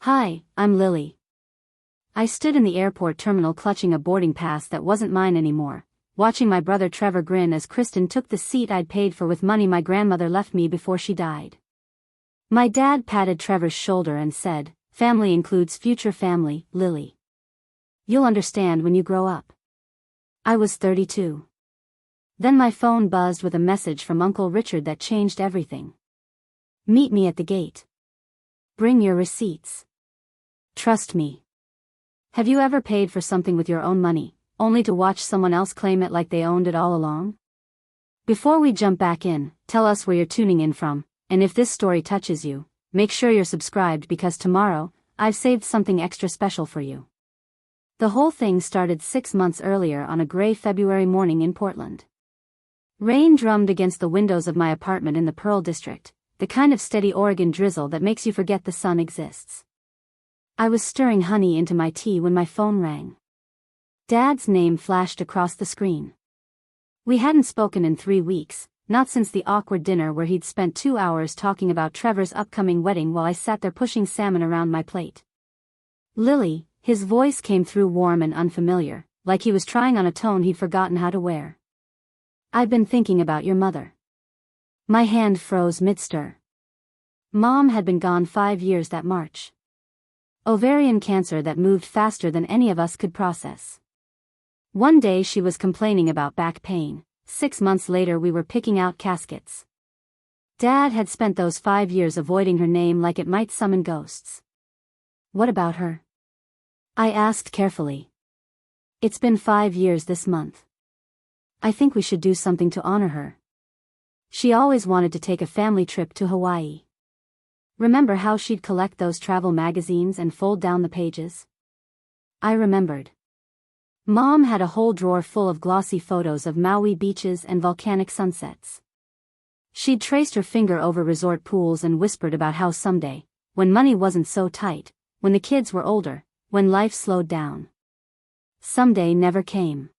Hi, I'm Lily. I stood in the airport terminal clutching a boarding pass that wasn't mine anymore, watching my brother Trevor grin as Kristin took the seat I'd paid for with money my grandmother left me before she died. My dad patted Trevor's shoulder and said, "Family includes future family, Lily. You'll understand when you grow up." I was 32. Then my phone buzzed with a message from Uncle Richard that changed everything. "Meet me at the gate. Bring your receipts. Trust me." Have you ever paid for something with your own money, only to watch someone else claim it like they owned it all along? Before we jump back in, tell us where you're tuning in from, and if this story touches you, make sure you're subscribed because tomorrow, I've saved something extra special for you. The whole thing started 6 months earlier on a gray February morning in Portland. Rain drummed against the windows of my apartment in the Pearl District, the kind of steady Oregon drizzle that makes you forget the sun exists. I was stirring honey into my tea when my phone rang. Dad's name flashed across the screen. We hadn't spoken in 3 weeks, not since the awkward dinner where he'd spent 2 hours talking about Trevor's upcoming wedding while I sat there pushing salmon around my plate. "Lily," his voice came through warm and unfamiliar, like he was trying on a tone he'd forgotten how to wear. "I've been thinking about your mother." My hand froze mid-stir. Mom had been gone 5 years that March. Ovarian cancer that moved faster than any of us could process. One day she was complaining about back pain, 6 months later we were picking out caskets. Dad had spent those 5 years avoiding her name like it might summon ghosts. "What about her?" I asked carefully. "It's been 5 years this month. I think we should do something to honor her. She always wanted to take a family trip to Hawaii. Remember how she'd collect those travel magazines and fold down the pages?" I remembered. Mom had a whole drawer full of glossy photos of Maui beaches and volcanic sunsets. She'd traced her finger over resort pools and whispered about how someday, when money wasn't so tight, when the kids were older, when life slowed down. Someday never came.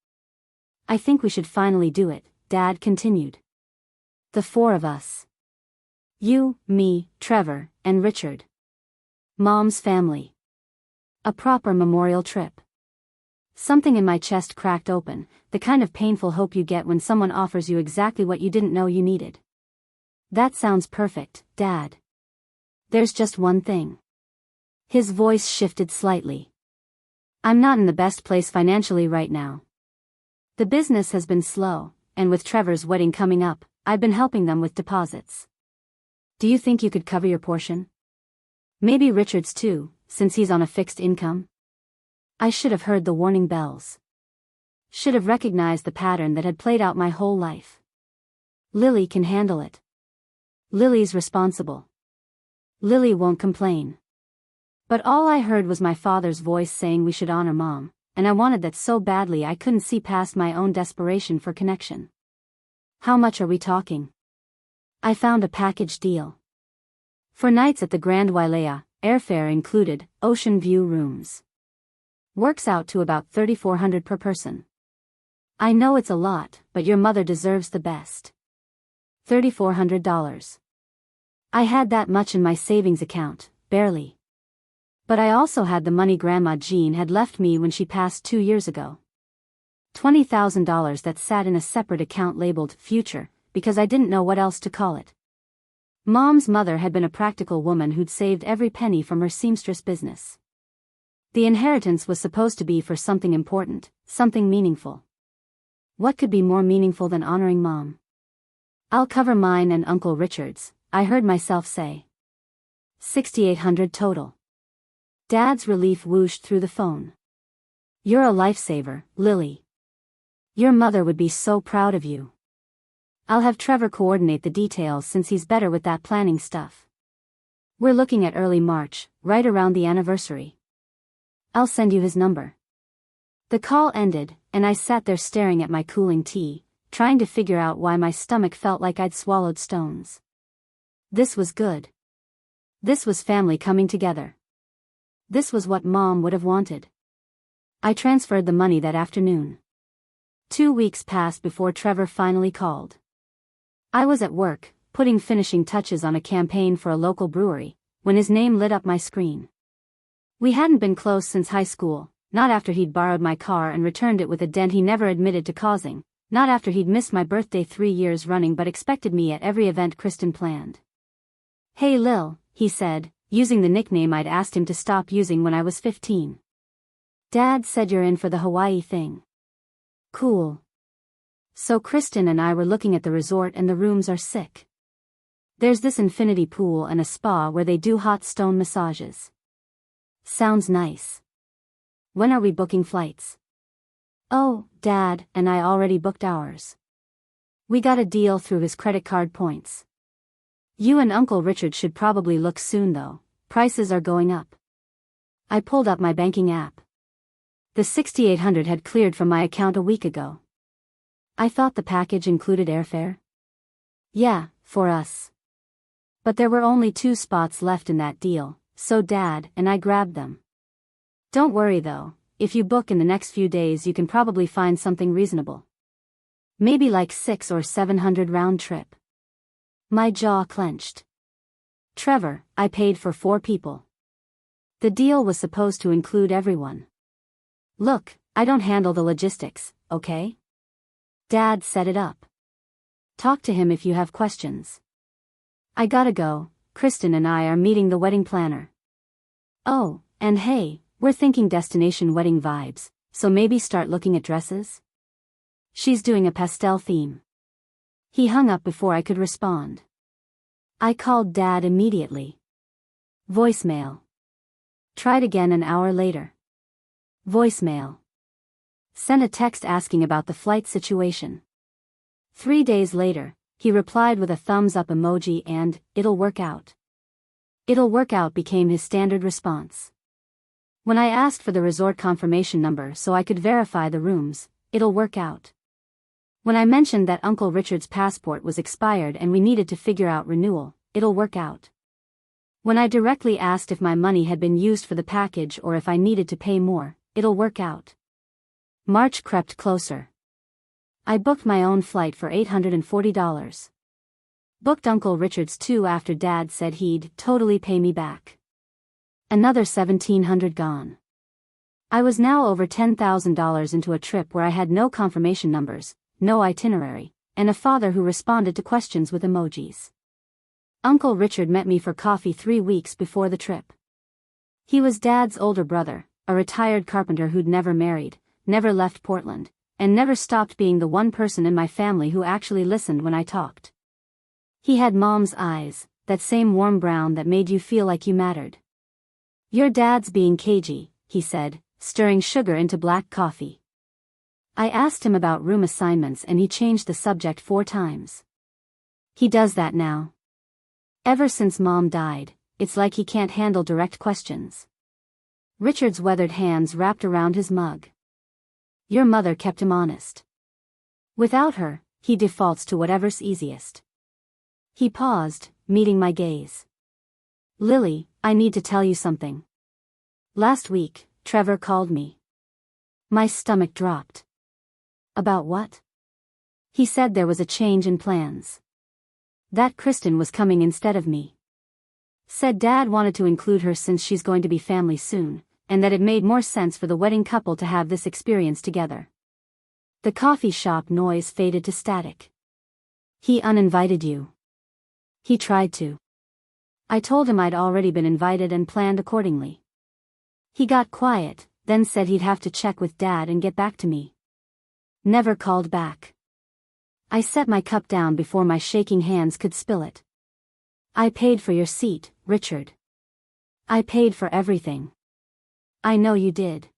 "I think we should finally do it," Dad continued. "The 4 of us. You, me, Trevor, and Richard. Mom's family. A proper memorial trip." Something in my chest cracked open, the kind of painful hope you get when someone offers you exactly what you didn't know you needed. "That sounds perfect, Dad. There's just one thing." His voice shifted slightly. "I'm not in the best place financially right now. The business has been slow, and with Trevor's wedding coming up, I've been helping them with deposits. Do you think you could cover your portion? Maybe Richard's too, since he's on a fixed income?" I should have heard the warning bells. Should have recognized the pattern that had played out my whole life. Lily can handle it. Lily's responsible. Lily won't complain. But all I heard was my father's voice saying we should honor Mom, and I wanted that so badly I couldn't see past my own desperation for connection. "How much are we talking?" I found a package deal. 4 nights at the Grand Wailea, airfare included, ocean view rooms. Works out to about $3,400 per person. I know it's a lot, but your mother deserves the best. $3,400. I had that much in my savings account, barely. But I also had the money Grandma Jean had left me when she passed 2 years ago. $20,000 that sat in a separate account labeled Future, because I didn't know what else to call it. Mom's mother had been a practical woman who'd saved every penny from her seamstress business. The inheritance was supposed to be for something important, something meaningful. What could be more meaningful than honoring Mom? "I'll cover mine and Uncle Richard's," I heard myself say. $6,800 total. Dad's relief whooshed through the phone. "You're a lifesaver, Lily. Your mother would be so proud of you. I'll have Trevor coordinate the details since he's better with that planning stuff. We're looking at early March, right around the anniversary. I'll send you his number." The call ended, and I sat there staring at my cooling tea, trying to figure out why my stomach felt like I'd swallowed stones. This was good. This was family coming together. This was what Mom would have wanted. I transferred the money that afternoon. 2 weeks passed before Trevor finally called. I was at work, putting finishing touches on a campaign for a local brewery, when his name lit up my screen. We hadn't been close since high school, not after he'd borrowed my car and returned it with a dent he never admitted to causing, not after he'd missed my birthday 3 years running but expected me at every event Kristin planned. "Hey Lil," he said, using the nickname I'd asked him to stop using when I was 15. "Dad said you're in for the Hawaii thing." "Cool." So Kristin and I were looking at the resort and the rooms are sick. There's this infinity pool and a spa where they do hot stone massages. Sounds nice. When are we booking flights? Oh, Dad and I already booked ours. We got a deal through his credit card points. You and Uncle Richard should probably look soon though, prices are going up. I pulled up my banking app. The $6,800 had cleared from my account a week ago. I thought the package included airfare. Yeah, for us. But there were only 2 spots left in that deal, so Dad and I grabbed them. Don't worry though, if you book in the next few days you can probably find something reasonable. Maybe like $600 or $700 round trip. My jaw clenched. Trevor, I paid for 4 people. The deal was supposed to include everyone. Look, I don't handle the logistics, okay? Dad set it up. Talk to him if you have questions. I gotta go, Kristin and I are meeting the wedding planner. Oh, and hey, we're thinking destination wedding vibes, so maybe start looking at dresses? She's doing a pastel theme. He hung up before I could respond. I called Dad immediately. Voicemail. Tried again an hour later. Voicemail. Sent a text asking about the flight situation. 3 days later, he replied with a thumbs up emoji and, "It'll work out." "It'll work out" became his standard response. When I asked for the resort confirmation number so I could verify the rooms, "It'll work out." When I mentioned that Uncle Richard's passport was expired and we needed to figure out renewal, "It'll work out." When I directly asked if my money had been used for the package or if I needed to pay more, "It'll work out." March crept closer. I booked my own flight for $840. Booked Uncle Richard's too after Dad said he'd totally pay me back. Another $1,700 gone. I was now over $10,000 into a trip where I had no confirmation numbers, no itinerary, and a father who responded to questions with emojis. Uncle Richard met me for coffee 3 weeks before the trip. He was Dad's older brother, a retired carpenter who'd never married, never left Portland, and never stopped being the one person in my family who actually listened when I talked. He had Mom's eyes, that same warm brown that made you feel like you mattered. "Your dad's being cagey," he said, stirring sugar into black coffee. I asked him about room assignments and he changed the subject 4 times. He does that now. Ever since Mom died, it's like he can't handle direct questions. Richard's weathered hands wrapped around his mug. Your mother kept him honest. Without her, he defaults to whatever's easiest. He paused, meeting my gaze. "Lily, I need to tell you something. Last week, Trevor called me." My stomach dropped. "About what?" "He said there was a change in plans. That Kristin was coming instead of me. Said Dad wanted to include her since she's going to be family soon, and that it made more sense for the wedding couple to have this experience together." The coffee shop noise faded to static. "He uninvited you." "He tried to. I told him I'd already been invited and planned accordingly. He got quiet, then said he'd have to check with Dad and get back to me. Never called back." I set my cup down before my shaking hands could spill it. "I paid for your seat, Richard. I paid for everything. I know you did.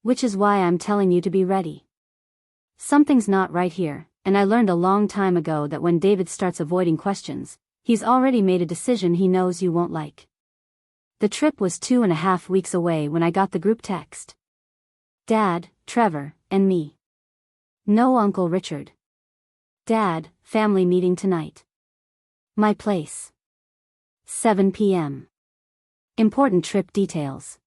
Which is why I'm telling you to be ready. Something's not right here, and I learned a long time ago that when David starts avoiding questions, he's already made a decision he knows you won't like." The trip was 2.5 weeks away when I got the group text. Dad, Trevor, and me. No Uncle Richard. Dad, family meeting tonight. My place. 7 p.m. Important trip details.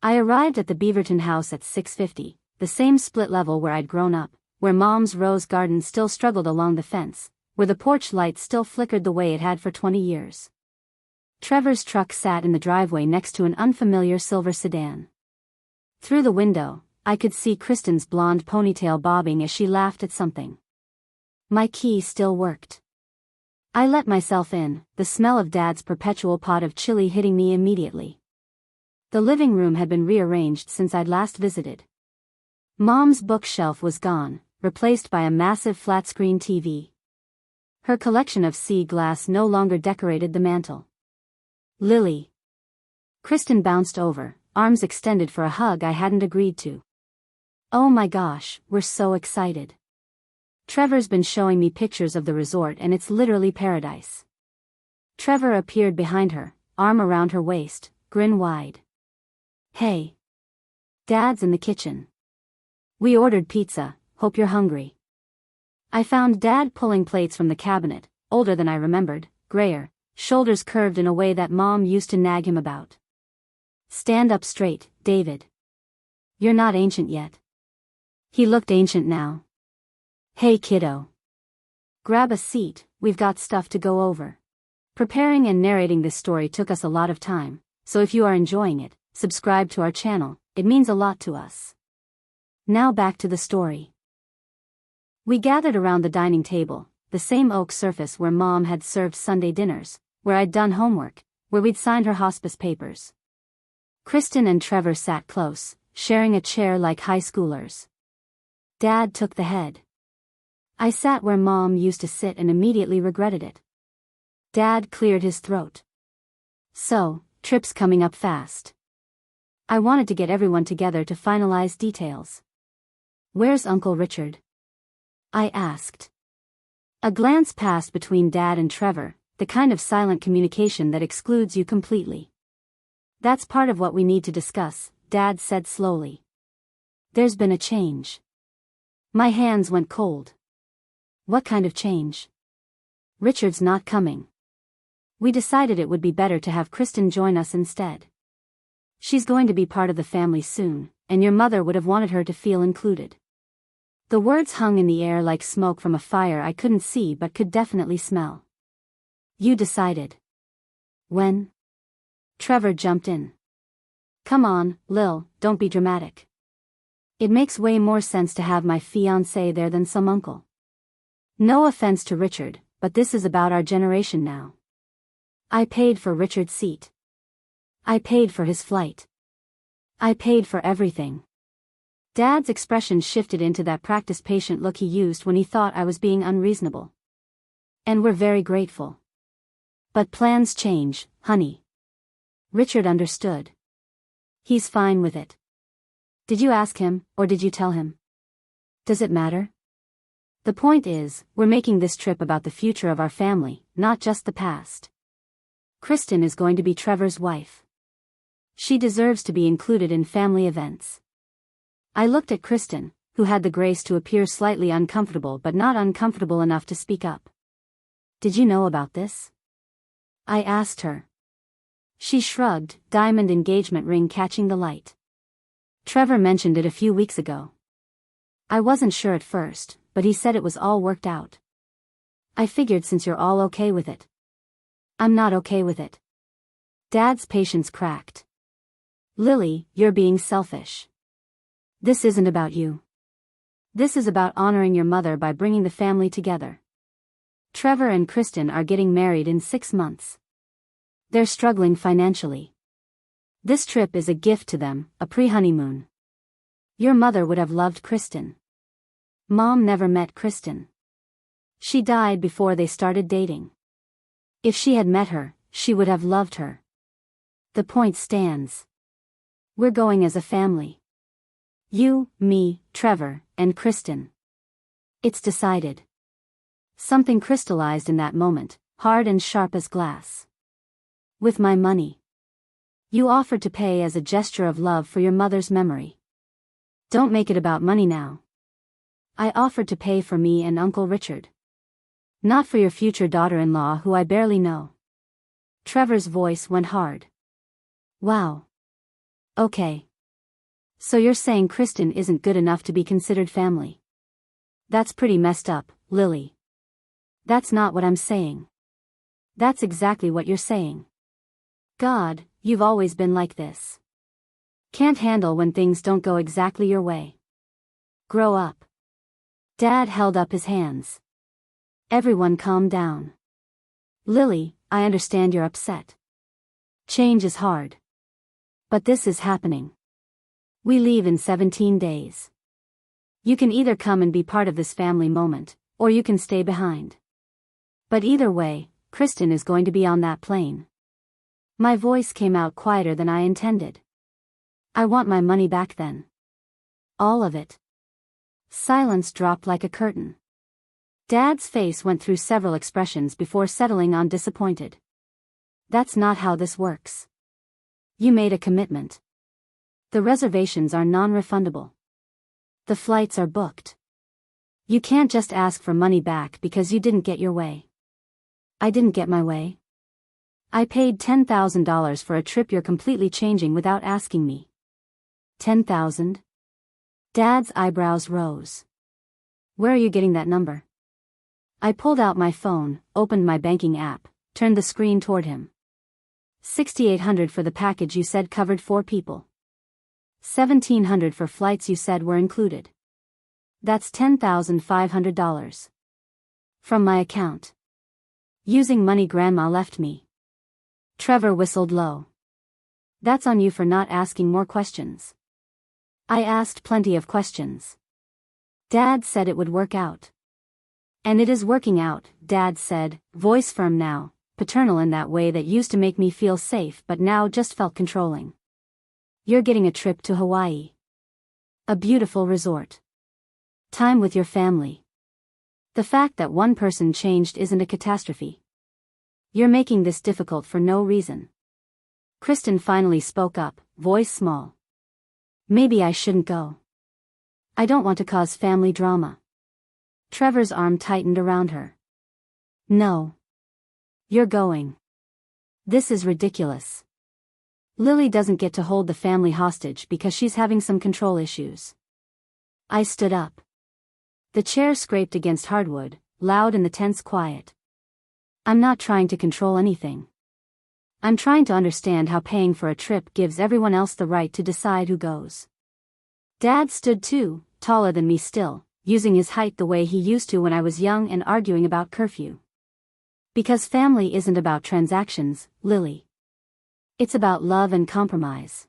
I arrived at the Beaverton house at 6:50, the same split level where I'd grown up, where Mom's rose garden still struggled along the fence, where the porch light still flickered the way it had for 20 years. Trevor's truck sat in the driveway next to an unfamiliar silver sedan. Through the window, I could see Kristin's blonde ponytail bobbing as she laughed at something. My key still worked. I let myself in, the smell of Dad's perpetual pot of chili hitting me immediately. The living room had been rearranged since I'd last visited. Mom's bookshelf was gone, replaced by a massive flat-screen TV. Her collection of sea glass no longer decorated the mantel. Lily. Kristin bounced over, arms extended for a hug I hadn't agreed to. Oh my gosh, we're so excited. Trevor's been showing me pictures of the resort and it's literally paradise. Trevor appeared behind her, arm around her waist, grin wide. Hey. Dad's in the kitchen. We ordered pizza, hope you're hungry. I found Dad pulling plates from the cabinet, older than I remembered, grayer, shoulders curved in a way that Mom used to nag him about. Stand up straight, David. You're not ancient yet. He looked ancient now. Hey kiddo. Grab a seat, we've got stuff to go over. Preparing and narrating this story took us a lot of time, so if you are enjoying it, subscribe to our channel, it means a lot to us. Now back to the story. We gathered around the dining table, the same oak surface where Mom had served Sunday dinners, where I'd done homework, where we'd signed her hospice papers. Kristin and Trevor sat close, sharing a chair like high schoolers. Dad took the head. I sat where Mom used to sit and immediately regretted it. Dad cleared his throat. So, trip's coming up fast. I wanted to get everyone together to finalize details. Where's Uncle Richard? I asked. A glance passed between Dad and Trevor, the kind of silent communication that excludes you completely. That's part of what we need to discuss, Dad said slowly. There's been a change. My hands went cold. What kind of change? Richard's not coming. We decided it would be better to have Kristin join us instead. She's going to be part of the family soon, and your mother would have wanted her to feel included. The words hung in the air like smoke from a fire I couldn't see but could definitely smell. You decided. When? Trevor jumped in. Come on, Lil, don't be dramatic. It makes way more sense to have my fiancé there than some uncle. No offense to Richard, but this is about our generation now. I paid for Richard's seat. I paid for his flight. I paid for everything. Dad's expression shifted into that practiced patient look he used when he thought I was being unreasonable. And we're very grateful. But plans change, honey. Richard understood. He's fine with it. Did you ask him, or did you tell him? Does it matter? The point is, we're making this trip about the future of our family, not just the past. Kristin is going to be Trevor's wife. She deserves to be included in family events. I looked at Kristin, who had the grace to appear slightly uncomfortable but not uncomfortable enough to speak up. Did you know about this? I asked her. She shrugged, diamond engagement ring catching the light. Trevor mentioned it a few weeks ago. I wasn't sure at first, but he said it was all worked out. I figured since you're all okay with it. I'm not okay with it. Dad's patience cracked. Lily, you're being selfish. This isn't about you. This is about honoring your mother by bringing the family together. Trevor and Kristin are getting married in 6 months. They're struggling financially. This trip is a gift to them, a pre-honeymoon. Your mother would have loved Kristin. Mom never met Kristin. She died before they started dating. If she had met her, she would have loved her. The point stands. We're going as a family. You, me, Trevor, and Kristin. It's decided. Something crystallized in that moment, hard and sharp as glass. With my money. You offered to pay as a gesture of love for your mother's memory. Don't make it about money now. I offered to pay for me and Uncle Richard. Not for your future daughter-in-law who I barely know. Trevor's voice went hard. Wow. Okay. So you're saying Kristin isn't good enough to be considered family? That's pretty messed up, Lily. That's not what I'm saying. That's exactly what you're saying. God, you've always been like this. Can't handle when things don't go exactly your way. Grow up. Dad held up his hands. Everyone calm down. Lily, I understand you're upset. Change is hard. But this is happening. We leave in 17 days. You can either come and be part of this family moment, or you can stay behind. But either way, Kristin is going to be on that plane. My voice came out quieter than I intended. I want my money back then. All of it. Silence dropped like a curtain. Dad's face went through several expressions before settling on disappointed. That's not how this works. You made a commitment. The reservations are non-refundable. The flights are booked. You can't just ask for money back because you didn't get your way. I didn't get my way. I paid $10,000 for a trip you're completely changing without asking me. 10,000? Dad's eyebrows rose. Where are you getting that number? I pulled out my phone, opened my banking app, turned the screen toward him. $6,800 for the package you said covered 4 people. $1,700 for flights you said were included. That's $10,500. From my account. Using money Grandma left me. Trevor whistled low. That's on you for not asking more questions. I asked plenty of questions. Dad said it would work out. And it is working out, Dad said, voice firm now, paternal in that way that used to make me feel safe but now just felt controlling. You're getting a trip to Hawaii. A beautiful resort. Time with your family. The fact that one person changed isn't a catastrophe. You're making this difficult for no reason. Kristin finally spoke up, voice small. Maybe I shouldn't go. I don't want to cause family drama. Trevor's arm tightened around her. No. You're going. This is ridiculous. Lily doesn't get to hold the family hostage because she's having some control issues. I stood up. The chair scraped against hardwood, loud in the tense quiet. I'm not trying to control anything. I'm trying to understand how paying for a trip gives everyone else the right to decide who goes. Dad stood too, taller than me still, using his height the way he used to when I was young and arguing about curfew. Because family isn't about transactions, Lily. It's about love and compromise.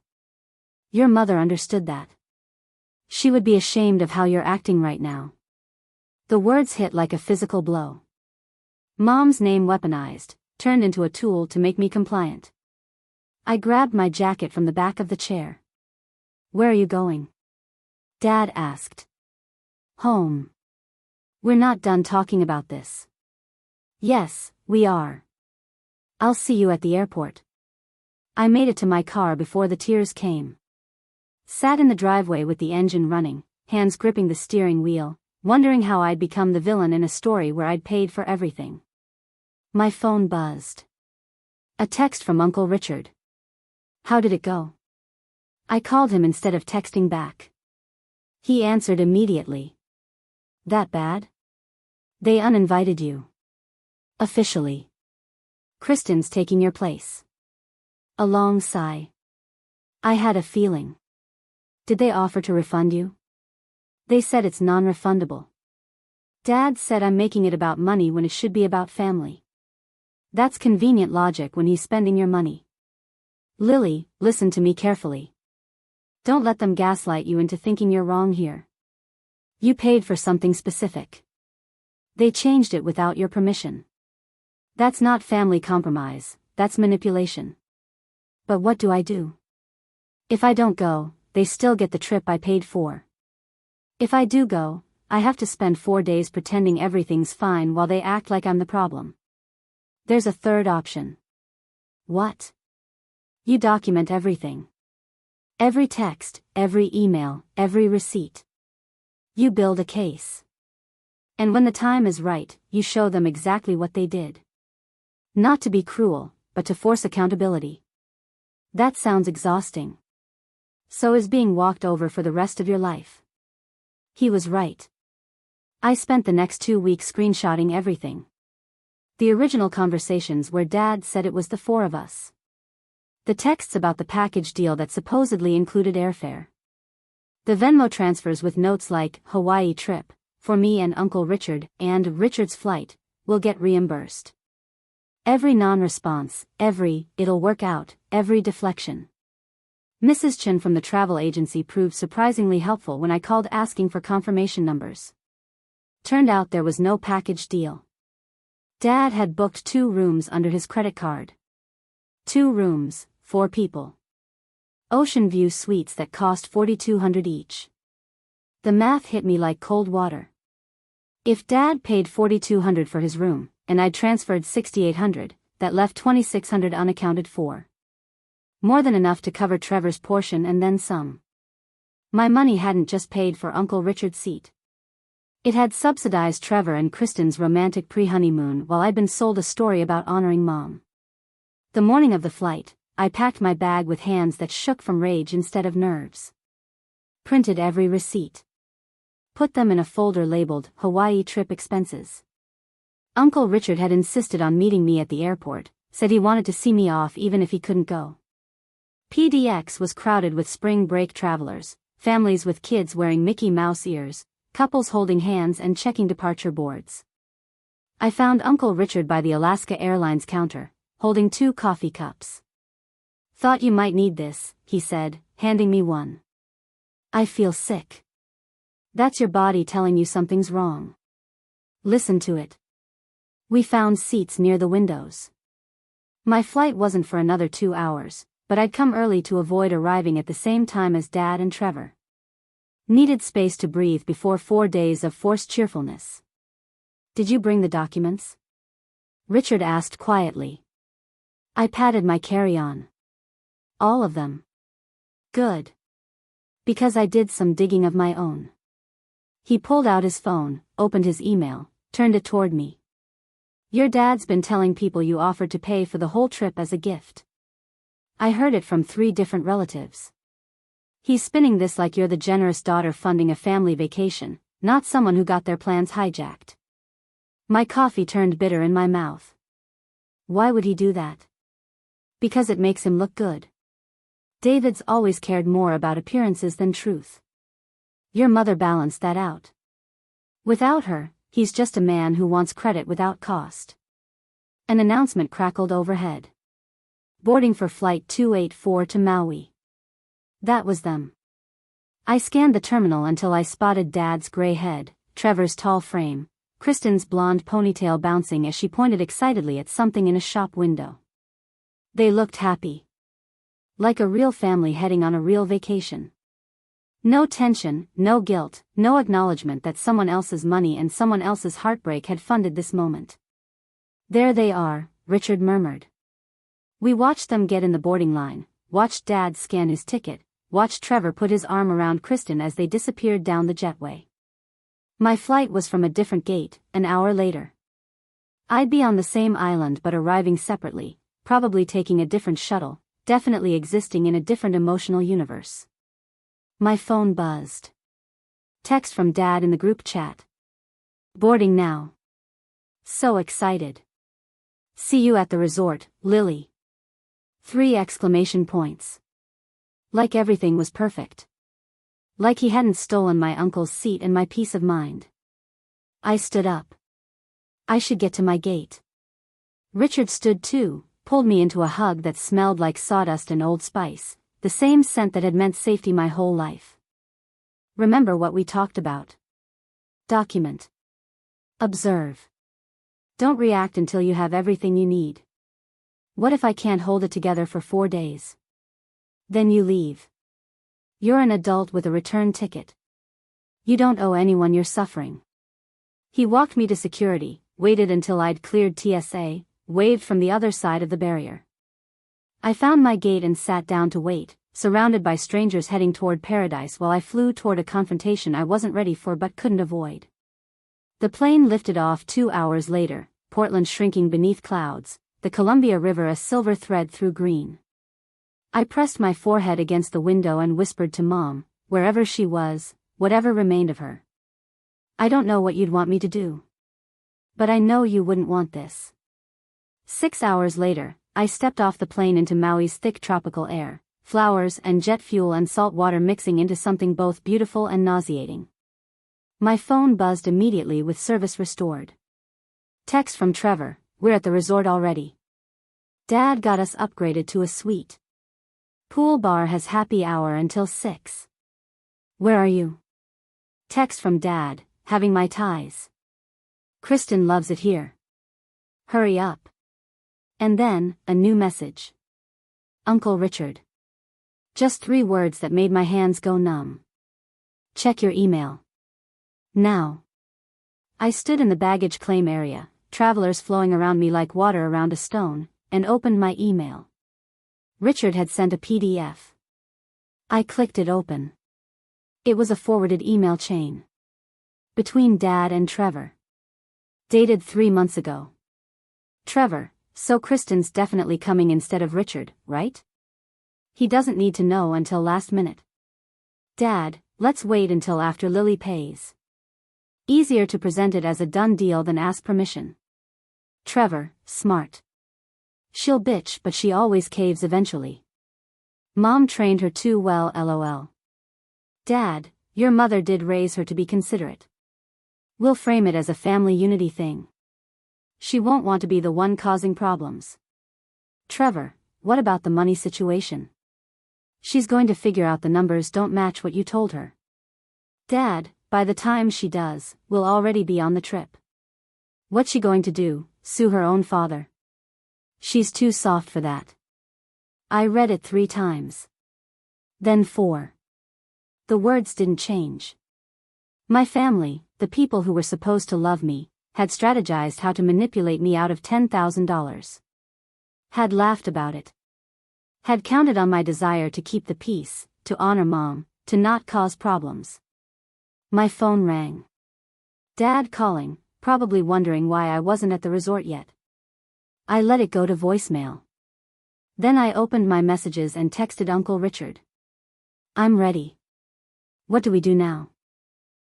Your mother understood that. She would be ashamed of how you're acting right now. The words hit like a physical blow. Mom's name weaponized, turned into a tool to make me compliant. I grabbed my jacket from the back of the chair. Where are you going? Dad asked. Home. We're not done talking about this. Yes, we are. I'll see you at the airport. I made it to my car before the tears came. Sat in the driveway with the engine running, hands gripping the steering wheel, wondering how I'd become the villain in a story where I'd paid for everything. My phone buzzed. A text from Uncle Richard. How did it go? I called him instead of texting back. He answered immediately. That bad? They uninvited you. Officially. Kristin's taking your place. A long sigh. I had a feeling. Did they offer to refund you? They said it's non-refundable. Dad said I'm making it about money when it should be about family. That's convenient logic when he's spending your money. Lily, listen to me carefully. Don't let them gaslight you into thinking you're wrong here. You paid for something specific. They changed it without your permission. That's not family compromise, that's manipulation. But what do I do? If I don't go, they still get the trip I paid for. If I do go, I have to spend 4 days pretending everything's fine while they act like I'm the problem. There's a third option. What? You document everything. Every text, every email, every receipt. You build a case. And when the time is right, you show them exactly what they did. Not to be cruel, but to force accountability. That sounds exhausting. So is being walked over for the rest of your life. He was right. I spent the next 2 weeks screenshotting everything. The original conversations where Dad said it was the 4 of us. The texts about the package deal that supposedly included airfare. The Venmo transfers with notes like, Hawaii trip, for me and Uncle Richard, and Richard's flight, will get reimbursed. Every non-response, every, it'll work out, every deflection. Mrs. Chen from the travel agency proved surprisingly helpful when I called asking for confirmation numbers. Turned out there was no package deal. Dad had booked 2 rooms under his credit card. 2 rooms, 4 people. Ocean view suites that cost $4,200 each. The math hit me like cold water. If Dad paid $4,200 for his room, and I'd transferred $6,800, that left $2,600 unaccounted for. More than enough to cover Trevor's portion and then some. My money hadn't just paid for Uncle Richard's seat. It had subsidized Trevor and Kristin's romantic pre-honeymoon while I'd been sold a story about honoring Mom. The morning of the flight, I packed my bag with hands that shook from rage instead of nerves. Printed every receipt. Put them in a folder labeled Hawaii trip expenses. Uncle Richard had insisted on meeting me at the airport, said he wanted to see me off even if he couldn't go. PDX was crowded with spring break travelers, families with kids wearing Mickey Mouse ears, couples holding hands and checking departure boards. I found Uncle Richard by the Alaska Airlines counter, holding 2 coffee cups. Thought you might need this, he said, handing me one. I feel sick. That's your body telling you something's wrong. Listen to it. We found seats near the windows. My flight wasn't for another 2 hours, but I'd come early to avoid arriving at the same time as Dad and Trevor. Needed space to breathe before 4 days of forced cheerfulness. Did you bring the documents? Richard asked quietly. I patted my carry-on. All of them. Good. Because I did some digging of my own. He pulled out his phone, opened his email, turned it toward me. Your dad's been telling people you offered to pay for the whole trip as a gift. I heard it from 3 different relatives. He's spinning this like you're the generous daughter funding a family vacation, not someone who got their plans hijacked. My coffee turned bitter in my mouth. Why would he do that? Because it makes him look good. David's always cared more about appearances than truth. Your mother balanced that out. Without her, he's just a man who wants credit without cost. An announcement crackled overhead. Boarding for Flight 284 to Maui. That was them. I scanned the terminal until I spotted Dad's gray head, Trevor's tall frame, Kristin's blonde ponytail bouncing as she pointed excitedly at something in a shop window. They looked happy. Like a real family heading on a real vacation. No tension, no guilt, no acknowledgement that someone else's money and someone else's heartbreak had funded this moment. There they are, Richard murmured. We watched them get in the boarding line, watched Dad scan his ticket, watched Trevor put his arm around Kristin as they disappeared down the jetway. My flight was from a different gate, an hour later. I'd be on the same island but arriving separately, probably taking a different shuttle, definitely existing in a different emotional universe. My phone buzzed. Text from Dad in the group chat. Boarding now. So excited. See you at the resort, Lily. 3 exclamation points. Like everything was perfect. Like he hadn't stolen my uncle's seat and my peace of mind. I stood up. I should get to my gate. Richard stood too, pulled me into a hug that smelled like sawdust and Old Spice, the same scent that had meant safety my whole life. Remember what we talked about. Document. Observe. Don't react until you have everything you need. What if I can't hold it together for 4 days? Then you leave. You're an adult with a return ticket. You don't owe anyone your suffering. He walked me to security, waited until I'd cleared TSA, waved from the other side of the barrier. I found my gate and sat down to wait, surrounded by strangers heading toward paradise while I flew toward a confrontation I wasn't ready for but couldn't avoid. The plane lifted off 2 hours later, Portland shrinking beneath clouds, the Columbia River a silver thread through green. I pressed my forehead against the window and whispered to Mom, wherever she was, whatever remained of her. I don't know what you'd want me to do. But I know you wouldn't want this. 6 hours later, I stepped off the plane into Maui's thick tropical air, flowers and jet fuel and salt water mixing into something both beautiful and nauseating. My phone buzzed immediately with service restored. Text from Trevor, "We're at the resort already. Dad got us upgraded to a suite. Pool bar has happy hour until 6. Where are you?" Text from Dad, "Having my ties. Kristin loves it here. Hurry up." And then, a new message. "Uncle Richard." Just 3 words that made my hands go numb. "Check your email now." I stood in the baggage claim area, travelers flowing around me like water around a stone, and opened my email. Richard had sent a PDF. I clicked it open. It was a forwarded email chain. Between Dad and Trevor. Dated 3 months ago. Trevor, "So Kristin's definitely coming instead of Richard, right? He doesn't need to know until last minute. Dad, let's wait until after Lily pays. Easier to present it as a done deal than ask permission. Trevor, smart. She'll bitch but she always caves eventually. Mom trained her too well, lol. Dad, your mother did raise her to be considerate. We'll frame it as a family unity thing. She won't want to be the one causing problems. Trevor, what about the money situation? She's going to figure out the numbers don't match what you told her. Dad, by the time she does, we'll already be on the trip. What's she going to do, sue her own father? She's too soft for that." I read it 3 times. Then 4. The words didn't change. My family, the people who were supposed to love me, had strategized how to manipulate me out of $10,000. Had laughed about it. Had counted on my desire to keep the peace, to honor Mom, to not cause problems. My phone rang. Dad calling, probably wondering why I wasn't at the resort yet. I let it go to voicemail. Then I opened my messages and texted Uncle Richard. "I'm ready. What do we do now?"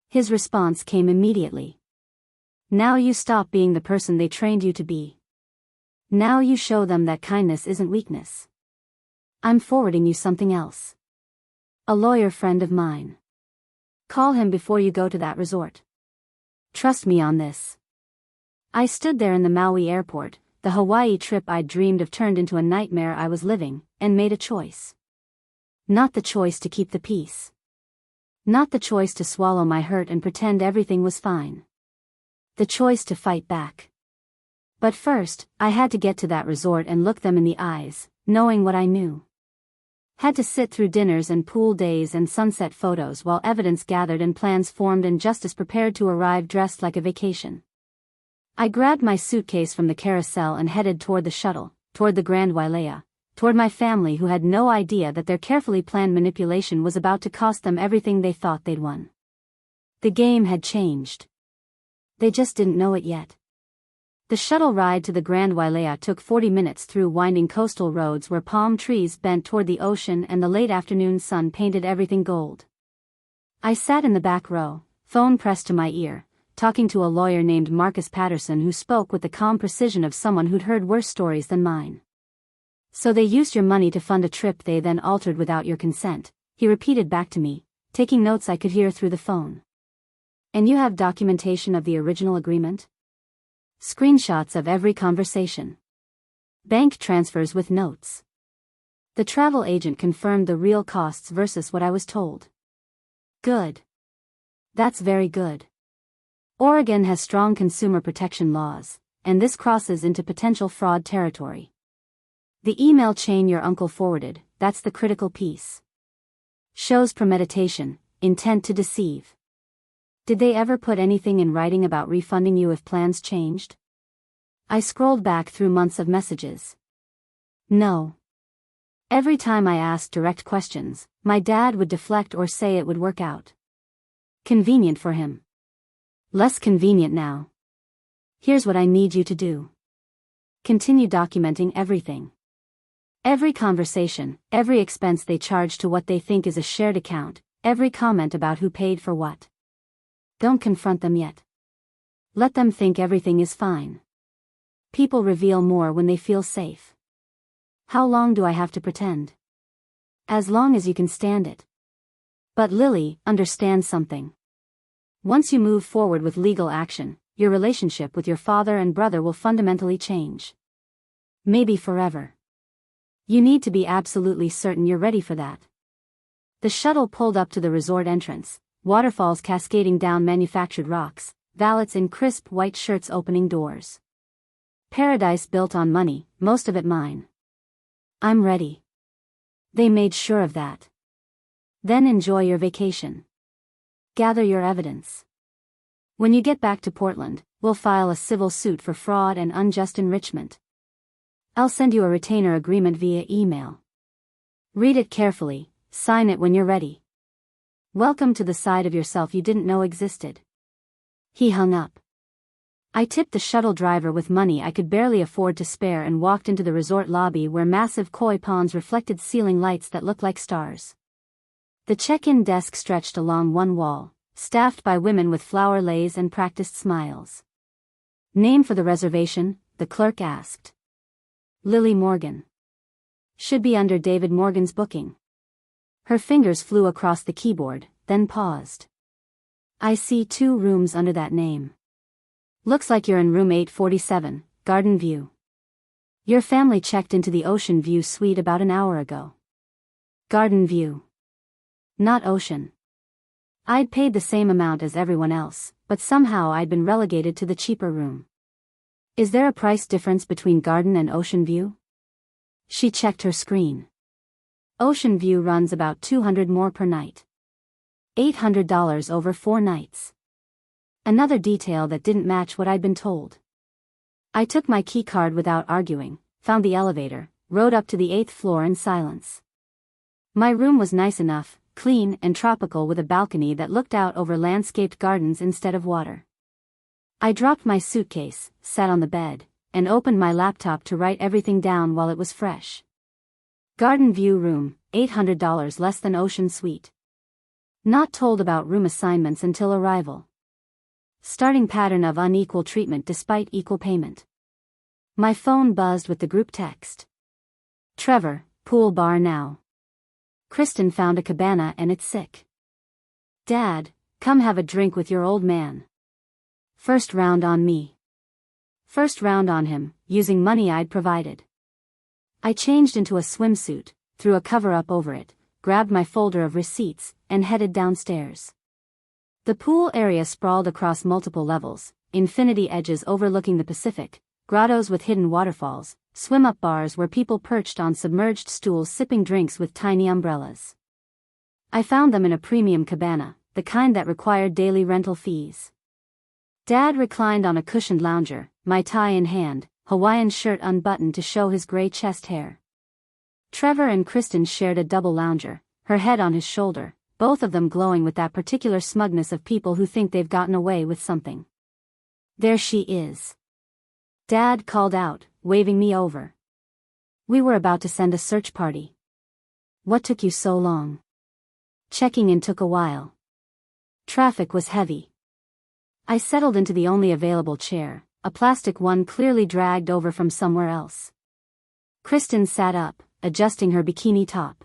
His response came immediately. "Now you stop being the person they trained you to be. Now you show them that kindness isn't weakness. I'm forwarding you something else. A lawyer friend of mine. Call him before you go to that resort. Trust me on this." I stood there in the Maui airport, the Hawaii trip I'd dreamed of turned into a nightmare I was living, and made a choice. Not the choice to keep the peace. Not the choice to swallow my hurt and pretend everything was fine. The choice to fight back. But first, I had to get to that resort and look them in the eyes, knowing what I knew. Had to sit through dinners and pool days and sunset photos while evidence gathered and plans formed and justice prepared to arrive dressed like a vacation. I grabbed my suitcase from the carousel and headed toward the shuttle, toward the Grand Wailea, toward my family who had no idea that their carefully planned manipulation was about to cost them everything they thought they'd won. The game had changed. They just didn't know it yet. The shuttle ride to the Grand Wailea took 40 minutes through winding coastal roads where palm trees bent toward the ocean and the late afternoon sun painted everything gold. I sat in the back row, phone pressed to my ear, talking to a lawyer named Marcus Patterson who spoke with the calm precision of someone who'd heard worse stories than mine. "So they used your money to fund a trip they then altered without your consent," he repeated back to me, taking notes I could hear through the phone. "And you have documentation of the original agreement? Screenshots of every conversation. Bank transfers with notes." The travel agent confirmed the real costs versus what I was told. Good. That's very good. Oregon has strong consumer protection laws, and this crosses into potential fraud territory. The email chain your uncle forwarded, that's the critical piece. Shows premeditation, intent to deceive. Did they ever put anything in writing about refunding you if plans changed? I scrolled back through months of messages. No. Every time I asked direct questions, my dad would deflect or say it would work out. Convenient for him. Less convenient now. Here's what I need you to do. Continue documenting everything. Every conversation, every expense they charge to what they think is a shared account, every comment about who paid for what. Don't confront them yet. Let them think everything is fine. People reveal more when they feel safe. How long do I have to pretend? As long as you can stand it. But Lily, understand something. Once you move forward with legal action, your relationship with your father and brother will fundamentally change. Maybe forever. You need to be absolutely certain you're ready for that. The shuttle pulled up to the resort entrance, waterfalls cascading down manufactured rocks, valets in crisp white shirts opening doors. Paradise built on money, most of it mine. I'm ready. They made sure of that. Then enjoy your vacation. Gather your evidence. When you get back to Portland, we'll file a civil suit for fraud and unjust enrichment. I'll send you a retainer agreement via email. Read it carefully, sign it when you're ready. Welcome to the side of yourself you didn't know existed. He hung up. I tipped the shuttle driver with money I could barely afford to spare and walked into the resort lobby where massive koi ponds reflected ceiling lights that looked like stars. The check-in desk stretched along one wall, staffed by women with flower leis and practiced smiles. Name for the reservation? The clerk asked. Lily Morgan. Should be under David Morgan's booking. Her fingers flew across the keyboard, then paused. I see 2 rooms under that name. Looks like you're in room 847, Garden View. Your family checked into the Ocean View suite about an hour ago. Garden View. Not Ocean. I'd paid the same amount as everyone else, but somehow I'd been relegated to the cheaper room. Is there a price difference between Garden and Ocean View? She checked her screen. Ocean View runs about $200 more per night. $800 over 4 nights. Another detail that didn't match what I'd been told. I took my key card without arguing, found the elevator, rode up to the 8th floor in silence. My room was nice enough, clean and tropical with a balcony that looked out over landscaped gardens instead of water. I dropped my suitcase, sat on the bed, and opened my laptop to write everything down while it was fresh. Garden View room, $800 less than Ocean Suite. Not told about room assignments until arrival. Starting pattern of unequal treatment despite equal payment. My phone buzzed with the group text. Trevor, pool bar now. Kristin found a cabana and it's sick. Dad, come have a drink with your old man. First round on me. First round on him, using money I'd provided. I changed into a swimsuit, threw a cover-up over it, grabbed my folder of receipts, and headed downstairs. The pool area sprawled across multiple levels, infinity edges overlooking the Pacific, grottos with hidden waterfalls, swim-up bars where people perched on submerged stools sipping drinks with tiny umbrellas. I found them in a premium cabana, the kind that required daily rental fees. Dad reclined on a cushioned lounger, my tie in hand, Hawaiian shirt unbuttoned to show his gray chest hair. Trevor and Kristin shared a double lounger, her head on his shoulder, both of them glowing with that particular smugness of people who think they've gotten away with something. There she is. Dad called out, waving me over. We were about to send a search party. What took you so long? Checking in took a while. Traffic was heavy. I settled into the only available chair, a plastic one clearly dragged over from somewhere else. Kristin sat up, adjusting her bikini top.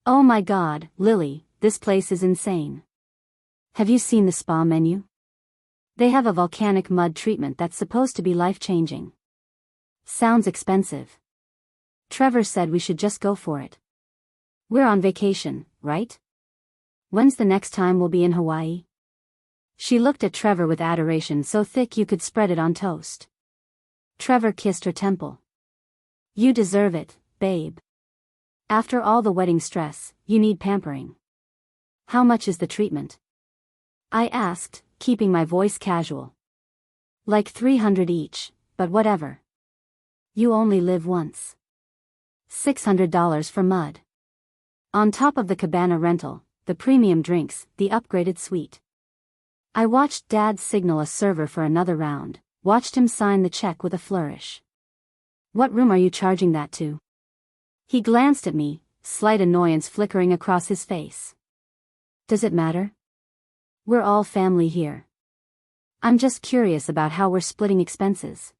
Oh my God, Lily, this place is insane. Have you seen the spa menu? They have a volcanic mud treatment that's supposed to be life-changing. Sounds expensive. Trevor said we should just go for it. We're on vacation, right? When's the next time we'll be in Hawaii? She looked at Trevor with adoration so thick you could spread it on toast. Trevor kissed her temple. You deserve it, babe. After all the wedding stress, you need pampering. How much is the treatment? I asked, keeping my voice casual. Like $300 each, but whatever. You only live once. $600 for mud. On top of the cabana rental, the premium drinks, the upgraded suite. I watched Dad signal a server for another round, watched him sign the check with a flourish. What room are you charging that to? He glanced at me, slight annoyance flickering across his face. Does it matter? We're all family here. I'm just curious about how we're splitting expenses.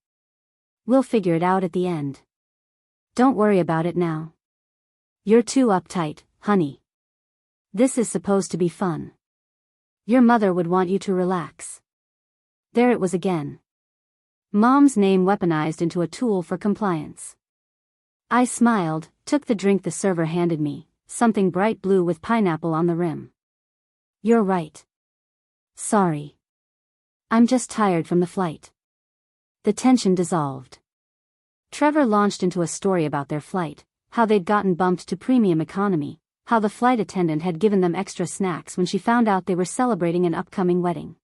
We'll figure it out at the end. Don't worry about it now. You're too uptight, honey. This is supposed to be fun. Your mother would want you to relax. There it was again. Mom's name weaponized into a tool for compliance. I smiled, took the drink the server handed me, something bright blue with pineapple on the rim. You're right. Sorry. I'm just tired from the flight. The tension dissolved. Trevor launched into a story about their flight, how they'd gotten bumped to premium economy, how the flight attendant had given them extra snacks when she found out they were celebrating an upcoming wedding.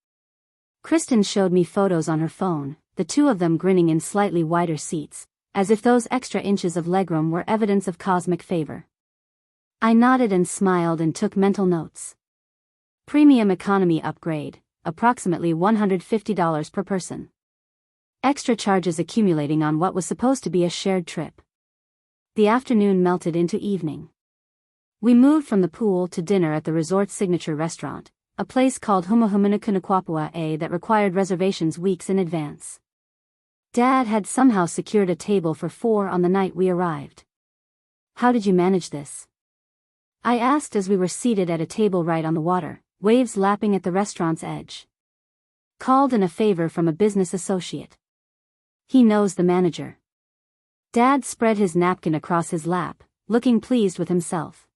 Kristin showed me photos on her phone, the two of them grinning in slightly wider seats, as if those extra inches of legroom were evidence of cosmic favor. I nodded and smiled and took mental notes. Premium economy upgrade, approximately $150 per person. Extra charges accumulating on what was supposed to be a shared trip. The afternoon melted into evening. We moved from the pool to dinner at the resort's signature restaurant, a place called Humuhumunukunukwapua that required reservations weeks in advance. Dad had somehow secured a table for 4 on the night we arrived. How did you manage this? I asked as we were seated at a table right on the water, waves lapping at the restaurant's edge. Called in a favor from a business associate. He knows the manager. Dad spread his napkin across his lap, looking pleased with himself.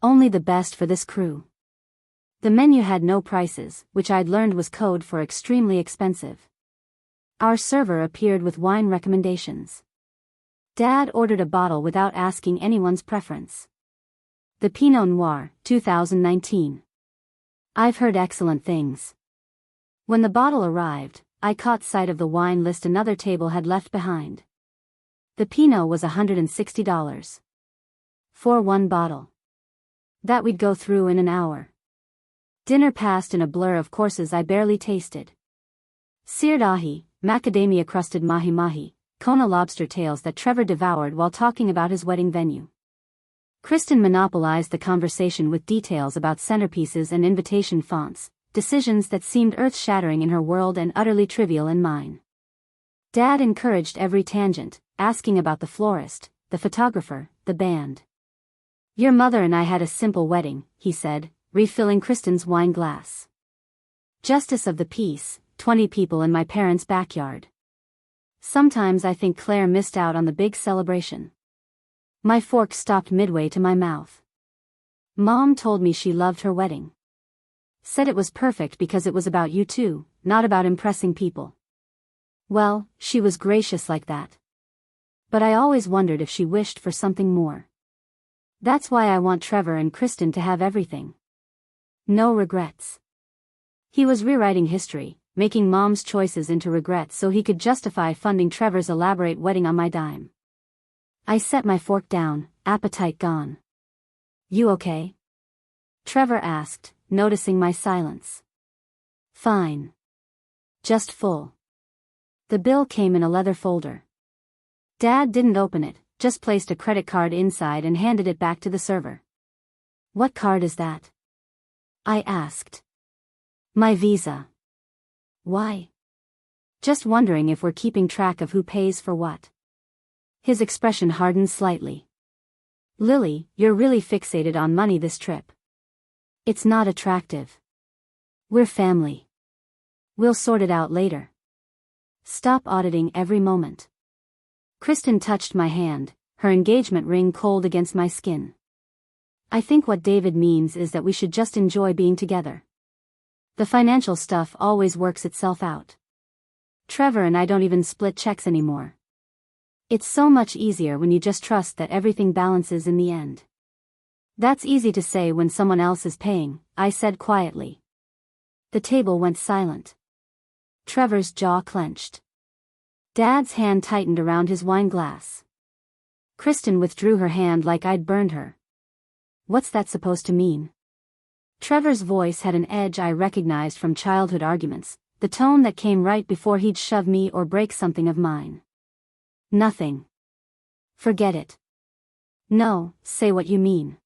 Only the best for this crew. The menu had no prices, which I'd learned was code for extremely expensive. Our server appeared with wine recommendations. Dad ordered a bottle without asking anyone's preference. The Pinot Noir, 2019. I've heard excellent things. When the bottle arrived, I caught sight of the wine list another table had left behind. The Pinot was $160. For one bottle. That we'd go through in an hour. Dinner passed in a blur of courses I barely tasted. Seared ahi, macadamia-crusted mahi-mahi, Kona lobster tails that Trevor devoured while talking about his wedding venue. Kristin monopolized the conversation with details about centerpieces and invitation fonts, decisions that seemed earth-shattering in her world and utterly trivial in mine. Dad encouraged every tangent, asking about the florist, the photographer, the band. Your mother and I had a simple wedding, he said, refilling Kristin's wine glass. Justice of the peace, 20 people in my parents' backyard. Sometimes I think Claire missed out on the big celebration. My fork stopped midway to my mouth. Mom told me she loved her wedding. Said it was perfect because it was about you two, not about impressing people. Well, she was gracious like that. But I always wondered if she wished for something more. That's why I want Trevor and Kristin to have everything. No regrets. He was rewriting history, making Mom's choices into regrets so he could justify funding Trevor's elaborate wedding on my dime. I set my fork down, appetite gone. You okay? Trevor asked, noticing my silence. Fine. Just full. The bill came in a leather folder. Dad didn't open it, just placed a credit card inside and handed it back to the server. What card is that? I asked. My Visa. Why? Just wondering if we're keeping track of who pays for what. His expression hardened slightly. Lily, you're really fixated on money this trip. It's not attractive. We're family. We'll sort it out later. Stop auditing every moment. Kristin touched my hand, her engagement ring cold against my skin. I think what David means is that we should just enjoy being together. The financial stuff always works itself out. Trevor and I don't even split checks anymore. It's so much easier when you just trust that everything balances in the end. That's easy to say when someone else is paying, I said quietly. The table went silent. Trevor's jaw clenched. Dad's hand tightened around his wine glass. Kristin withdrew her hand like I'd burned her. What's that supposed to mean? Trevor's voice had an edge I recognized from childhood arguments, the tone that came right before he'd shove me or break something of mine. Nothing. Forget it. No, say what you mean.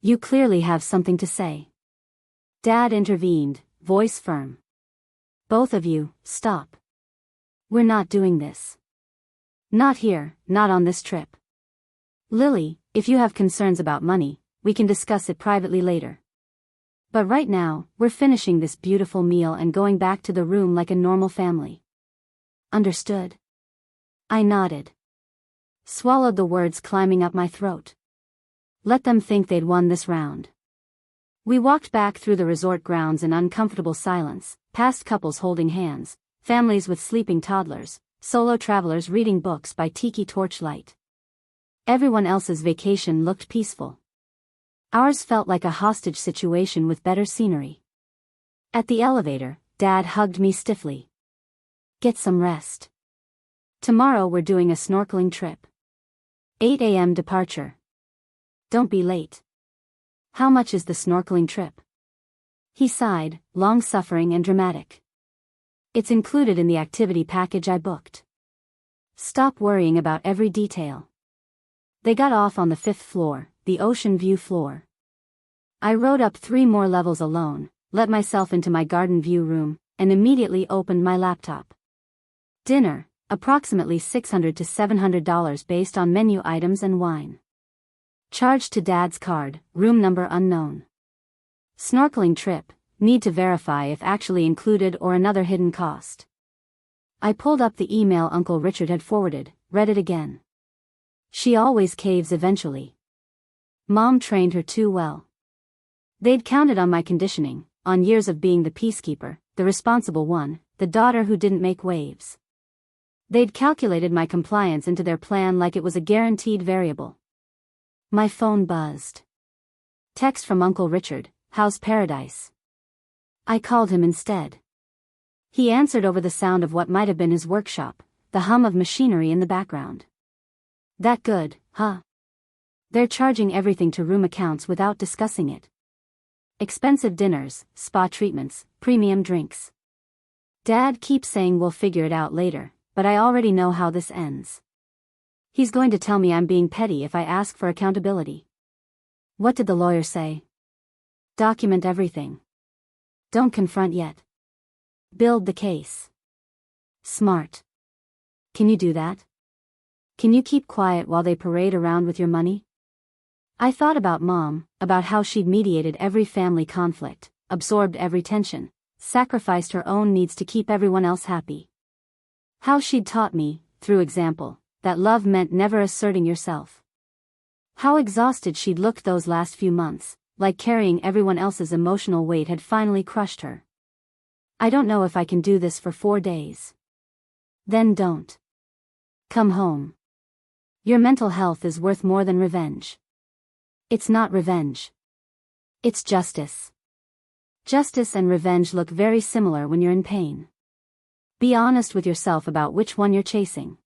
You clearly have something to say. Dad intervened, voice firm. Both of you, stop. We're not doing this. Not here, not on this trip. Lily, if you have concerns about money, we can discuss it privately later. But right now, we're finishing this beautiful meal and going back to the room like a normal family. Understood? I nodded. Swallowed the words climbing up my throat. Let them think they'd won this round. We walked back through the resort grounds in uncomfortable silence, past couples holding hands, families with sleeping toddlers, solo travelers reading books by tiki torchlight. Everyone else's vacation looked peaceful. Ours felt like a hostage situation with better scenery. At the elevator, Dad hugged me stiffly. Get some rest. Tomorrow we're doing a snorkeling trip. 8 a.m. departure. Don't be late. How much is the snorkeling trip? He sighed, long-suffering and dramatic. It's included in the activity package I booked. Stop worrying about every detail. They got off on the 5th floor, the ocean view floor. I rode up 3 more levels alone, let myself into my garden view room, and immediately opened my laptop. Dinner, approximately $600 to $700 based on menu items and wine. Charged to Dad's card, room number unknown. Snorkeling trip, need to verify if actually included or another hidden cost. I pulled up the email Uncle Richard had forwarded, read it again. She always caves eventually. Mom trained her too well. They'd counted on my conditioning, on years of being the peacekeeper, the responsible one, the daughter who didn't make waves. They'd calculated my compliance into their plan like it was a guaranteed variable. My phone buzzed. Text from Uncle Richard, how's paradise? I called him instead. He answered over the sound of what might have been his workshop, the hum of machinery in the background. That good, huh? They're charging everything to room accounts without discussing it. Expensive dinners, spa treatments, premium drinks. Dad keeps saying we'll figure it out later, but I already know how this ends. He's going to tell me I'm being petty if I ask for accountability. What did the lawyer say? Document everything. Don't confront yet. Build the case. Smart. Can you do that? Can you keep quiet while they parade around with your money? I thought about Mom, about how she'd mediated every family conflict, absorbed every tension, sacrificed her own needs to keep everyone else happy. How she'd taught me, through example, that love meant never asserting yourself. How exhausted she'd looked those last few months, like carrying everyone else's emotional weight had finally crushed her. I don't know if I can do this for 4 days. Then don't. Come home. Your mental health is worth more than revenge. It's not revenge. It's justice. Justice and revenge look very similar when you're in pain. Be honest with yourself about which one you're chasing.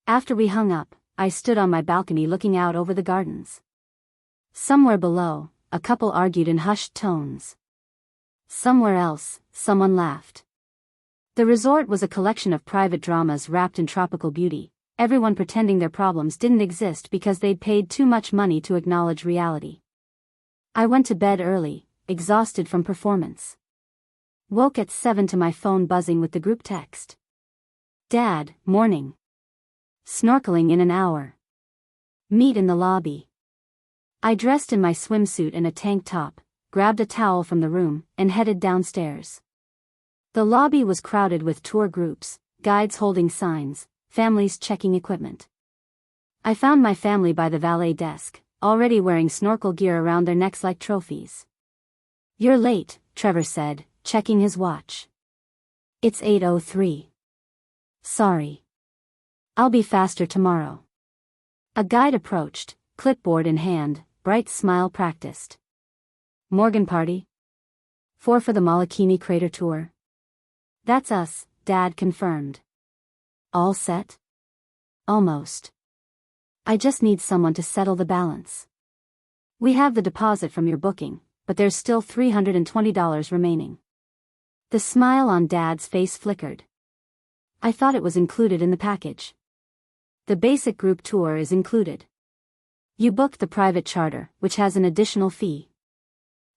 After we hung up, I stood on my balcony looking out over the gardens. Somewhere below, a couple argued in hushed tones. Somewhere else, someone laughed. The resort was a collection of private dramas wrapped in tropical beauty, everyone pretending their problems didn't exist because they'd paid too much money to acknowledge reality. I went to bed early, exhausted from performance. Woke at 7 to my phone buzzing with the group text. Dad, morning. Snorkeling in an hour. Meet in the lobby. I dressed in my swimsuit and a tank top, grabbed a towel from the room, and headed downstairs. The lobby was crowded with tour groups, guides holding signs, families checking equipment. I found my family by the valet desk, already wearing snorkel gear around their necks like trophies. You're late, Trevor said, checking his watch. It's 8:03. Sorry. I'll be faster tomorrow. A guide approached, clipboard in hand, bright smile practiced. Morgan party? 4 for the Molokini Crater Tour. That's us, Dad confirmed. All set? Almost. I just need someone to settle the balance. We have the deposit from your booking, but there's still $320 remaining. The smile on Dad's face flickered. I thought it was included in the package. The basic group tour is included. You booked the private charter, which has an additional fee.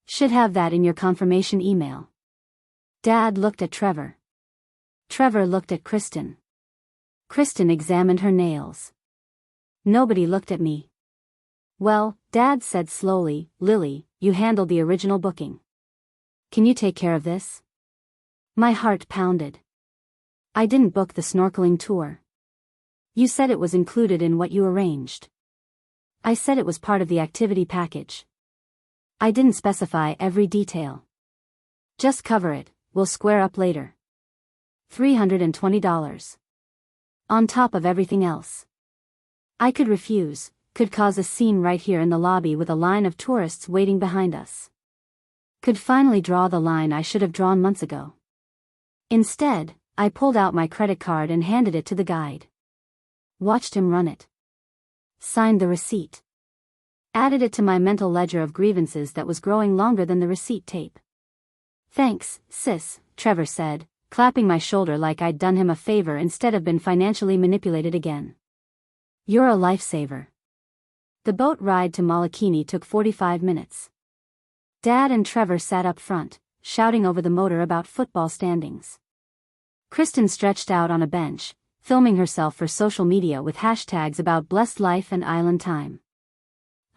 Should have that in your confirmation email. Dad looked at Trevor. Trevor looked at Kristin. Kristin examined her nails. Nobody looked at me. Well, Dad said slowly, Lily, you handled the original booking. Can you take care of this? My heart pounded. I didn't book the snorkeling tour. You said it was included in what you arranged. I said it was part of the activity package. I didn't specify every detail. Just cover it, we'll square up later. $320. On top of everything else. I could refuse, could cause a scene right here in the lobby with a line of tourists waiting behind us. Could finally draw the line I should have drawn months ago. Instead, I pulled out my credit card and handed it to the guide. Watched him run it. Signed the receipt. Added it to my mental ledger of grievances that was growing longer than the receipt tape. Thanks, sis, Trevor said, clapping my shoulder like I'd done him a favor instead of been financially manipulated again. You're a lifesaver. The boat ride to Molokini took 45 minutes. Dad and Trevor sat up front, shouting over the motor about football standings. Kristin stretched out on a bench, filming herself for social media with hashtags about blessed life and island time.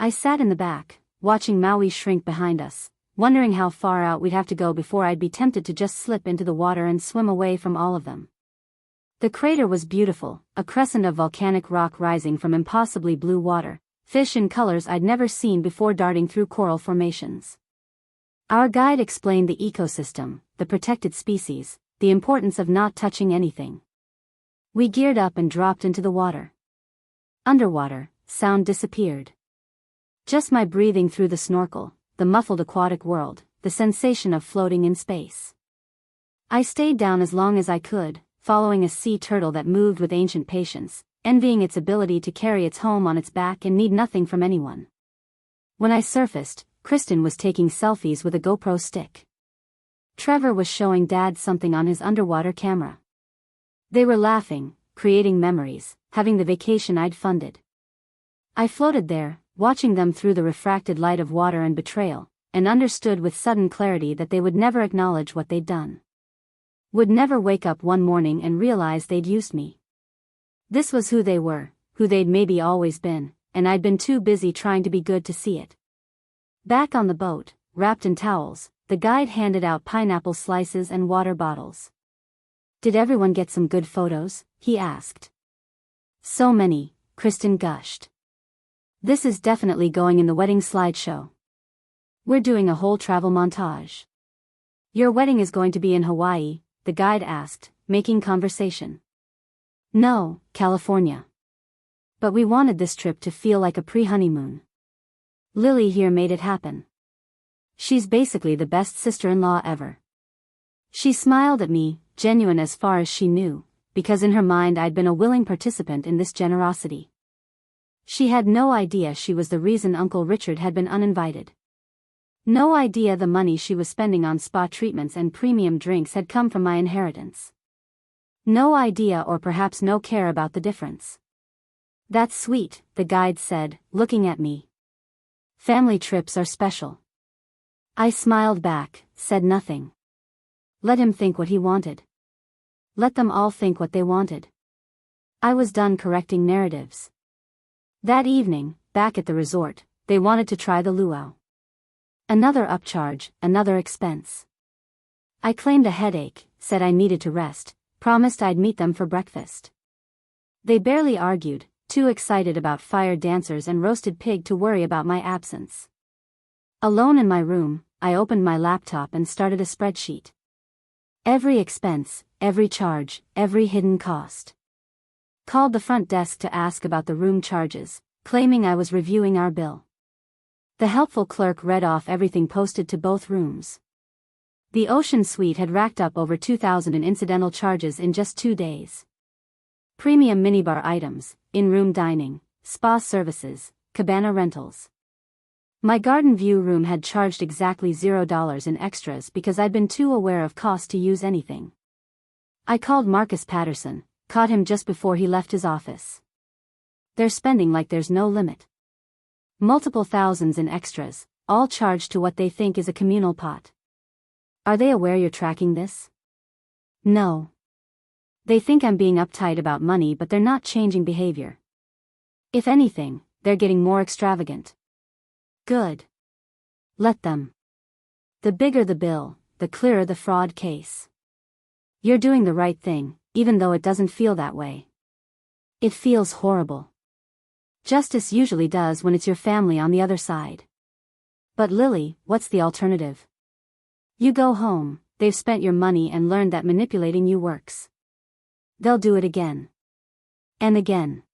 I sat in the back, watching Maui shrink behind us, wondering how far out we'd have to go before I'd be tempted to just slip into the water and swim away from all of them. The crater was beautiful, a crescent of volcanic rock rising from impossibly blue water, fish in colors I'd never seen before darting through coral formations. Our guide explained the ecosystem, the protected species, the importance of not touching anything. We geared up and dropped into the water. Underwater, sound disappeared. Just my breathing through the snorkel, the muffled aquatic world, the sensation of floating in space. I stayed down as long as I could, following a sea turtle that moved with ancient patience, envying its ability to carry its home on its back and need nothing from anyone. When I surfaced, Kristin was taking selfies with a GoPro stick. Trevor was showing Dad something on his underwater camera. They were laughing, creating memories, having the vacation I'd funded. I floated there, watching them through the refracted light of water and betrayal, and understood with sudden clarity that they would never acknowledge what they'd done. Would never wake up one morning and realize they'd used me. This was who they were, who they'd maybe always been, and I'd been too busy trying to be good to see it. Back on the boat, wrapped in towels, the guide handed out pineapple slices and water bottles. Did everyone get some good photos? He asked. So many, Kristin gushed. This is definitely going in the wedding slideshow. We're doing a whole travel montage. Your wedding is going to be in Hawaii, the guide asked, making conversation. No, California. But we wanted this trip to feel like a pre-honeymoon. Lily here made it happen. She's basically the best sister-in-law ever. She smiled at me, genuine as far as she knew, because in her mind I'd been a willing participant in this generosity. She had no idea she was the reason Uncle Richard had been uninvited. No idea the money she was spending on spa treatments and premium drinks had come from my inheritance. No idea, or perhaps no care about the difference. That's sweet, the guide said, looking at me. Family trips are special. I smiled back, said nothing. Let him think what he wanted. Let them all think what they wanted. I was done correcting narratives. That evening, back at the resort, they wanted to try the luau. Another upcharge, another expense. I claimed a headache, said I needed to rest, promised I'd meet them for breakfast. They barely argued, too excited about fire dancers and roasted pig to worry about my absence. Alone in my room, I opened my laptop and started a spreadsheet. Every expense, every charge, every hidden cost. Called the front desk to ask about the room charges, claiming I was reviewing our bill. The helpful clerk read off everything posted to both rooms. The Ocean Suite had racked up over $2,000 in incidental charges in just 2 days. Premium minibar items, in-room dining, spa services, cabana rentals. My garden view room had charged exactly $0 in extras because I'd been too aware of cost to use anything. I called Marcus Patterson, caught him just before he left his office. They're spending like there's no limit. Multiple thousands in extras, all charged to what they think is a communal pot. Are they aware you're tracking this? No. They think I'm being uptight about money, but they're not changing behavior. If anything, they're getting more extravagant. Good. Let them. The bigger the bill, the clearer the fraud case. You're doing the right thing, even though it doesn't feel that way. It feels horrible. Justice usually does when it's your family on the other side. But Lily, what's the alternative? You go home, they've spent your money and learned that manipulating you works. They'll do it again. And again.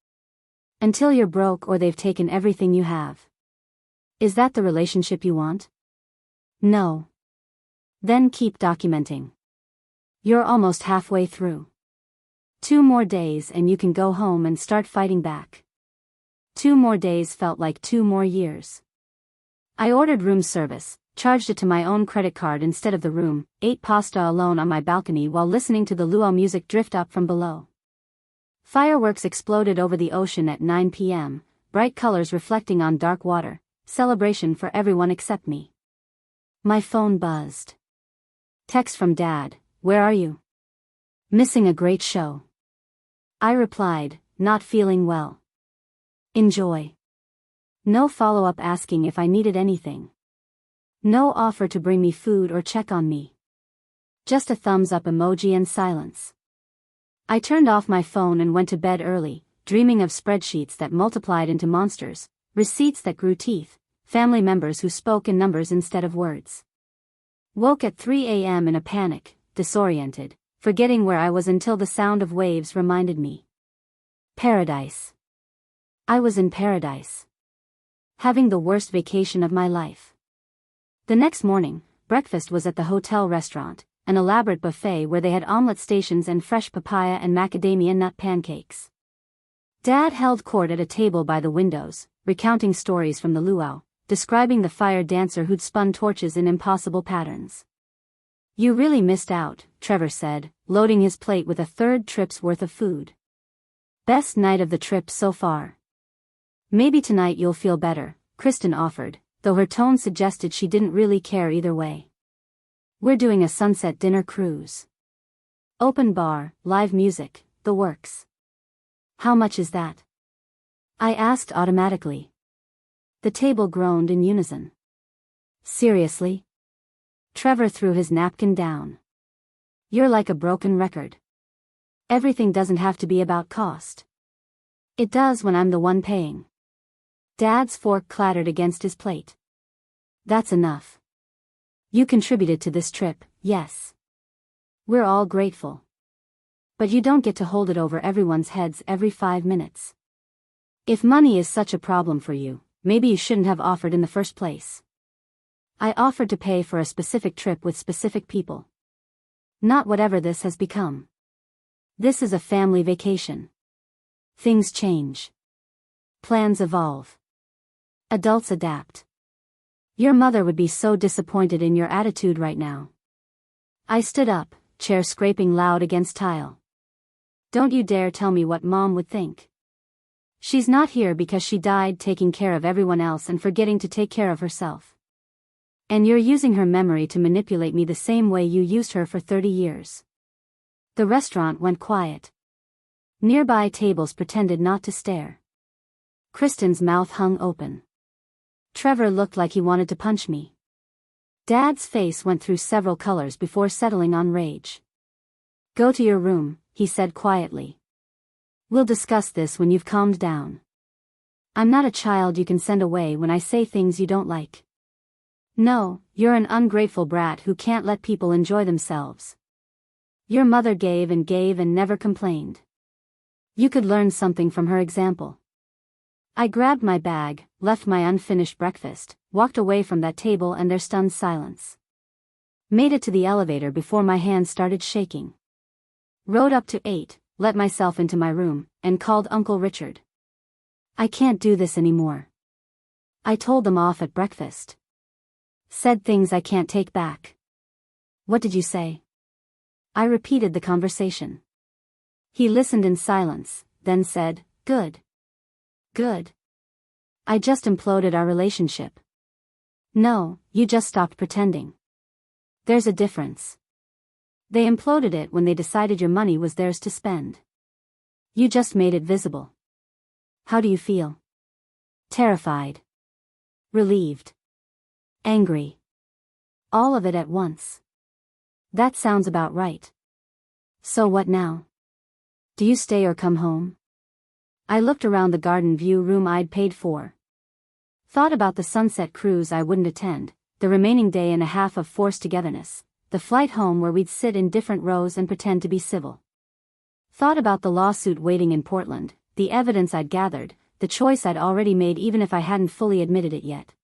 Until you're broke or they've taken everything you have. Is that the relationship you want? No. Then keep documenting. You're almost halfway through. 2 more days and you can go home and start fighting back. 2 more days felt like 2 more years. I ordered room service, charged it to my own credit card instead of the room, ate pasta alone on my balcony while listening to the luau music drift up from below. Fireworks exploded over the ocean at 9 p.m., bright colors reflecting on dark water, celebration for everyone except me. My phone buzzed. Text from Dad, where are you? Missing a great show. I replied, not feeling well. Enjoy. No follow-up asking if I needed anything. No offer to bring me food or check on me. Just a thumbs up emoji and silence. I turned off my phone and went to bed early, dreaming of spreadsheets that multiplied into monsters, receipts that grew teeth, family members who spoke in numbers instead of words. Woke at 3 a.m. in a panic, disoriented, forgetting where I was until the sound of waves reminded me. Paradise. I was in paradise. Having the worst vacation of my life. The next morning, breakfast was at the hotel restaurant, an elaborate buffet where they had omelet stations and fresh papaya and macadamia nut pancakes. Dad held court at a table by the windows, recounting stories from the luau, describing the fire dancer who'd spun torches in impossible patterns. You really missed out, Trevor said, loading his plate with a 3rd trip's worth of food. Best night of the trip so far. Maybe tonight you'll feel better, Kristin offered, though her tone suggested she didn't really care either way. We're doing a sunset dinner cruise. Open bar, live music, the works. How much is that? I asked automatically. The table groaned in unison. Seriously? Trevor threw his napkin down. You're like a broken record. Everything doesn't have to be about cost. It does when I'm the one paying. Dad's fork clattered against his plate. That's enough. You contributed to this trip, yes. We're all grateful. But you don't get to hold it over everyone's heads every 5 minutes. If money is such a problem for you, maybe you shouldn't have offered in the first place. I offered to pay for a specific trip with specific people. Not whatever this has become. This is a family vacation. Things change. Plans evolve. Adults adapt. Your mother would be so disappointed in your attitude right now. I stood up, chair scraping loud against tile. Don't you dare tell me what Mom would think. She's not here because she died taking care of everyone else and forgetting to take care of herself. And you're using her memory to manipulate me the same way you used her for 30 years. The restaurant went quiet. Nearby tables pretended not to stare. Kristin's mouth hung open. Trevor looked like he wanted to punch me. Dad's face went through several colors before settling on rage. Go to your room, he said quietly. We'll discuss this when you've calmed down. I'm not a child you can send away when I say things you don't like. No, you're an ungrateful brat who can't let people enjoy themselves. Your mother gave and never complained. You could learn something from her example. I grabbed my bag, left my unfinished breakfast, walked away from that table and their stunned silence. Made it to the elevator before my hands started shaking. Rode up to 8, let myself into my room, and called Uncle Richard. I can't do this anymore. I told them off at breakfast. Said things I can't take back. What did you say? I repeated the conversation. He listened in silence, then said, Good. Good. I just imploded our relationship. No, you just stopped pretending. There's a difference. They imploded it when they decided your money was theirs to spend. You just made it visible. How do you feel? Terrified. Relieved. Angry. All of it at once. That sounds about right. So what now? Do you stay or come home? I looked around the garden view room I'd paid for. Thought about the sunset cruise I wouldn't attend, the remaining day and a half of forced togetherness, the flight home where we'd sit in different rows and pretend to be civil. Thought about the lawsuit waiting in Portland, the evidence I'd gathered, the choice I'd already made even if I hadn't fully admitted it yet.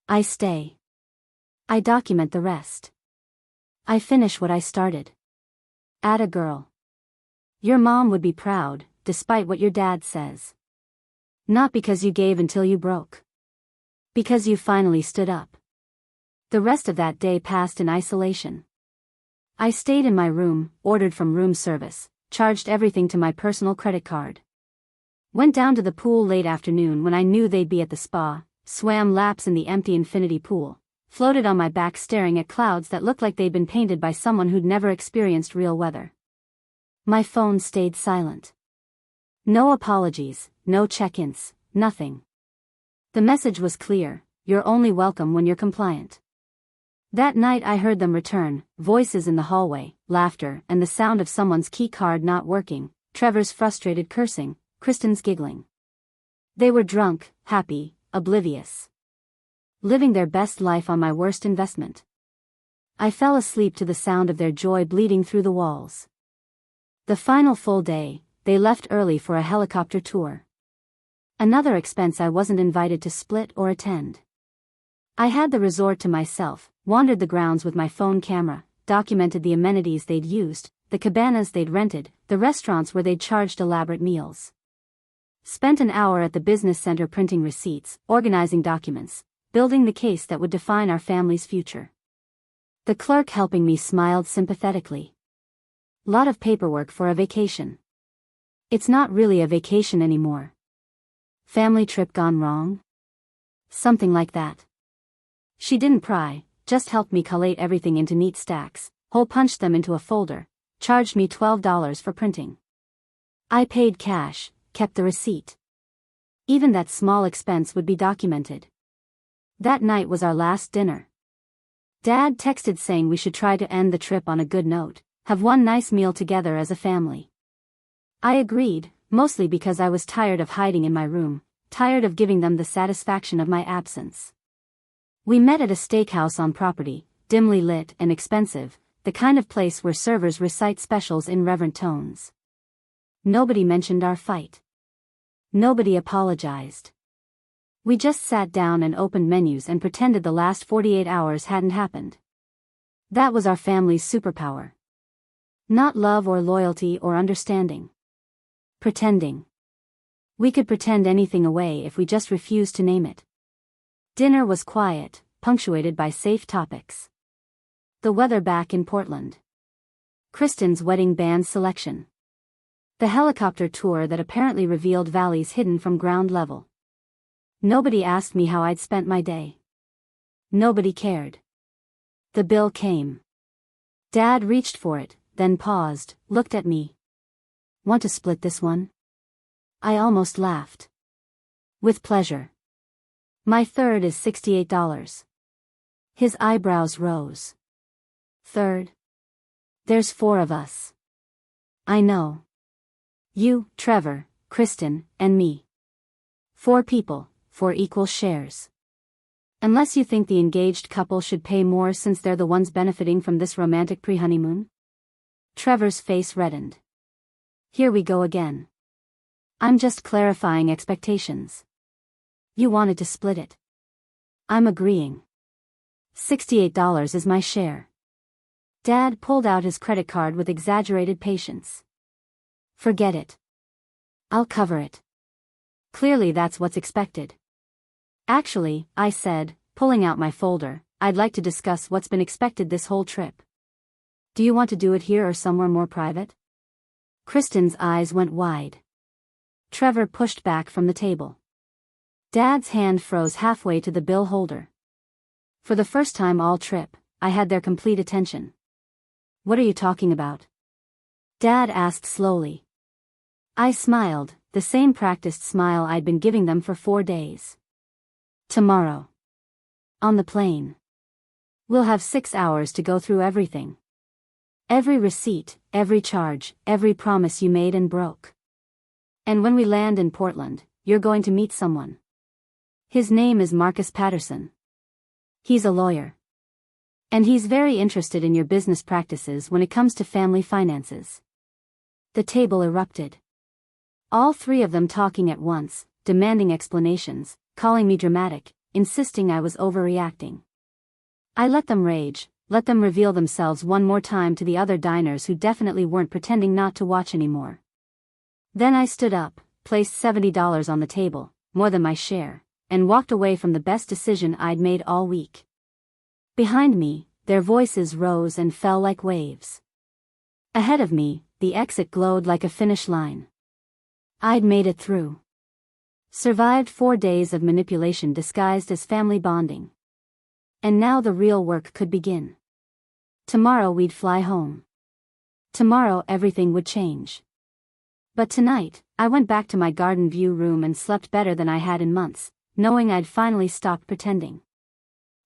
I stay. I document the rest. I finish what I started. Atta girl. Your mom would be proud, despite what your dad says. Not because you gave until you broke. Because you finally stood up. The rest of that day passed in isolation. I stayed in my room, ordered from room service, charged everything to my personal credit card. Went down to the pool late afternoon when I knew they'd be at the spa, swam laps in the empty infinity pool, floated on my back staring at clouds that looked like they'd been painted by someone who'd never experienced real weather. My phone stayed silent. No apologies, no check-ins, nothing. The message was clear: you're only welcome when you're compliant. That night I heard them return, voices in the hallway, laughter, and the sound of someone's key card not working, Trevor's frustrated cursing, Kristin's giggling. They were drunk, happy, oblivious. Living their best life on my worst investment. I fell asleep to the sound of their joy bleeding through the walls. The final full day, they left early for a helicopter tour. Another expense I wasn't invited to split or attend. I had the resort to myself, wandered the grounds with my phone camera, documented the amenities they'd used, the cabanas they'd rented, the restaurants where they'd charged elaborate meals. Spent an hour at the business center printing receipts, organizing documents, building the case that would define our family's future. The clerk helping me smiled sympathetically. Lot of paperwork for a vacation. It's not really a vacation anymore. Family trip gone wrong? Something like that. She didn't pry, just helped me collate everything into neat stacks, hole-punched them into a folder, charged me $12 for printing. I paid cash, kept the receipt. Even that small expense would be documented. That night was our last dinner. Dad texted saying we should try to end the trip on a good note, have one nice meal together as a family. I agreed, mostly because I was tired of hiding in my room, tired of giving them the satisfaction of my absence. We met at a steakhouse on property, dimly lit and expensive, the kind of place where servers recite specials in reverent tones. Nobody mentioned our fight. Nobody apologized. We just sat down and opened menus and pretended the last 48 hours hadn't happened. That was our family's superpower. Not love or loyalty or understanding. Pretending. We could pretend anything away if we just refused to name it. Dinner was quiet, punctuated by safe topics. The weather back in Portland. Kristin's wedding band selection. The helicopter tour that apparently revealed valleys hidden from ground level. Nobody asked me how I'd spent my day. Nobody cared. The bill came. Dad reached for it, then paused, looked at me. Want to split this one? I almost laughed. With pleasure. My third is $68. His eyebrows rose. Third? There's 4 of us. I know. You, Trevor, Kristin, and me. 4 people, 4 equal shares. Unless you think the engaged couple should pay more since they're the ones benefiting from this romantic pre-honeymoon? Trevor's face reddened. Here we go again. I'm just clarifying expectations. You wanted to split it. I'm agreeing. $68 is my share. Dad pulled out his credit card with exaggerated patience. Forget it. I'll cover it. Clearly that's what's expected. Actually, I said, pulling out my folder, I'd like to discuss what's been expected this whole trip. Do you want to do it here or somewhere more private? Kristin's eyes went wide. Trevor pushed back from the table. Dad's hand froze halfway to the bill holder. For the first time all trip, I had their complete attention. What are you talking about? Dad asked slowly. I smiled, the same practiced smile I'd been giving them for 4 days. Tomorrow. On the plane. We'll have 6 hours to go through everything. Every receipt, every charge, every promise you made and broke. And when we land in Portland, you're going to meet someone. His name is Marcus Patterson. He's a lawyer. And he's very interested in your business practices when it comes to family finances. The table erupted. All 3 of them talking at once, demanding explanations, calling me dramatic, insisting I was overreacting. I let them rage, let them reveal themselves one more time to the other diners who definitely weren't pretending not to watch anymore. Then I stood up, placed $70 on the table, more than my share, and walked away from the best decision I'd made all week. Behind me, their voices rose and fell like waves. Ahead of me, the exit glowed like a finish line. I'd made it through. Survived 4 days of manipulation disguised as family bonding. And now the real work could begin. Tomorrow we'd fly home. Tomorrow everything would change. But tonight, I went back to my garden view room and slept better than I had in months, knowing I'd finally stopped pretending.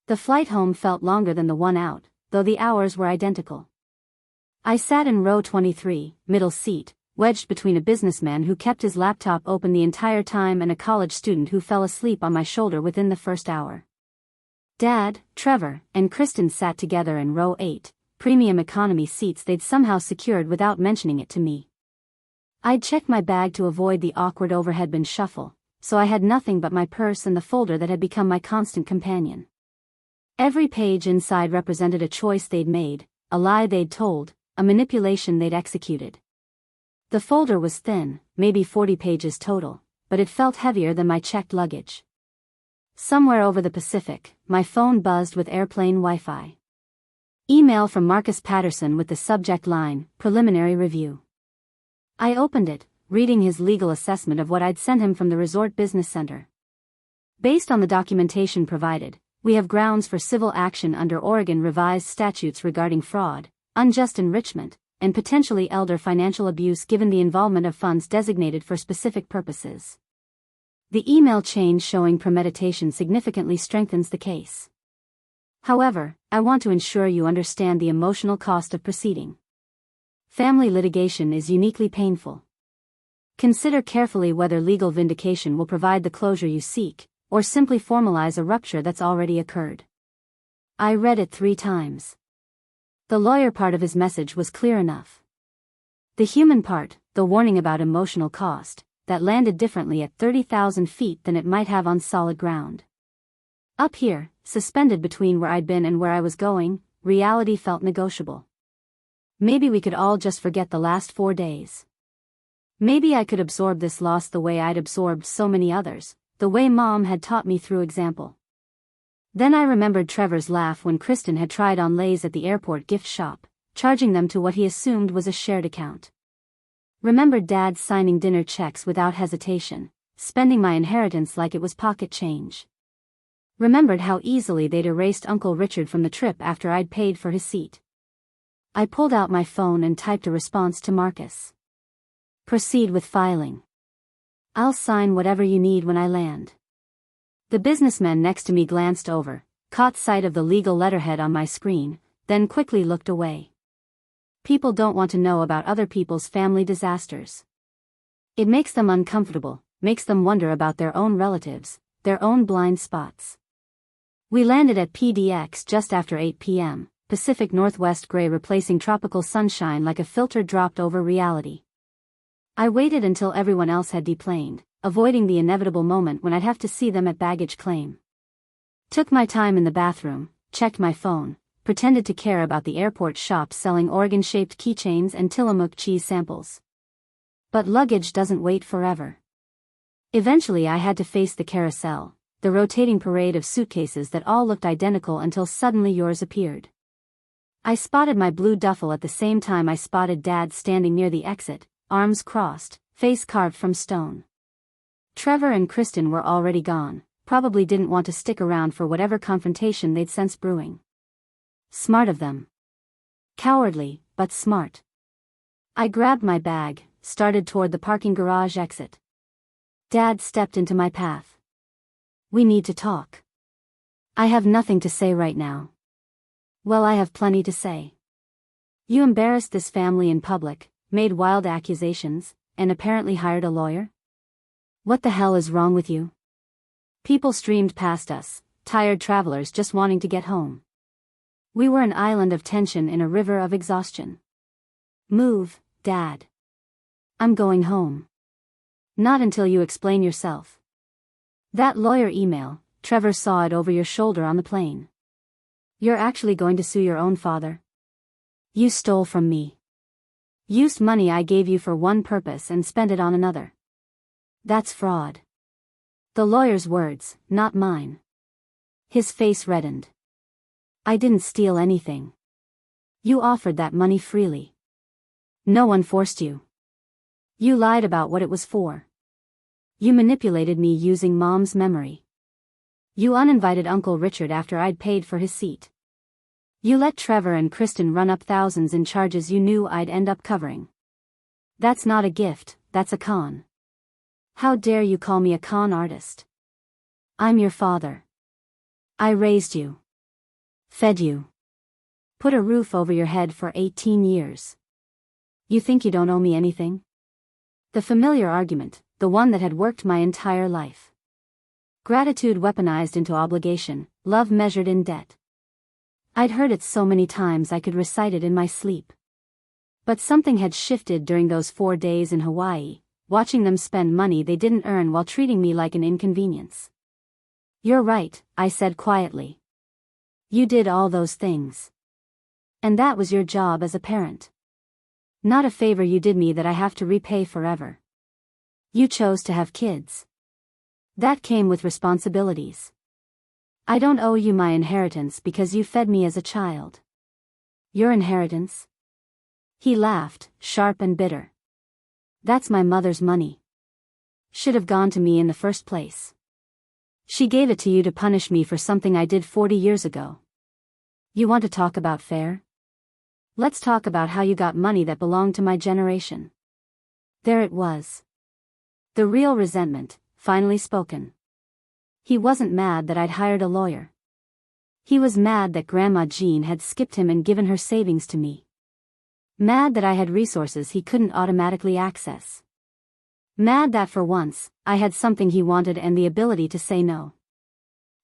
The flight home felt longer than the one out, though the hours were identical. I sat in row 23, middle seat, wedged between a businessman who kept his laptop open the entire time and a college student who fell asleep on my shoulder within the first hour. Dad, Trevor, and Kristin sat together in row 8, premium economy seats they'd somehow secured without mentioning it to me. I'd checked my bag to avoid the awkward overhead bin shuffle, so I had nothing but my purse and the folder that had become my constant companion. Every page inside represented a choice they'd made, a lie they'd told, a manipulation they'd executed. The folder was thin, maybe 40 pages total, but it felt heavier than my checked luggage. Somewhere over the Pacific, my phone buzzed with airplane Wi-Fi. Email from Marcus Patterson with the subject line, Preliminary Review. I opened it, reading his legal assessment of what I'd sent him from the Resort Business Center. Based on the documentation provided, we have grounds for civil action under Oregon revised statutes regarding fraud, unjust enrichment, and potentially elder financial abuse given the involvement of funds designated for specific purposes. The email chain showing premeditation significantly strengthens the case. However, I want to ensure you understand the emotional cost of proceeding. Family litigation is uniquely painful. Consider carefully whether legal vindication will provide the closure you seek, or simply formalize a rupture that's already occurred. I read it 3 times. The lawyer part of his message was clear enough. The human part, the warning about emotional cost, that landed differently at 30,000 feet than it might have on solid ground. Up here, suspended between where I'd been and where I was going, reality felt negotiable. Maybe we could all just forget the last 4 days. Maybe I could absorb this loss the way I'd absorbed so many others, the way Mom had taught me through example. Then I remembered Trevor's laugh when Kristin had tried on Lay's at the airport gift shop, charging them to what he assumed was a shared account. Remembered Dad signing dinner checks without hesitation, spending my inheritance like it was pocket change. Remembered how easily they'd erased Uncle Richard from the trip after I'd paid for his seat. I pulled out my phone and typed a response to Marcus. Proceed with filing. I'll sign whatever you need when I land. The businessman next to me glanced over, caught sight of the legal letterhead on my screen, then quickly looked away. People don't want to know about other people's family disasters. It makes them uncomfortable, makes them wonder about their own relatives, their own blind spots. We landed at PDX just after 8 p.m., Pacific Northwest gray replacing tropical sunshine like a filter dropped over reality. I waited until everyone else had deplaned, avoiding the inevitable moment when I'd have to see them at baggage claim. Took my time in the bathroom, checked my phone, pretended to care about the airport shops selling Oregon-shaped keychains and Tillamook cheese samples. But luggage doesn't wait forever. Eventually I had to face the carousel, the rotating parade of suitcases that all looked identical until suddenly yours appeared. I spotted my blue duffel at the same time I spotted Dad standing near the exit, arms crossed, face carved from stone. Trevor and Kristin were already gone, probably didn't want to stick around for whatever confrontation they'd sense brewing. Smart of them. Cowardly, but smart. I grabbed my bag, started toward the parking garage exit. Dad stepped into my path. We need to talk. I have nothing to say right now. Well, I have plenty to say. You embarrassed this family in public, made wild accusations, and apparently hired a lawyer? What the hell is wrong with you? People streamed past us, tired travelers just wanting to get home. We were an island of tension in a river of exhaustion. Move, Dad. I'm going home. Not until you explain yourself. That lawyer email, Trevor saw it over your shoulder on the plane. You're actually going to sue your own father? You stole from me. Used money I gave you for one purpose and spent it on another. That's fraud. The lawyer's words, not mine. His face reddened. I didn't steal anything. You offered that money freely. No one forced you. You lied about what it was for. You manipulated me using Mom's memory. You uninvited Uncle Richard after I'd paid for his seat. You let Trevor and Kristin run up thousands in charges you knew I'd end up covering. That's not a gift, that's a con. How dare you call me a con artist? I'm your father. I raised you. Fed you. Put a roof over your head for 18 years. You think you don't owe me anything? The familiar argument, the one that had worked my entire life. Gratitude weaponized into obligation, love measured in debt. I'd heard it so many times I could recite it in my sleep. But something had shifted during those 4 days in Hawaii, watching them spend money they didn't earn while treating me like an inconvenience. You're right, I said quietly. You did all those things. And that was your job as a parent. Not a favor you did me that I have to repay forever. You chose to have kids. That came with responsibilities. I don't owe you my inheritance because you fed me as a child. Your inheritance? He laughed, sharp and bitter. That's my mother's money. Should have gone to me in the first place. She gave it to you to punish me for something I did 40 years ago. You want to talk about fair? Let's talk about how you got money that belonged to my generation. There it was. The real resentment, finally spoken. He wasn't mad that I'd hired a lawyer. He was mad that Grandma Jean had skipped him and given her savings to me. Mad that I had resources he couldn't automatically access. Mad that for once, I had something he wanted and the ability to say no.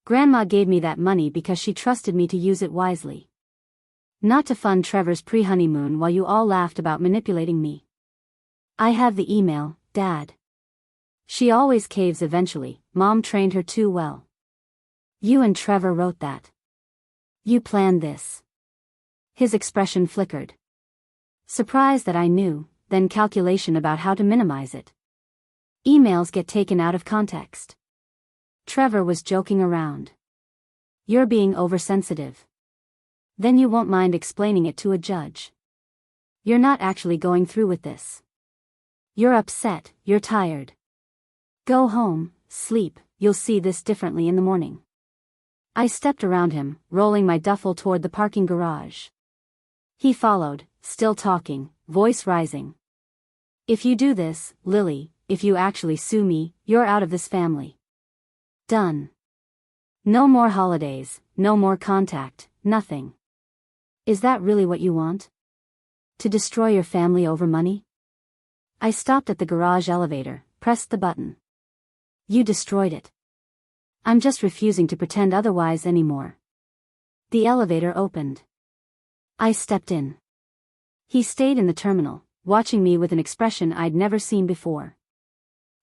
Grandma gave me that money because she trusted me to use it wisely. Not to fund Trevor's pre-honeymoon while you all laughed about manipulating me. I have the email, Dad. She always caves eventually, Mom trained her too well. You and Trevor wrote that. You planned this. His expression flickered. Surprise that I knew, then calculation about how to minimize it. Emails get taken out of context. Trevor was joking around. You're being oversensitive. Then you won't mind explaining it to a judge. You're not actually going through with this. You're upset, you're tired. Go home, sleep, you'll see this differently in the morning. I stepped around him, rolling my duffel toward the parking garage. He followed, still talking, voice rising. If you do this, Lily, if you actually sue me, you're out of this family. Done. No more holidays, no more contact, nothing. Is that really what you want? To destroy your family over money? I stopped at the garage elevator, pressed the button. You destroyed it. I'm just refusing to pretend otherwise anymore. The elevator opened. I stepped in. He stayed in the terminal, watching me with an expression I'd never seen before.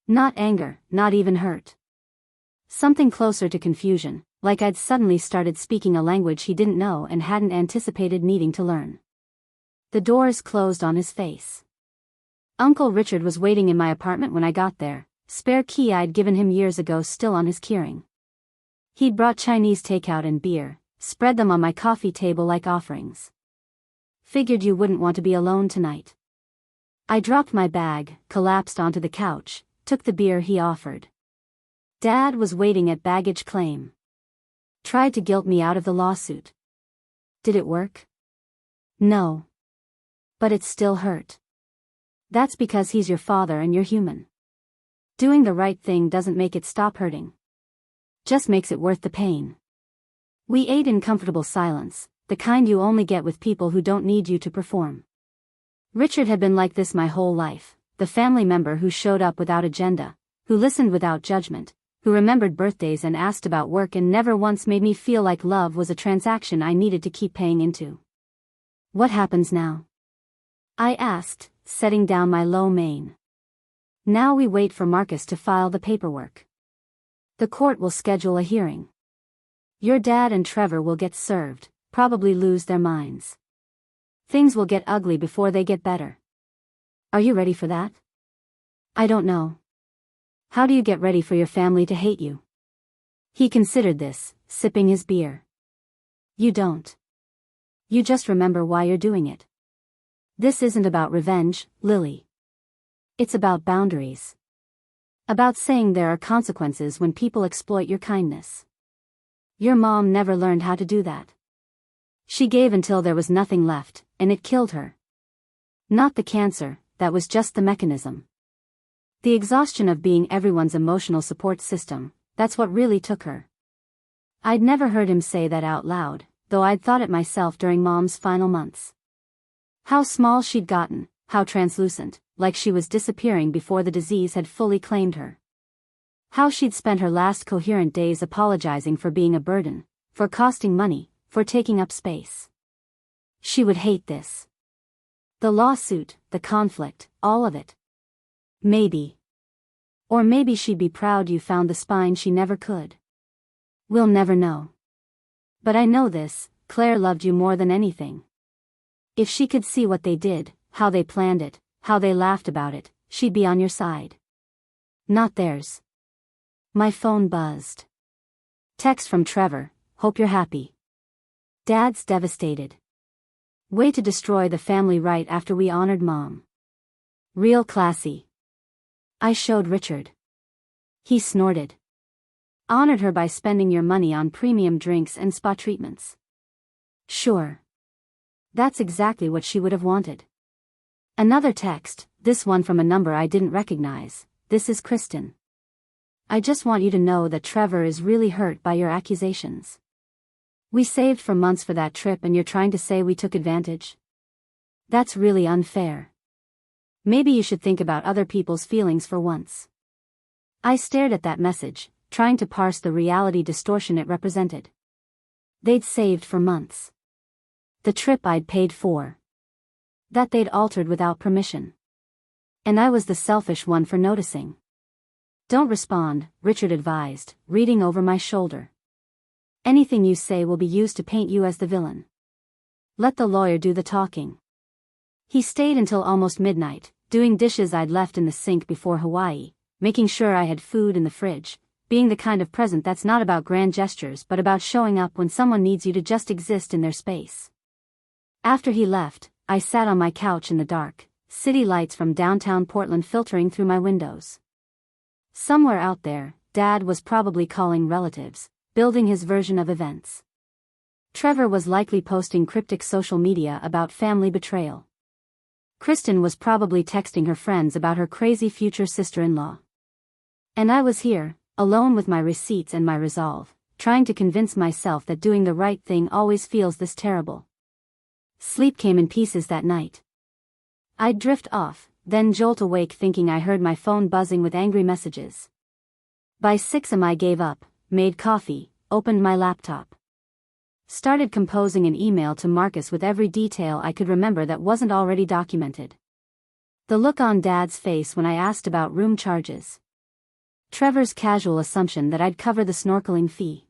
Not anger, not even hurt. Something closer to confusion, like I'd suddenly started speaking a language he didn't know and hadn't anticipated needing to learn. The doors closed on his face. Uncle Richard was waiting in my apartment when I got there, spare key I'd given him years ago still on his keyring. He'd brought Chinese takeout and beer, spread them on my coffee table like offerings. Figured you wouldn't want to be alone tonight. I dropped my bag, collapsed onto the couch, took the beer he offered. Dad was waiting at baggage claim. Tried to guilt me out of the lawsuit. Did it work? No. But it still hurt. That's because he's your father and you're human. Doing the right thing doesn't make it stop hurting. Just makes it worth the pain. We ate in comfortable silence, the kind you only get with people who don't need you to perform. Richard had been like this my whole life, the family member who showed up without agenda, who listened without judgment, who remembered birthdays and asked about work and never once made me feel like love was a transaction I needed to keep paying into. What happens now? I asked, setting down my low mane. Now we wait for Marcus to file the paperwork. The court will schedule a hearing. Your dad and Trevor will get served, probably lose their minds. Things will get ugly before they get better. Are you ready for that? I don't know. How do you get ready for your family to hate you? He considered this, sipping his beer. You don't. You just remember why you're doing it. This isn't about revenge, Lily. It's about boundaries. About saying there are consequences when people exploit your kindness. Your mom never learned how to do that. She gave until there was nothing left, and it killed her. Not the cancer, that was just the mechanism. The exhaustion of being everyone's emotional support system, that's what really took her. I'd never heard him say that out loud, though I'd thought it myself during Mom's final months. How small she'd gotten, how translucent, like she was disappearing before the disease had fully claimed her. How she'd spent her last coherent days apologizing for being a burden, for costing money, for taking up space. She would hate this. The lawsuit, the conflict, all of it. Maybe. Or maybe she'd be proud you found the spine she never could. We'll never know. But I know this, Claire loved you more than anything. If she could see what they did, how they planned it, how they laughed about it, she'd be on your side. Not theirs. My phone buzzed. Text from Trevor, hope you're happy. Dad's devastated. Way to destroy the family right after we honored Mom. Real classy. I showed Richard. He snorted. Honored her by spending your money on premium drinks and spa treatments. Sure. That's exactly what she would have wanted. Another text, this one from a number I didn't recognize. This is Kristin. I just want you to know that Trevor is really hurt by your accusations. We saved for months for that trip and you're trying to say we took advantage? That's really unfair. Maybe you should think about other people's feelings for once. I stared at that message, trying to parse the reality distortion it represented. They'd saved for months. The trip I'd paid for. That they'd altered without permission. And I was the selfish one for noticing. Don't respond, Richard advised, reading over my shoulder. Anything you say will be used to paint you as the villain. Let the lawyer do the talking. He stayed until almost midnight, doing dishes I'd left in the sink before Hawaii, making sure I had food in the fridge, being the kind of present that's not about grand gestures but about showing up when someone needs you to just exist in their space. After he left, I sat on my couch in the dark, city lights from downtown Portland filtering through my windows. Somewhere out there, Dad was probably calling relatives, building his version of events. Trevor was likely posting cryptic social media about family betrayal. Kristin was probably texting her friends about her crazy future sister-in-law. And I was here, alone with my receipts and my resolve, trying to convince myself that doing the right thing always feels this terrible. Sleep came in pieces that night. I'd drift off, then jolt awake thinking I heard my phone buzzing with angry messages. By 6 a.m. I gave up, made coffee, opened my laptop. Started composing an email to Marcus with every detail I could remember that wasn't already documented. The look on Dad's face when I asked about room charges. Trevor's casual assumption that I'd cover the snorkeling fee.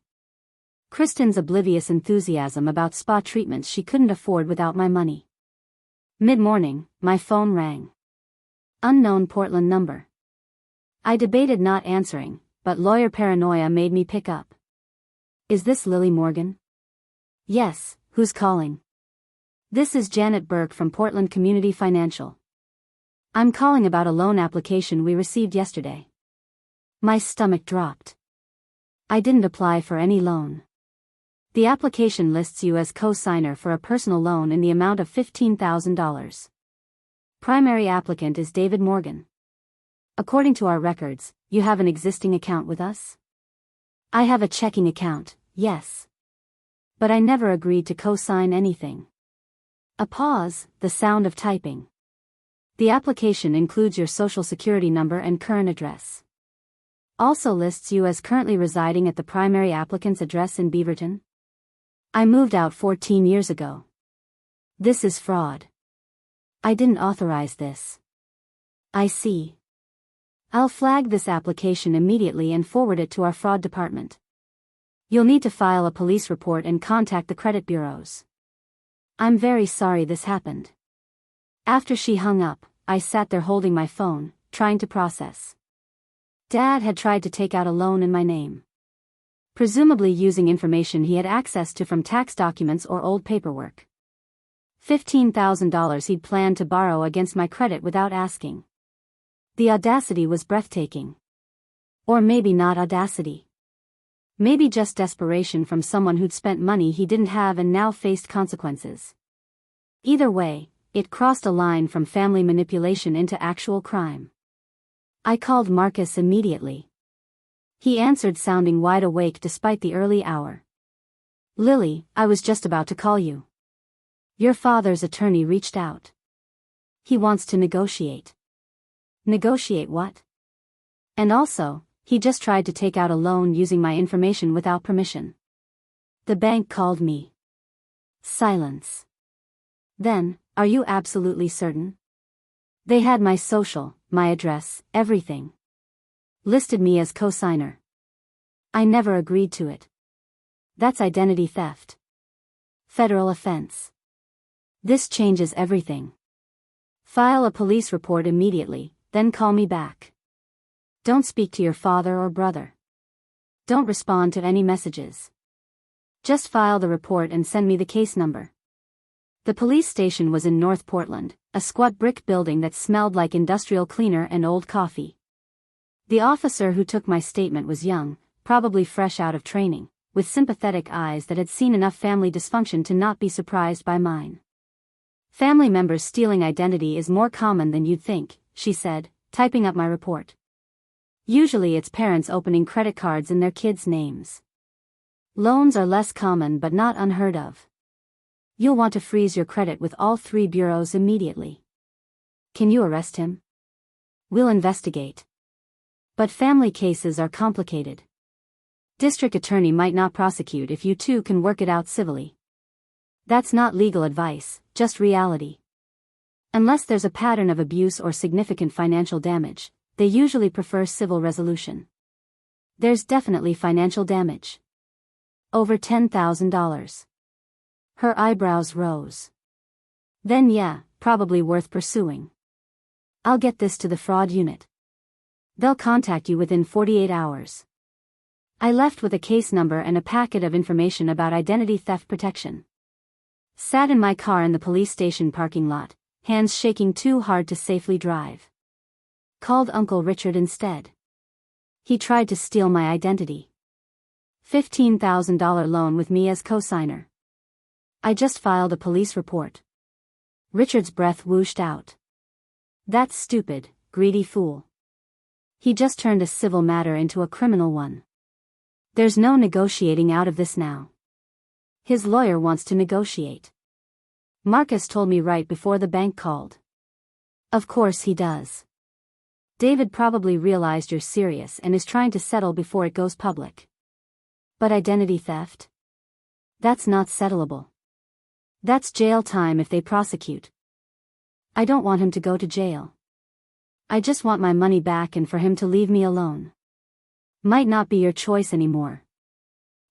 Kristin's oblivious enthusiasm about spa treatments she couldn't afford without my money. Mid-morning, my phone rang. Unknown Portland number. I debated not answering, but lawyer paranoia made me pick up. Is this Lily Morgan? Yes, who's calling? This is Janet Burke from Portland Community Financial. I'm calling about a loan application we received yesterday. My stomach dropped. I didn't apply for any loan. The application lists you as co-signer for a personal loan in the amount of $15,000. Primary applicant is David Morgan. According to our records, you have an existing account with us? I have a checking account, yes. But I never agreed to co-sign anything. A pause, the sound of typing. The application includes your social security number and current address. Also lists you as currently residing at the primary applicant's address in Beaverton. I moved out 14 years ago. This is fraud. I didn't authorize this. I see. I'll flag this application immediately and forward it to our fraud department. You'll need to file a police report and contact the credit bureaus. I'm very sorry this happened. After she hung up, I sat there holding my phone, trying to process. Dad had tried to take out a loan in my name. Presumably using information he had access to from tax documents or old paperwork. $15,000 he'd planned to borrow against my credit without asking. The audacity was breathtaking. Or maybe not audacity. Maybe just desperation from someone who'd spent money he didn't have and now faced consequences. Either way, it crossed a line from family manipulation into actual crime. I called Marcus immediately. He answered sounding wide awake despite the early hour. Lily, I was just about to call you. Your father's attorney reached out. He wants to negotiate. Negotiate what? And also, he just tried to take out a loan using my information without permission. The bank called me. Silence. Then, are you absolutely certain? They had my social, my address, everything. Listed me as co-signer. I never agreed to it. That's identity theft. Federal offense. This changes everything. File a police report immediately, then call me back. Don't speak to your father or brother. Don't respond to any messages. Just file the report and send me the case number. The police station was in North Portland, a squat brick building that smelled like industrial cleaner and old coffee. The officer who took my statement was young, probably fresh out of training, with sympathetic eyes that had seen enough family dysfunction to not be surprised by mine. Family members stealing identity is more common than you'd think, she said, typing up my report. Usually it's parents opening credit cards in their kids' names. Loans are less common but not unheard of. You'll want to freeze your credit with all 3 bureaus immediately. Can you arrest him? We'll investigate. But family cases are complicated. District attorney might not prosecute if you two can work it out civilly. That's not legal advice, just reality. Unless there's a pattern of abuse or significant financial damage, they usually prefer civil resolution. There's definitely financial damage. Over $10,000. Her eyebrows rose. Then yeah, probably worth pursuing. I'll get this to the fraud unit. They'll contact you within 48 hours. I left with a case number and a packet of information about identity theft protection. Sat in my car in the police station parking lot, hands shaking too hard to safely drive. Called Uncle Richard instead. He tried to steal my identity. $15,000 loan with me as co-signer. I just filed a police report. Richard's breath whooshed out. That stupid, greedy fool. He just turned a civil matter into a criminal one. There's no negotiating out of this now. His lawyer wants to negotiate. Marcus told me right before the bank called. Of course he does. David probably realized you're serious and is trying to settle before it goes public. But identity theft? That's not settlable. That's jail time if they prosecute. I don't want him to go to jail. I just want my money back and for him to leave me alone. Might not be your choice anymore.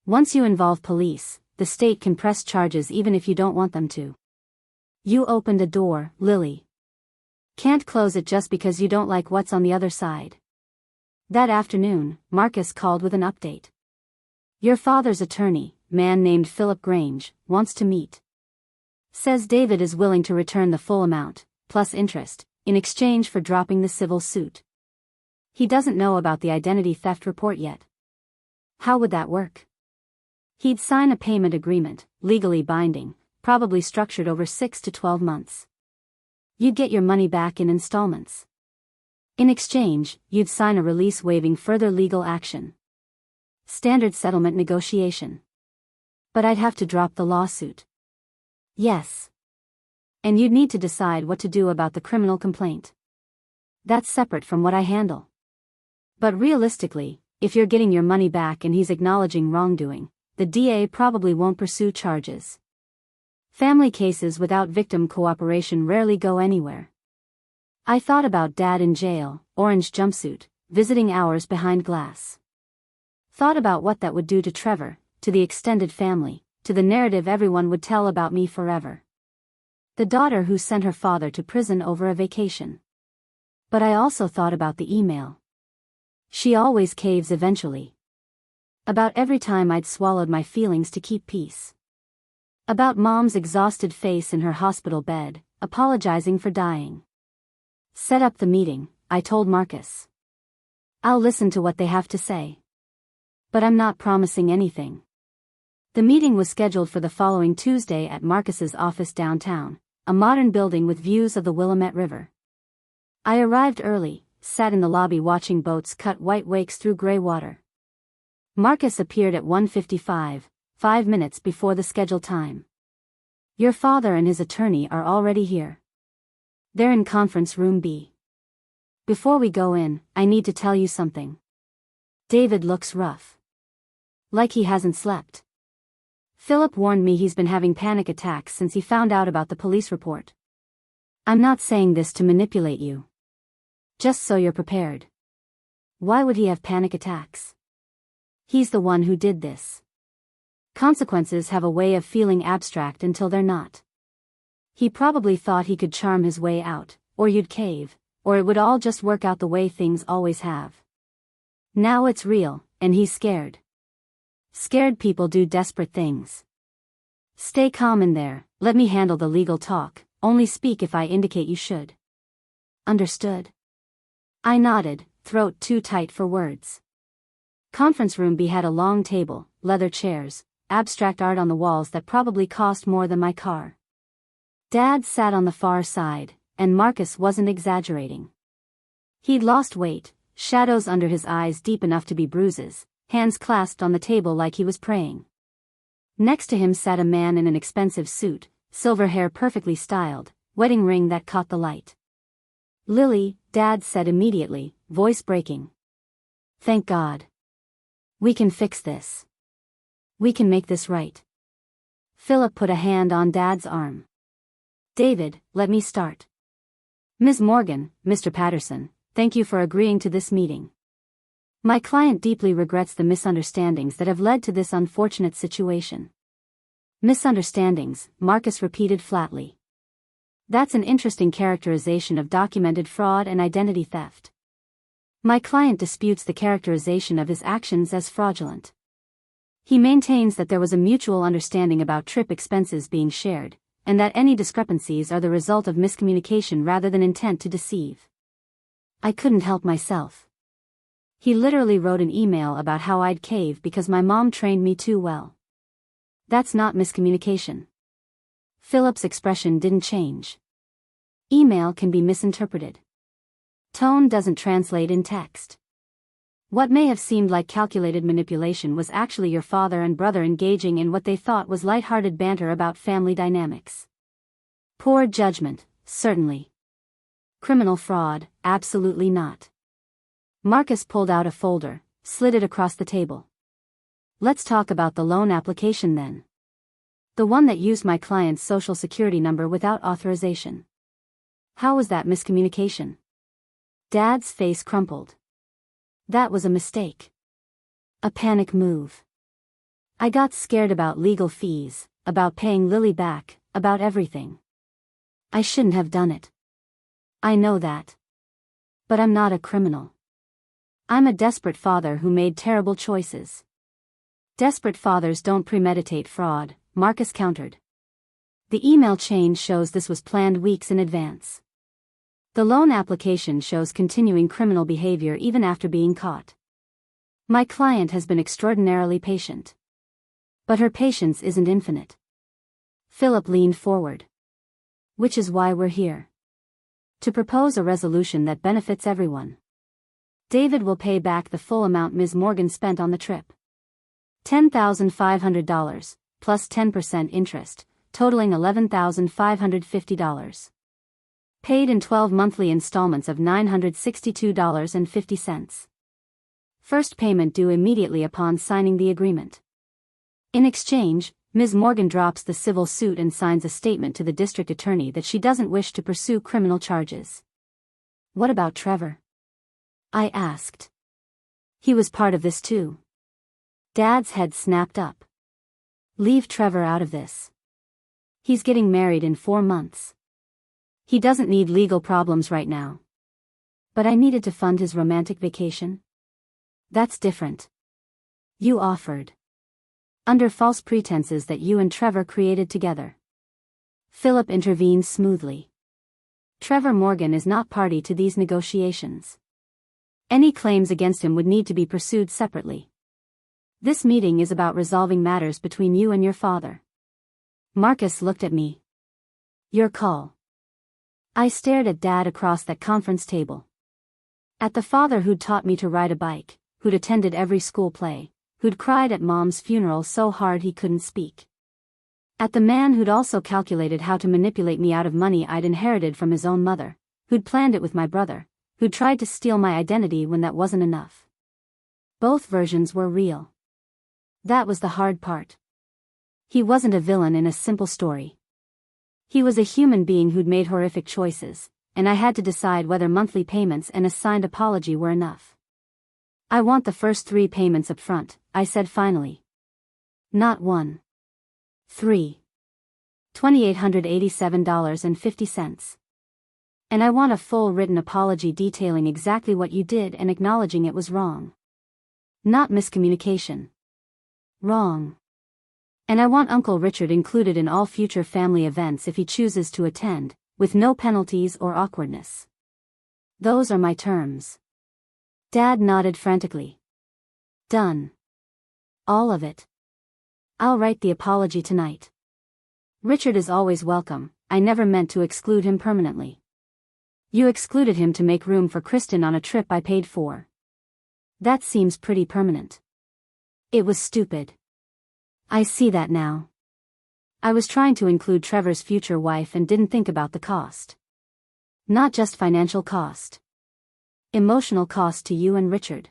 Once you involve police, the state can press charges even if you don't want them to. You opened a door, Lily. Can't close it just because you don't like what's on the other side. That afternoon, Marcus called with an update. Your father's attorney, man named Philip Grange, wants to meet. Says David is willing to return the full amount, plus interest, in exchange for dropping the civil suit. He doesn't know about the identity theft report yet. How would that work? He'd sign a payment agreement, legally binding, probably structured over 6 to 12 months. You'd get your money back in installments. In exchange, you'd sign a release waiving further legal action. Standard settlement negotiation. But I'd have to drop the lawsuit. Yes. And you'd need to decide what to do about the criminal complaint. That's separate from what I handle. But realistically, if you're getting your money back and he's acknowledging wrongdoing, the DA probably won't pursue charges. Family cases without victim cooperation rarely go anywhere. I thought about Dad in jail, orange jumpsuit, visiting hours behind glass. Thought about what that would do to Trevor, to the extended family, to the narrative everyone would tell about me forever. The daughter who sent her father to prison over a vacation. But I also thought about the email. She always caves eventually. About every time I'd swallowed my feelings to keep peace. About Mom's exhausted face in her hospital bed, apologizing for dying. Set up the meeting, I told Marcus. I'll listen to what they have to say. But I'm not promising anything. The meeting was scheduled for the following Tuesday at Marcus's office downtown, a modern building with views of the Willamette River. I arrived early, sat in the lobby watching boats cut white wakes through gray water. Marcus appeared at 1:55, 5 minutes before the scheduled time. Your father and his attorney are already here. They're in conference room B. Before we go in, I need to tell you something. David looks rough. Like he hasn't slept. Philip warned me he's been having panic attacks since he found out about the police report. I'm not saying this to manipulate you. Just so you're prepared. Why would he have panic attacks? He's the one who did this. Consequences have a way of feeling abstract until they're not. He probably thought he could charm his way out, or you'd cave, or it would all just work out the way things always have. Now it's real, and he's scared. Scared people do desperate things. Stay calm in there, let me handle the legal talk, only speak if I indicate you should. Understood? I nodded, throat too tight for words. Conference room B had a long table, leather chairs, abstract art on the walls that probably cost more than my car. Dad sat on the far side, and Marcus wasn't exaggerating. He'd lost weight, shadows under his eyes deep enough to be bruises, hands clasped on the table like he was praying. Next to him sat a man in an expensive suit, silver hair perfectly styled, wedding ring that caught the light. Lily, Dad said immediately, voice breaking. Thank God. We can fix this. We can make this right. Philip put a hand on Dad's arm. David, let me start. Ms. Morgan, Mr. Patterson, thank you for agreeing to this meeting. My client deeply regrets the misunderstandings that have led to this unfortunate situation. Misunderstandings, Marcus repeated flatly. That's an interesting characterization of documented fraud and identity theft. My client disputes the characterization of his actions as fraudulent. He maintains that there was a mutual understanding about trip expenses being shared, and that any discrepancies are the result of miscommunication rather than intent to deceive. I couldn't help myself. He literally wrote an email about how I'd cave because my mom trained me too well. That's not miscommunication. Philip's expression didn't change. Email can be misinterpreted. Tone doesn't translate in text. What may have seemed like calculated manipulation was actually your father and brother engaging in what they thought was light-hearted banter about family dynamics. Poor judgment, certainly. Criminal fraud, absolutely not. Marcus pulled out a folder, slid it across the table. Let's talk about the loan application then. The one that used my client's social security number without authorization. How was that miscommunication? Dad's face crumpled. That was a mistake. A panic move. I got scared about legal fees, about paying Lily back, about everything. I shouldn't have done it. I know that. But I'm not a criminal. I'm a desperate father who made terrible choices. Desperate fathers don't premeditate fraud, Marcus countered. The email chain shows this was planned weeks in advance. The loan application shows continuing criminal behavior even after being caught. My client has been extraordinarily patient. But her patience isn't infinite. Philip leaned forward. Which is why we're here. To propose a resolution that benefits everyone. David will pay back the full amount Ms. Morgan spent on the trip. $10,500, plus 10% interest, totaling $11,550. Paid in 12 monthly installments of $962.50. First payment due immediately upon signing the agreement. In exchange, Ms. Morgan drops the civil suit and signs a statement to the district attorney that she doesn't wish to pursue criminal charges. What about Trevor? I asked. He was part of this too. Dad's head snapped up. Leave Trevor out of this. He's getting married in 4 months. He doesn't need legal problems right now. But I needed to fund his romantic vacation. That's different. You offered. Under false pretenses that you and Trevor created together. Philip intervened smoothly. Trevor Morgan is not party to these negotiations. Any claims against him would need to be pursued separately. This meeting is about resolving matters between you and your father. Marcus looked at me. Your call. I stared at Dad across that conference table. At the father who'd taught me to ride a bike, who'd attended every school play, who'd cried at Mom's funeral so hard he couldn't speak. At the man who'd also calculated how to manipulate me out of money I'd inherited from his own mother, who'd planned it with my brother, who'd tried to steal my identity when that wasn't enough. Both versions were real. That was the hard part. He wasn't a villain in a simple story. He was a human being who'd made horrific choices, and I had to decide whether monthly payments and a signed apology were enough. I want the first 3 payments up front, I said finally. Not 1. 3. $2,887.50. And I want a full written apology detailing exactly what you did and acknowledging it was wrong. Not miscommunication. Wrong. And I want Uncle Richard included in all future family events if he chooses to attend, with no penalties or awkwardness. Those are my terms. Dad nodded frantically. Done. All of it. I'll write the apology tonight. Richard is always welcome, I never meant to exclude him permanently. You excluded him to make room for Kristin on a trip I paid for. That seems pretty permanent. It was stupid. I see that now. I was trying to include Trevor's future wife and didn't think about the cost. Not just financial cost. Emotional cost to you and Richard.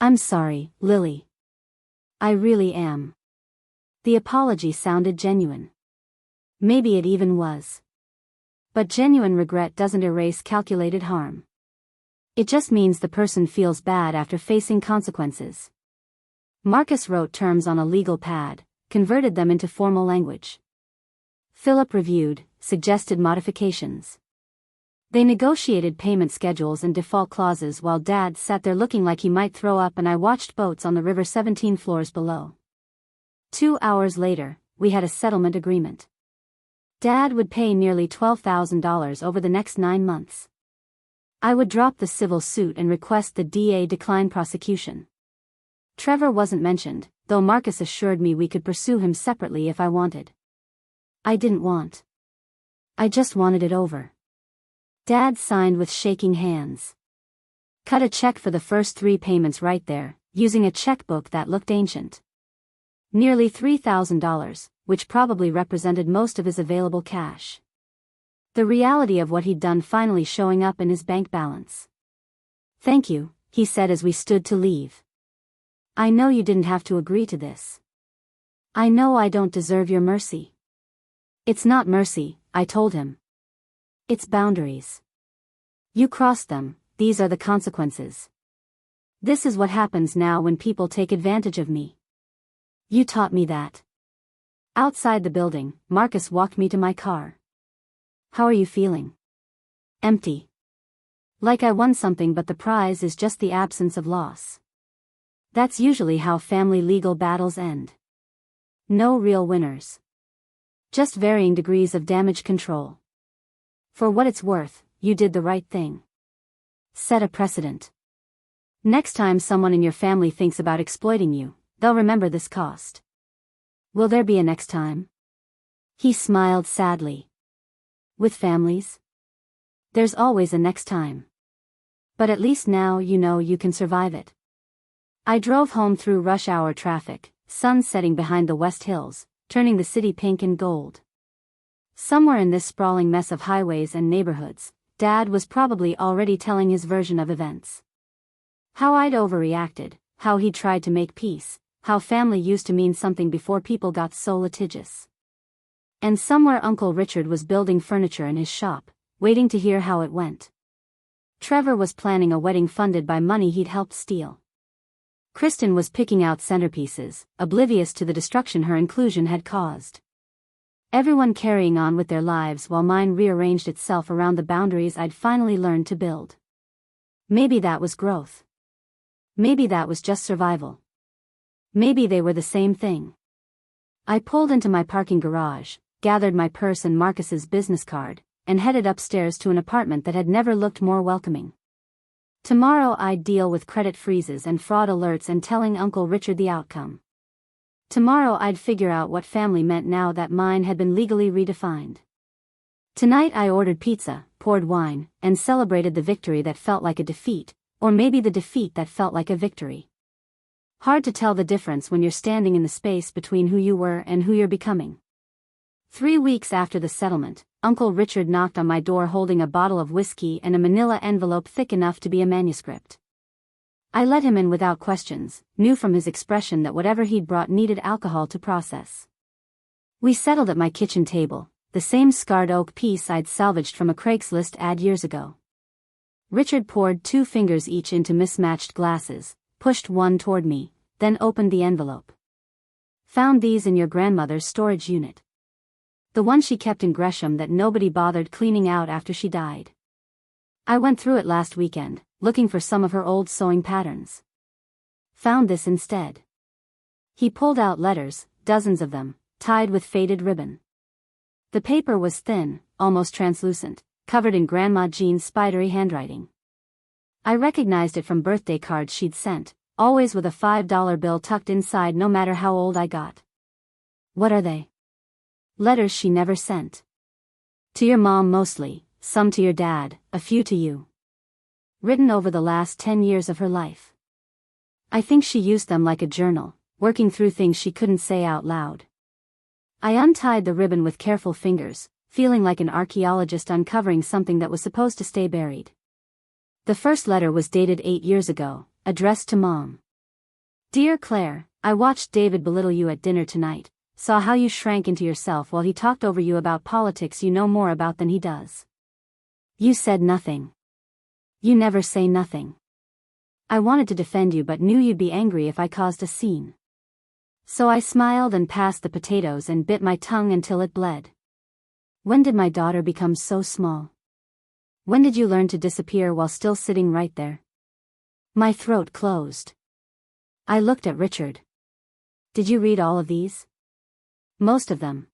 I'm sorry, Lily. I really am. The apology sounded genuine. Maybe it even was. But genuine regret doesn't erase calculated harm. It just means the person feels bad after facing consequences. Marcus wrote terms on a legal pad, converted them into formal language. Philip reviewed, suggested modifications. They negotiated payment schedules and default clauses while Dad sat there looking like he might throw up and I watched boats on the river 17 floors below. 2 hours later, we had a settlement agreement. Dad would pay nearly $12,000 over the next 9 months. I would drop the civil suit and request the DA decline prosecution. Trevor wasn't mentioned, though Marcus assured me we could pursue him separately if I wanted. I didn't want. I just wanted it over. Dad signed with shaking hands. Cut a check for the first 3 payments right there, using a checkbook that looked ancient. Nearly $3,000, which probably represented most of his available cash. The reality of what he'd done finally showing up in his bank balance. Thank you, he said as we stood to leave. I know you didn't have to agree to this. I know I don't deserve your mercy. It's not mercy, I told him. It's boundaries. You crossed them, these are the consequences. This is what happens now when people take advantage of me. You taught me that. Outside the building, Marcus walked me to my car. How are you feeling? Empty. Like I won something but the prize is just the absence of loss. That's usually how family legal battles end. No real winners. Just varying degrees of damage control. For what it's worth, you did the right thing. Set a precedent. Next time someone in your family thinks about exploiting you, they'll remember this cost. Will there be a next time? He smiled sadly. With families? There's always a next time. But at least now you know you can survive it. I drove home through rush hour traffic, sun setting behind the West Hills, turning the city pink and gold. Somewhere in this sprawling mess of highways and neighborhoods, Dad was probably already telling his version of events. How I'd overreacted, how he'd tried to make peace, how family used to mean something before people got so litigious. And somewhere Uncle Richard was building furniture in his shop, waiting to hear how it went. Trevor was planning a wedding funded by money he'd helped steal. Kristin was picking out centerpieces, oblivious to the destruction her inclusion had caused. Everyone carrying on with their lives while mine rearranged itself around the boundaries I'd finally learned to build. Maybe that was growth. Maybe that was just survival. Maybe they were the same thing. I pulled into my parking garage, gathered my purse and Marcus's business card, and headed upstairs to an apartment that had never looked more welcoming. Tomorrow I'd deal with credit freezes and fraud alerts and telling Uncle Richard the outcome. Tomorrow I'd figure out what family meant now that mine had been legally redefined. Tonight I ordered pizza, poured wine, and celebrated the victory that felt like a defeat, or maybe the defeat that felt like a victory. Hard to tell the difference when you're standing in the space between who you were and who you're becoming. 3 weeks after the settlement, Uncle Richard knocked on my door holding a bottle of whiskey and a manila envelope thick enough to be a manuscript. I let him in without questions, knew from his expression that whatever he'd brought needed alcohol to process. We settled at my kitchen table, the same scarred oak piece I'd salvaged from a Craigslist ad years ago. Richard poured 2 fingers each into mismatched glasses, pushed one toward me, then opened the envelope. Found these in your grandmother's storage unit. The one she kept in Gresham that nobody bothered cleaning out after she died. I went through it last weekend, looking for some of her old sewing patterns. Found this instead. He pulled out letters, dozens of them, tied with faded ribbon. The paper was thin, almost translucent, covered in Grandma Jean's spidery handwriting. I recognized it from birthday cards she'd sent, always with a $5 bill tucked inside no matter how old I got. What are they? Letters she never sent. To your mom mostly, some to your dad, a few to you. Written over the last 10 years of her life. I think she used them like a journal, working through things she couldn't say out loud. I untied the ribbon with careful fingers, feeling like an archaeologist uncovering something that was supposed to stay buried. The first letter was dated 8 years ago, addressed to Mom. Dear Claire, I watched David belittle you at dinner tonight, saw how you shrank into yourself while he talked over you about politics you know more about than he does. You said nothing. You never say nothing. I wanted to defend you but knew you'd be angry if I caused a scene. So I smiled and passed the potatoes and bit my tongue until it bled. When did my daughter become so small? When did you learn to disappear while still sitting right there? My throat closed. I looked at Richard. Did you read all of these? Most of them.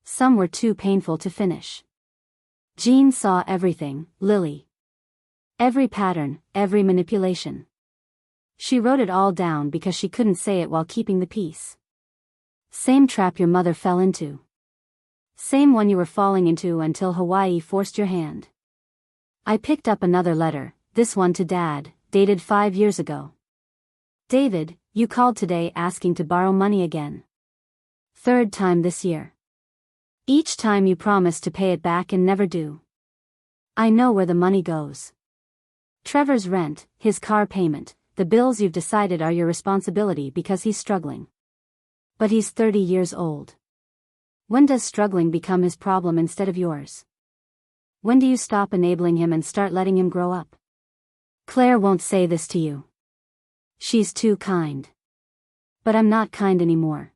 Some were too painful to finish. Jean saw everything, Lily. Every pattern, every manipulation. She wrote it all down because she couldn't say it while keeping the peace. Same trap your mother fell into. Same one you were falling into until Hawaii forced your hand. I picked up another letter, this one to Dad, dated 5 years ago. David, you called today asking to borrow money again. 3rd time this year. Each time you promised to pay it back and never do. I know where the money goes. Trevor's rent, his car payment, the bills you've decided are your responsibility because he's struggling. But he's 30 years old. When does struggling become his problem instead of yours? When do you stop enabling him and start letting him grow up? Claire won't say this to you. She's too kind. But I'm not kind anymore.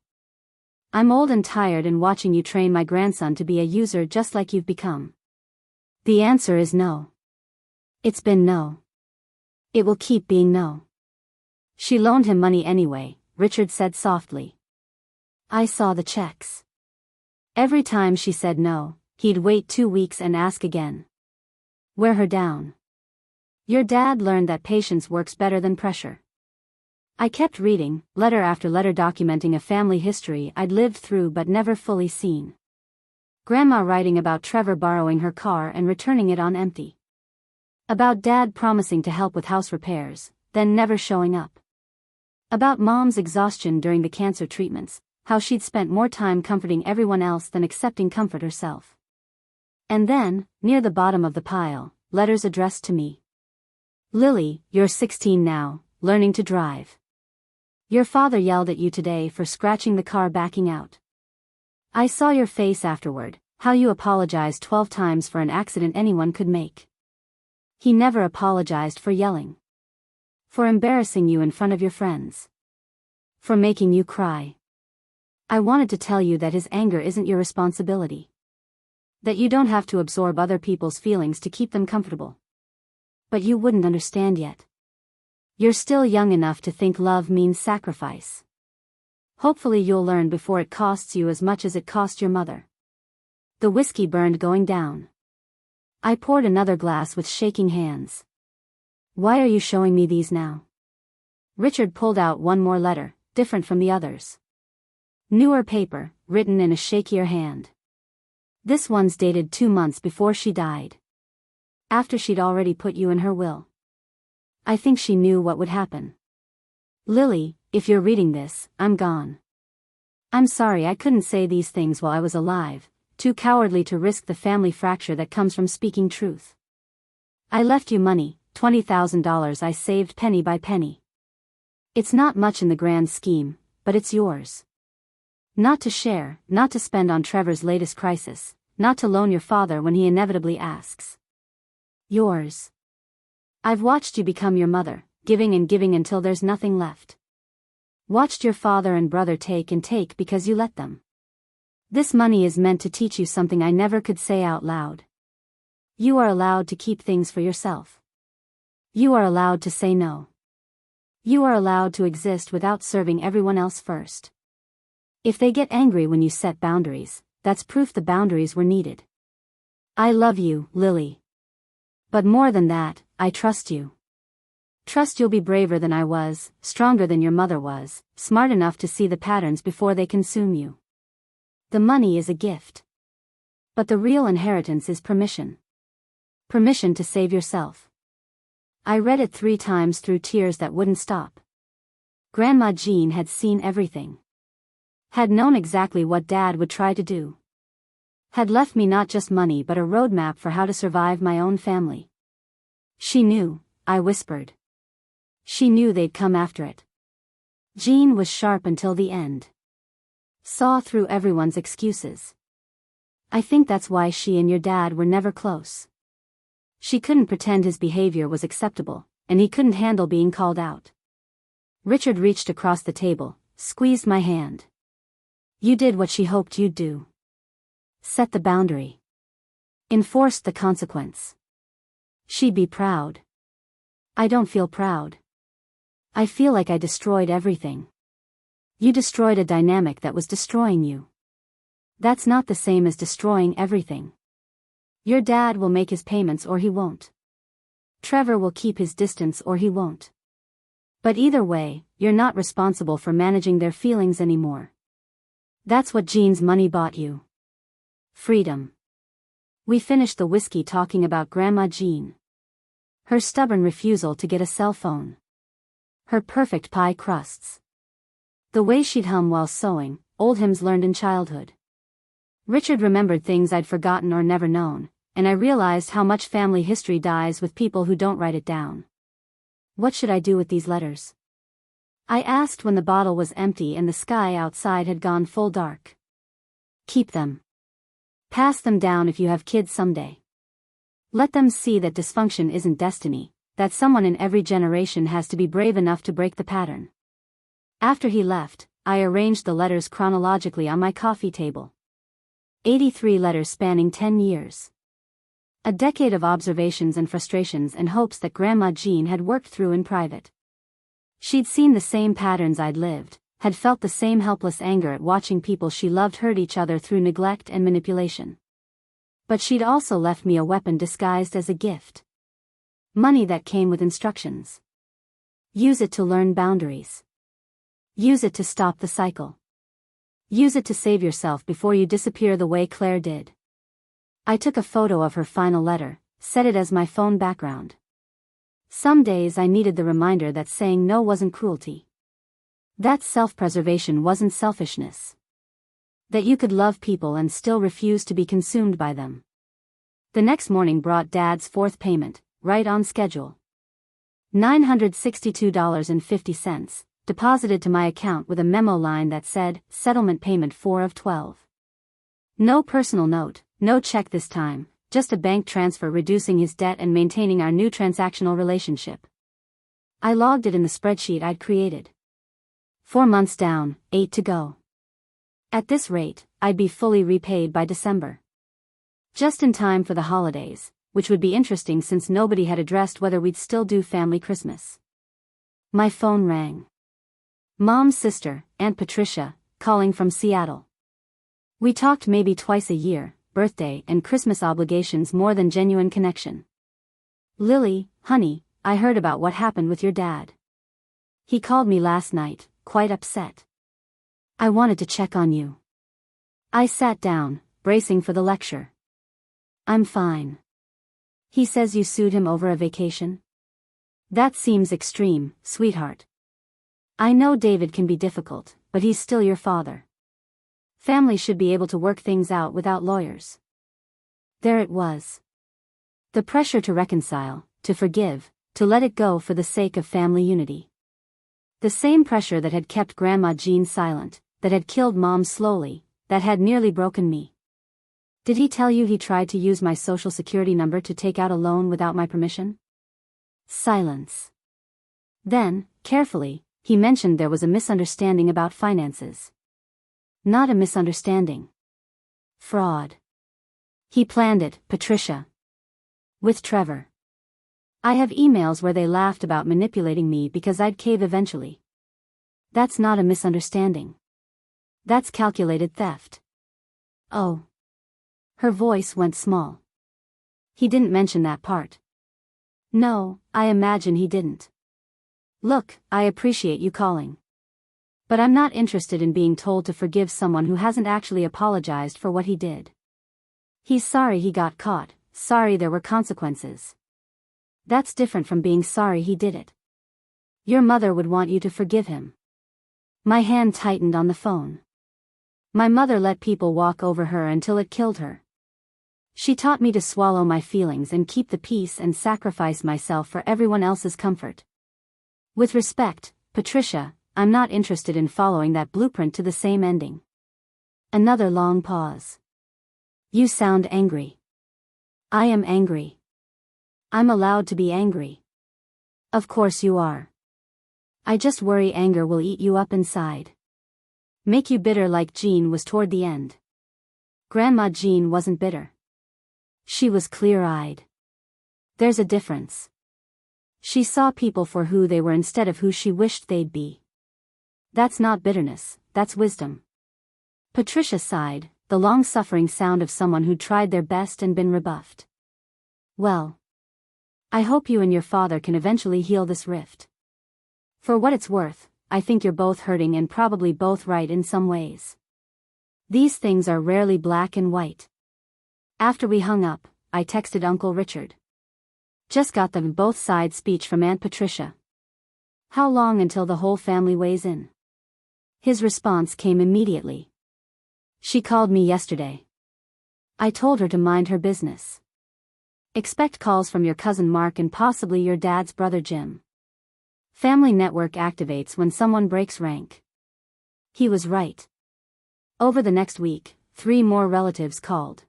I'm old and tired and watching you train my grandson to be a user just like you've become. The answer is no. It's been no. It will keep being no. She loaned him money anyway, Richard said softly. I saw the checks. Every time she said no, he'd wait 2 weeks and ask again. Wear her down. Your dad learned that patience works better than pressure. I kept reading, letter after letter documenting a family history I'd lived through but never fully seen. Grandma writing about Trevor borrowing her car and returning it on empty. About Dad promising to help with house repairs, then never showing up. About Mom's exhaustion during the cancer treatments, how she'd spent more time comforting everyone else than accepting comfort herself. And then, near the bottom of the pile, letters addressed to me. Lily, you're 16 now, learning to drive. Your father yelled at you today for scratching the car backing out. I saw your face afterward, how you apologized 12 times for an accident anyone could make. He never apologized for yelling. For embarrassing you in front of your friends. For making you cry. I wanted to tell you that his anger isn't your responsibility. That you don't have to absorb other people's feelings to keep them comfortable. But you wouldn't understand yet. You're still young enough to think love means sacrifice. Hopefully you'll learn before it costs you as much as it cost your mother. The whiskey burned going down. I poured another glass with shaking hands. Why are you showing me these now? Richard pulled out one more letter, different from the others. Newer paper, written in a shakier hand. This one's dated 2 months before she died. After she'd already put you in her will. I think she knew what would happen. Lily, if you're reading this, I'm gone. I'm sorry I couldn't say these things while I was alive, too cowardly to risk the family fracture that comes from speaking truth. I left you money, $20,000 I saved penny by penny. It's not much in the grand scheme, but it's yours. Not to share, not to spend on Trevor's latest crisis, not to loan your father when he inevitably asks. Yours. I've watched you become your mother, giving and giving until there's nothing left. Watched your father and brother take and take because you let them. This money is meant to teach you something I never could say out loud. You are allowed to keep things for yourself. You are allowed to say no. You are allowed to exist without serving everyone else first. If they get angry when you set boundaries, that's proof the boundaries were needed. I love you, Lily. But more than that, I trust you. Trust you'll be braver than I was, stronger than your mother was, smart enough to see the patterns before they consume you. The money is a gift. But the real inheritance is permission. Permission to save yourself. I read it 3 times through tears that wouldn't stop. Grandma Jean had seen everything. Had known exactly what Dad would try to do. Had left me not just money but a roadmap for how to survive my own family. She knew, I whispered. She knew they'd come after it. Jean was sharp until the end. Saw through everyone's excuses. I think that's why she and your dad were never close. She couldn't pretend his behavior was acceptable, and he couldn't handle being called out. Richard reached across the table, squeezed my hand. You did what she hoped you'd do. Set the boundary. Enforced the consequence. She'd be proud. I don't feel proud. I feel like I destroyed everything. You destroyed a dynamic that was destroying you. That's not the same as destroying everything. Your dad will make his payments or he won't. Trevor will keep his distance or he won't. But either way, you're not responsible for managing their feelings anymore. That's what Jean's money bought you. Freedom. We finished the whiskey talking about Grandma Jean. Her stubborn refusal to get a cell phone. Her perfect pie crusts. The way she'd hum while sewing, old hymns learned in childhood. Richard remembered things I'd forgotten or never known, and I realized how much family history dies with people who don't write it down. What should I do with these letters? I asked when the bottle was empty and the sky outside had gone full dark. Keep them. Pass them down if you have kids someday. Let them see that dysfunction isn't destiny, that someone in every generation has to be brave enough to break the pattern. After he left, I arranged the letters chronologically on my coffee table. 83 letters spanning 10 years. A decade of observations and frustrations and hopes that Grandma Jean had worked through in private. She'd seen the same patterns I'd lived, had felt the same helpless anger at watching people she loved hurt each other through neglect and manipulation. But she'd also left me a weapon disguised as a gift. Money that came with instructions. Use it to learn boundaries. Use it to stop the cycle. Use it to save yourself before you disappear the way Claire did. I took a photo of her final letter, set it as my phone background. Some days I needed the reminder that saying no wasn't cruelty. That self-preservation wasn't selfishness. That you could love people and still refuse to be consumed by them. The next morning brought Dad's fourth payment, right on schedule. $962.50, deposited to my account with a memo line that said, settlement payment 4 of 12. No personal note, no check this time, just a bank transfer reducing his debt and maintaining our new transactional relationship. I logged it in the spreadsheet I'd created. 4 months down, 8 to go. At this rate, I'd be fully repaid by December. Just in time for the holidays, which would be interesting since nobody had addressed whether we'd still do family Christmas. My phone rang. Mom's sister, Aunt Patricia, calling from Seattle. We talked maybe twice a year, birthday and Christmas obligations more than genuine connection. Lily, honey, I heard about what happened with your dad. He called me last night, quite upset. I wanted to check on you. I sat down, bracing for the lecture. I'm fine. He says you sued him over a vacation? That seems extreme, sweetheart. I know David can be difficult, but he's still your father. Families should be able to work things out without lawyers. There it was. The pressure to reconcile, to forgive, to let it go for the sake of family unity. The same pressure that had kept Grandma Jean silent, that had killed Mom slowly, that had nearly broken me. Did he tell you he tried to use my social security number to take out a loan without my permission? Silence. Then, carefully, he mentioned there was a misunderstanding about finances. Not a misunderstanding. Fraud. He planned it, Patricia. With Trevor. I have emails where they laughed about manipulating me because I'd cave eventually. That's not a misunderstanding. That's calculated theft. Oh. Her voice went small. He didn't mention that part. No, I imagine he didn't. Look, I appreciate you calling. But I'm not interested in being told to forgive someone who hasn't actually apologized for what he did. He's sorry he got caught, sorry there were consequences. That's different from being sorry he did it. Your mother would want you to forgive him. My hand tightened on the phone. My mother let people walk over her until it killed her. She taught me to swallow my feelings and keep the peace and sacrifice myself for everyone else's comfort. With respect, Patricia, I'm not interested in following that blueprint to the same ending. Another long pause. You sound angry. I am angry. I'm allowed to be angry. Of course you are. I just worry anger will eat you up inside. Make you bitter like Jean was toward the end. Grandma Jean wasn't bitter. She was clear-eyed. There's a difference. She saw people for who they were instead of who she wished they'd be. That's not bitterness, that's wisdom. Patricia sighed, the long-suffering sound of someone who'd tried their best and been rebuffed. Well. I hope you and your father can eventually heal this rift. For what it's worth, I think you're both hurting and probably both right in some ways. These things are rarely black and white. After we hung up, I texted Uncle Richard. Just got the both sides speech from Aunt Patricia. How long until the whole family weighs in? His response came immediately. She called me yesterday. I told her to mind her business. Expect calls from your cousin Mark and possibly your dad's brother Jim. Family network activates when someone breaks rank. He was right. Over the next week, 3 more relatives called.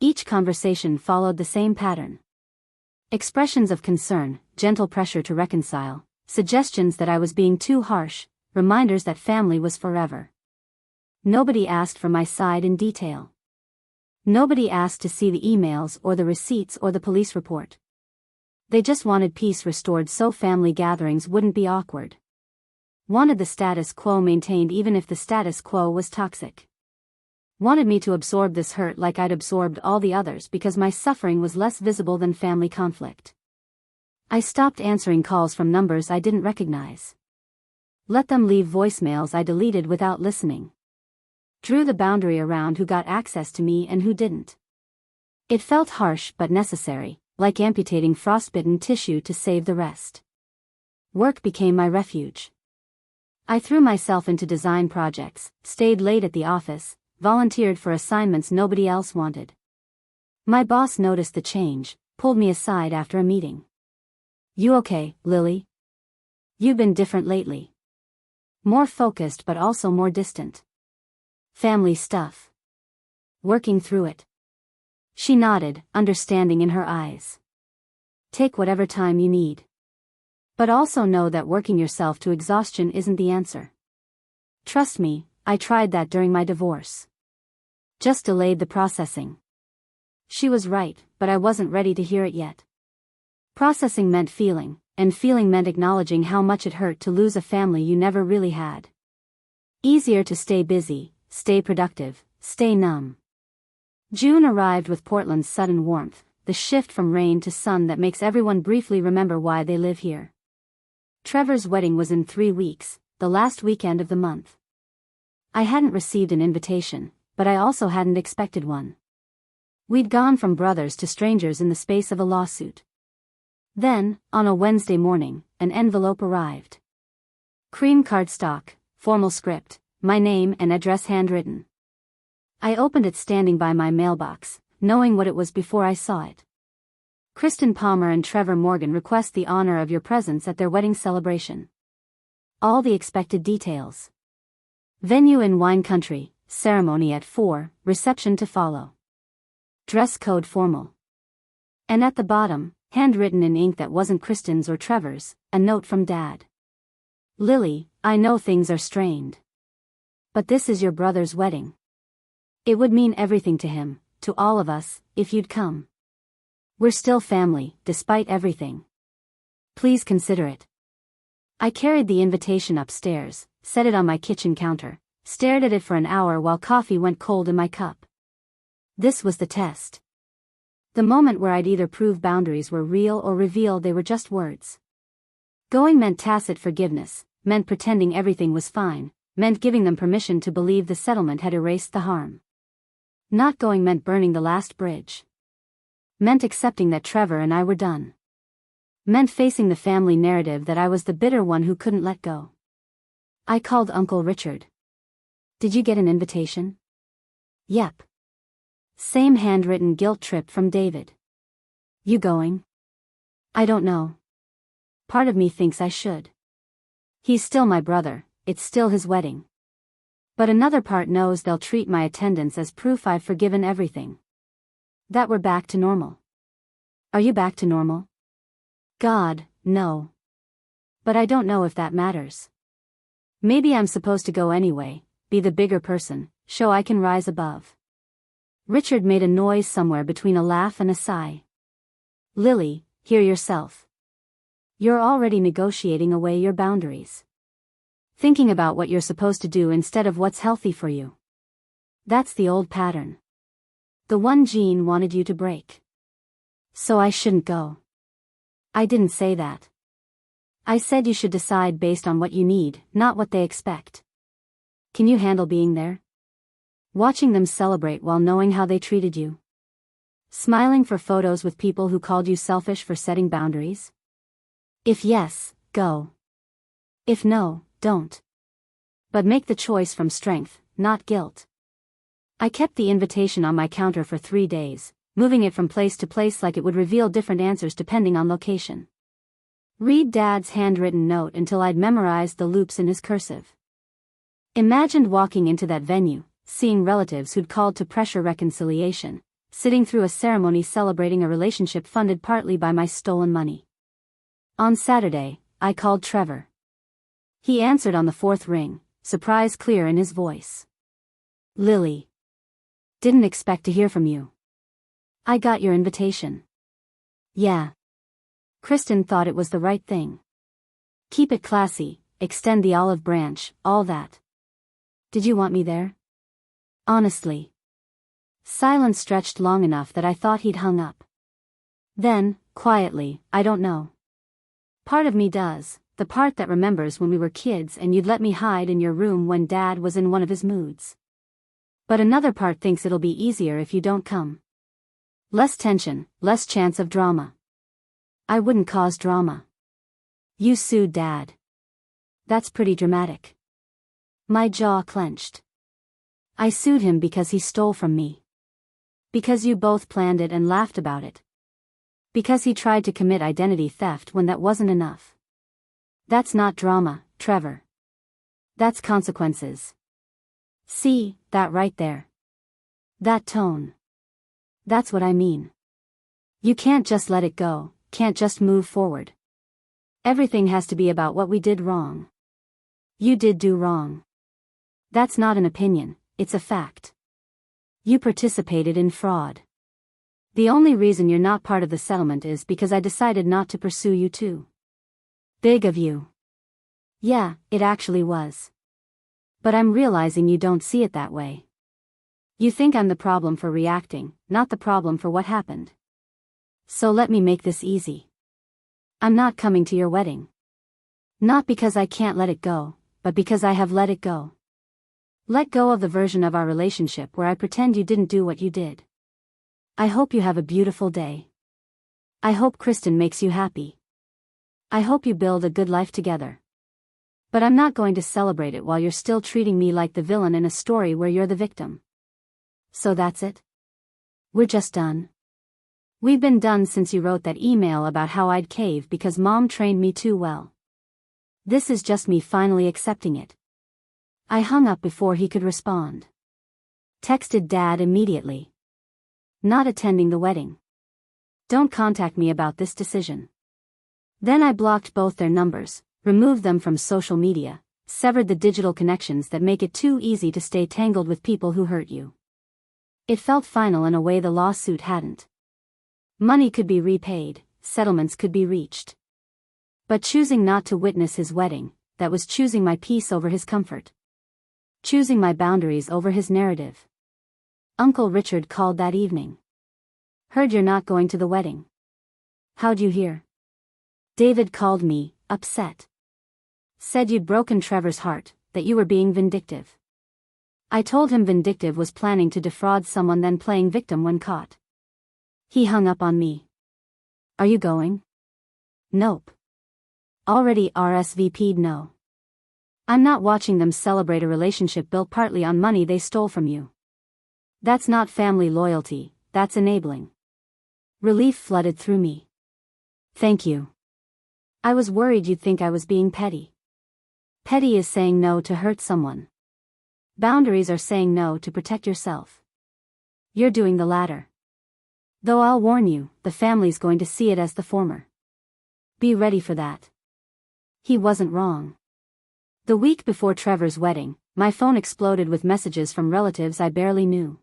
Each conversation followed the same pattern. Expressions of concern, gentle pressure to reconcile, suggestions that I was being too harsh, reminders that family was forever. Nobody asked for my side in detail. Nobody asked to see the emails or the receipts or the police report. They just wanted peace restored so family gatherings wouldn't be awkward. Wanted the status quo maintained even if the status quo was toxic. Wanted me to absorb this hurt like I'd absorbed all the others because my suffering was less visible than family conflict. I stopped answering calls from numbers I didn't recognize. Let them leave voicemails I deleted without listening. Drew the boundary around who got access to me and who didn't. It felt harsh but necessary, like amputating frostbitten tissue to save the rest. Work became my refuge. I threw myself into design projects, stayed late at the office, volunteered for assignments nobody else wanted. My boss noticed the change, pulled me aside after a meeting. "You okay, Lily? You've been different lately. More focused but also more distant. Family stuff. Working through it." She nodded, understanding in her eyes. "Take whatever time you need. But also know that working yourself to exhaustion isn't the answer. Trust me, I tried that during my divorce. Just delayed the processing." She was right, but I wasn't ready to hear it yet. Processing meant feeling, and feeling meant acknowledging how much it hurt to lose a family you never really had. Easier to stay busy, stay productive, stay numb. June arrived with Portland's sudden warmth, the shift from rain to sun that makes everyone briefly remember why they live here. Trevor's wedding was in 3 weeks, the last weekend of the month. I hadn't received an invitation, but I also hadn't expected one. We'd gone from brothers to strangers in the space of a lawsuit. Then, on a Wednesday morning, an envelope arrived. Cream cardstock, formal script, my name and address handwritten. I opened it standing by my mailbox, knowing what it was before I saw it. Kristin Palmer and Trevor Morgan request the honor of your presence at their wedding celebration. All the expected details. Venue in wine country, ceremony at 4, reception to follow. Dress code formal. And at the bottom, handwritten in ink that wasn't Kristin's or Trevor's, a note from Dad. "Lily, I know things are strained. But this is your brother's wedding. It would mean everything to him, to all of us, if you'd come. We're still family, despite everything. Please consider it." I carried the invitation upstairs, set it on my kitchen counter, stared at it for an hour while coffee went cold in my cup. This was the test. The moment where I'd either prove boundaries were real or reveal they were just words. Going meant tacit forgiveness, meant pretending everything was fine, meant giving them permission to believe the settlement had erased the harm. Not going meant burning the last bridge. Meant accepting that Trevor and I were done. Meant facing the family narrative that I was the bitter one who couldn't let go. I called Uncle Richard. "Did you get an invitation?" "Yep." Same handwritten guilt trip from David. "You going?" "I don't know. Part of me thinks I should. He's still my brother, it's still his wedding. But another part knows they'll treat my attendance as proof I've forgiven everything. That we're back to normal." "Are you back to normal?" "God, no. But I don't know if that matters. Maybe I'm supposed to go anyway, be the bigger person, show I can rise above." Richard made a noise somewhere between a laugh and a sigh. "Lily, hear yourself. You're already negotiating away your boundaries. Thinking about what you're supposed to do instead of what's healthy for you. That's the old pattern. The one Jean wanted you to break. So I shouldn't go." "I didn't say that. I said you should decide based on what you need, not what they expect. Can you handle being there? Watching them celebrate while knowing how they treated you? Smiling for photos with people who called you selfish for setting boundaries? If yes, go. If no, don't. But make the choice from strength, not guilt." I kept the invitation on my counter for 3 days, moving it from place to place like it would reveal different answers depending on location. Read Dad's handwritten note until I'd memorized the loops in his cursive. Imagined walking into that venue, seeing relatives who'd called to pressure reconciliation, sitting through a ceremony celebrating a relationship funded partly by my stolen money. On Saturday, I called Trevor. He answered on the 4th ring, surprise clear in his voice. "Lily. Didn't expect to hear from you. I got your invitation." "Yeah. Kristin thought it was the right thing. Keep it classy, extend the olive branch, all that. Did you want me there?" "Honestly." Silence stretched long enough that I thought he'd hung up. Then, quietly, "I don't know. Part of me does, the part that remembers when we were kids and you'd let me hide in your room when Dad was in one of his moods. But another part thinks it'll be easier if you don't come." Less tension, less chance of drama. I wouldn't cause drama. You sued Dad. That's pretty dramatic. My jaw clenched. I sued him because he stole from me. Because you both planned it and laughed about it. Because he tried to commit identity theft when that wasn't enough. That's not drama, Trevor. That's consequences. See, that right there. That tone. That's what I mean. You can't just let it go, can't just move forward. Everything has to be about what we did wrong. You did do wrong. That's not an opinion, it's a fact. You participated in fraud. The only reason you're not part of the settlement is because I decided not to pursue you too. Big of you. Yeah, it actually was. But I'm realizing you don't see it that way. You think I'm the problem for reacting, not the problem for what happened. So let me make this easy. I'm not coming to your wedding. Not because I can't let it go, but because I have let it go. Let go of the version of our relationship where I pretend you didn't do what you did. I hope you have a beautiful day. I hope Kristin makes you happy. I hope you build a good life together. But I'm not going to celebrate it while you're still treating me like the villain in a story where you're the victim. So that's it? We're just done? We've been done since you wrote that email about how I'd cave because Mom trained me too well. This is just me finally accepting it. I hung up before he could respond. Texted Dad immediately. Not attending the wedding. Don't contact me about this decision. Then I blocked both their numbers, removed them from social media, severed the digital connections that make it too easy to stay tangled with people who hurt you. It felt final in a way the lawsuit hadn't. Money could be repaid, settlements could be reached. But choosing not to witness his wedding, that was choosing my peace over his comfort. Choosing my boundaries over his narrative. Uncle Richard called that evening. Heard you're not going to the wedding. How'd you hear? David called me, upset. Said you'd broken Trevor's heart, that you were being vindictive. I told him vindictive was planning to defraud someone then playing victim when caught. He hung up on me. Are you going? Nope. Already RSVP'd no. I'm not watching them celebrate a relationship built partly on money they stole from you. That's not family loyalty, that's enabling. Relief flooded through me. Thank you. I was worried you'd think I was being petty. Petty is saying no to hurt someone. Boundaries are saying no to protect yourself. You're doing the latter. Though I'll warn you, the family's going to see it as the former. Be ready for that. He wasn't wrong. The week before Trevor's wedding, my phone exploded with messages from relatives I barely knew.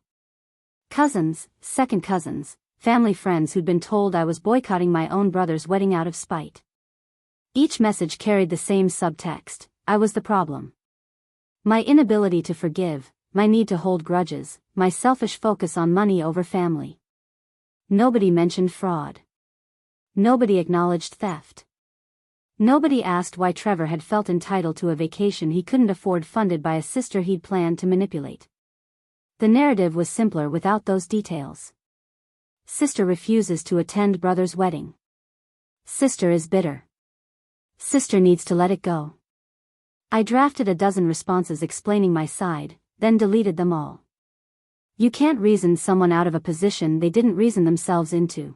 Cousins, second cousins, family friends who'd been told I was boycotting my own brother's wedding out of spite. Each message carried the same subtext: I was the problem. My inability to forgive, my need to hold grudges, my selfish focus on money over family. Nobody mentioned fraud. Nobody acknowledged theft. Nobody asked why Trevor had felt entitled to a vacation he couldn't afford funded by a sister he'd planned to manipulate. The narrative was simpler without those details. Sister refuses to attend brother's wedding. Sister is bitter. Sister needs to let it go. I drafted a dozen responses explaining my side, then deleted them all. You can't reason someone out of a position they didn't reason themselves into.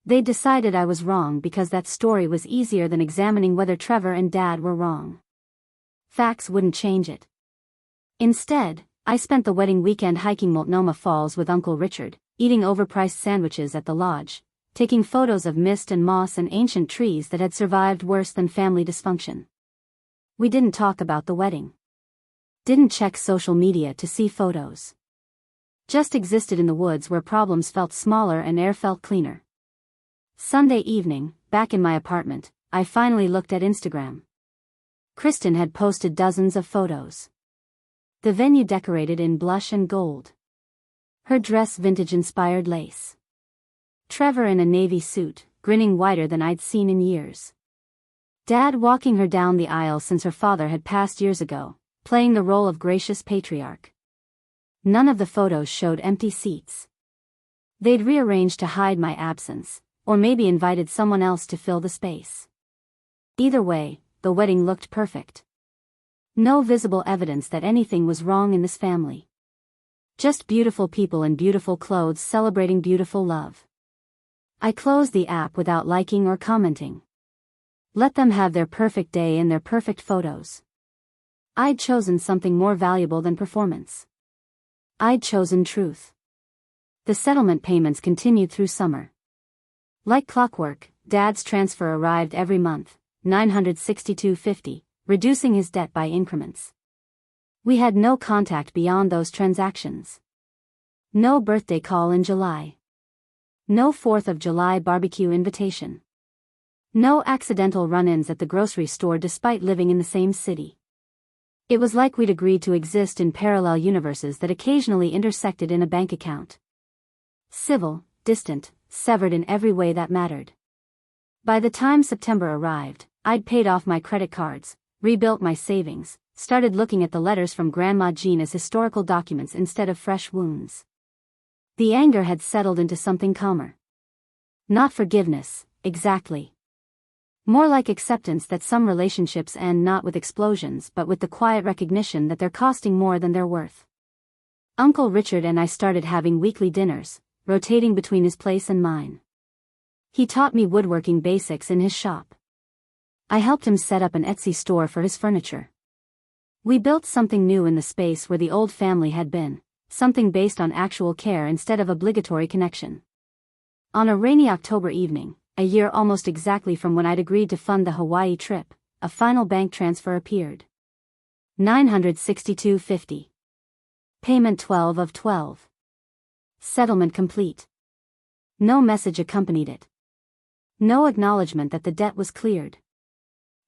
They decided I was wrong because that story was easier than examining whether Trevor and Dad were wrong. Facts wouldn't change it. Instead, I spent the wedding weekend hiking Multnomah Falls with Uncle Richard, eating overpriced sandwiches at the lodge, taking photos of mist and moss and ancient trees that had survived worse than family dysfunction. We didn't talk about the wedding. Didn't check social media to see photos. Just existed in the woods where problems felt smaller and air felt cleaner. Sunday evening, back in my apartment, I finally looked at Instagram. Kristin had posted dozens of photos. The venue decorated in blush and gold. Her dress vintage-inspired lace. Trevor in a navy suit, grinning wider than I'd seen in years. Dad walking her down the aisle since her father had passed years ago, playing the role of gracious patriarch. None of the photos showed empty seats. They'd rearranged to hide my absence, or maybe invited someone else to fill the space. Either way, the wedding looked perfect. No visible evidence that anything was wrong in this family. Just beautiful people in beautiful clothes celebrating beautiful love. I closed the app without liking or commenting. Let them have their perfect day and their perfect photos. I'd chosen something more valuable than performance. I'd chosen truth. The settlement payments continued through summer. Like clockwork, Dad's transfer arrived every month, $962.50, reducing his debt by increments. We had no contact beyond those transactions. No birthday call in July. No 4th of July barbecue invitation. No accidental run-ins at the grocery store despite living in the same city. It was like we'd agreed to exist in parallel universes that occasionally intersected in a bank account. Civil, distant, severed in every way that mattered. By the time September arrived, I'd paid off my credit cards, rebuilt my savings, started looking at the letters from Grandma Jean as historical documents instead of fresh wounds. The anger had settled into something calmer. Not forgiveness, exactly. More like acceptance that some relationships end not with explosions but with the quiet recognition that they're costing more than they're worth. Uncle Richard and I started having weekly dinners, rotating between his place and mine. He taught me woodworking basics in his shop. I helped him set up an Etsy store for his furniture. We built something new in the space where the old family had been, something based on actual care instead of obligatory connection. On a rainy October evening, a year almost exactly from when I'd agreed to fund the Hawaii trip, a final bank transfer appeared. $962.50. Payment 12 of 12. Settlement complete. No message accompanied it. No acknowledgement that the debt was cleared.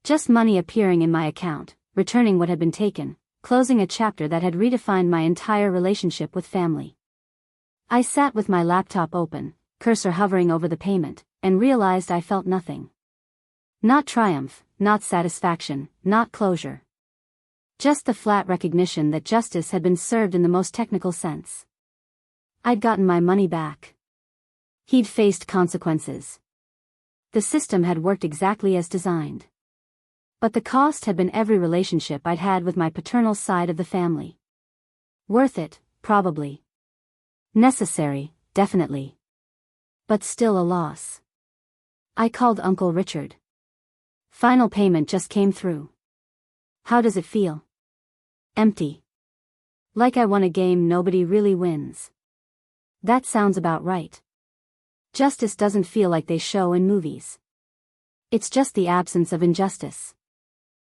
Just money appearing in my account, returning what had been taken, closing a chapter that had redefined my entire relationship with family. I sat with my laptop open, cursor hovering over the payment, and realized I felt nothing. Not triumph, not satisfaction, not closure. Just the flat recognition that justice had been served in the most technical sense. I'd gotten my money back. He'd faced consequences. The system had worked exactly as designed. But the cost had been every relationship I'd had with my paternal side of the family. Worth it, probably. Necessary, definitely. But still a loss. I called Uncle Richard. Final payment just came through. How does it feel? Empty. Like I won a game nobody really wins. That sounds about right. Justice doesn't feel like they show in movies. It's just the absence of injustice.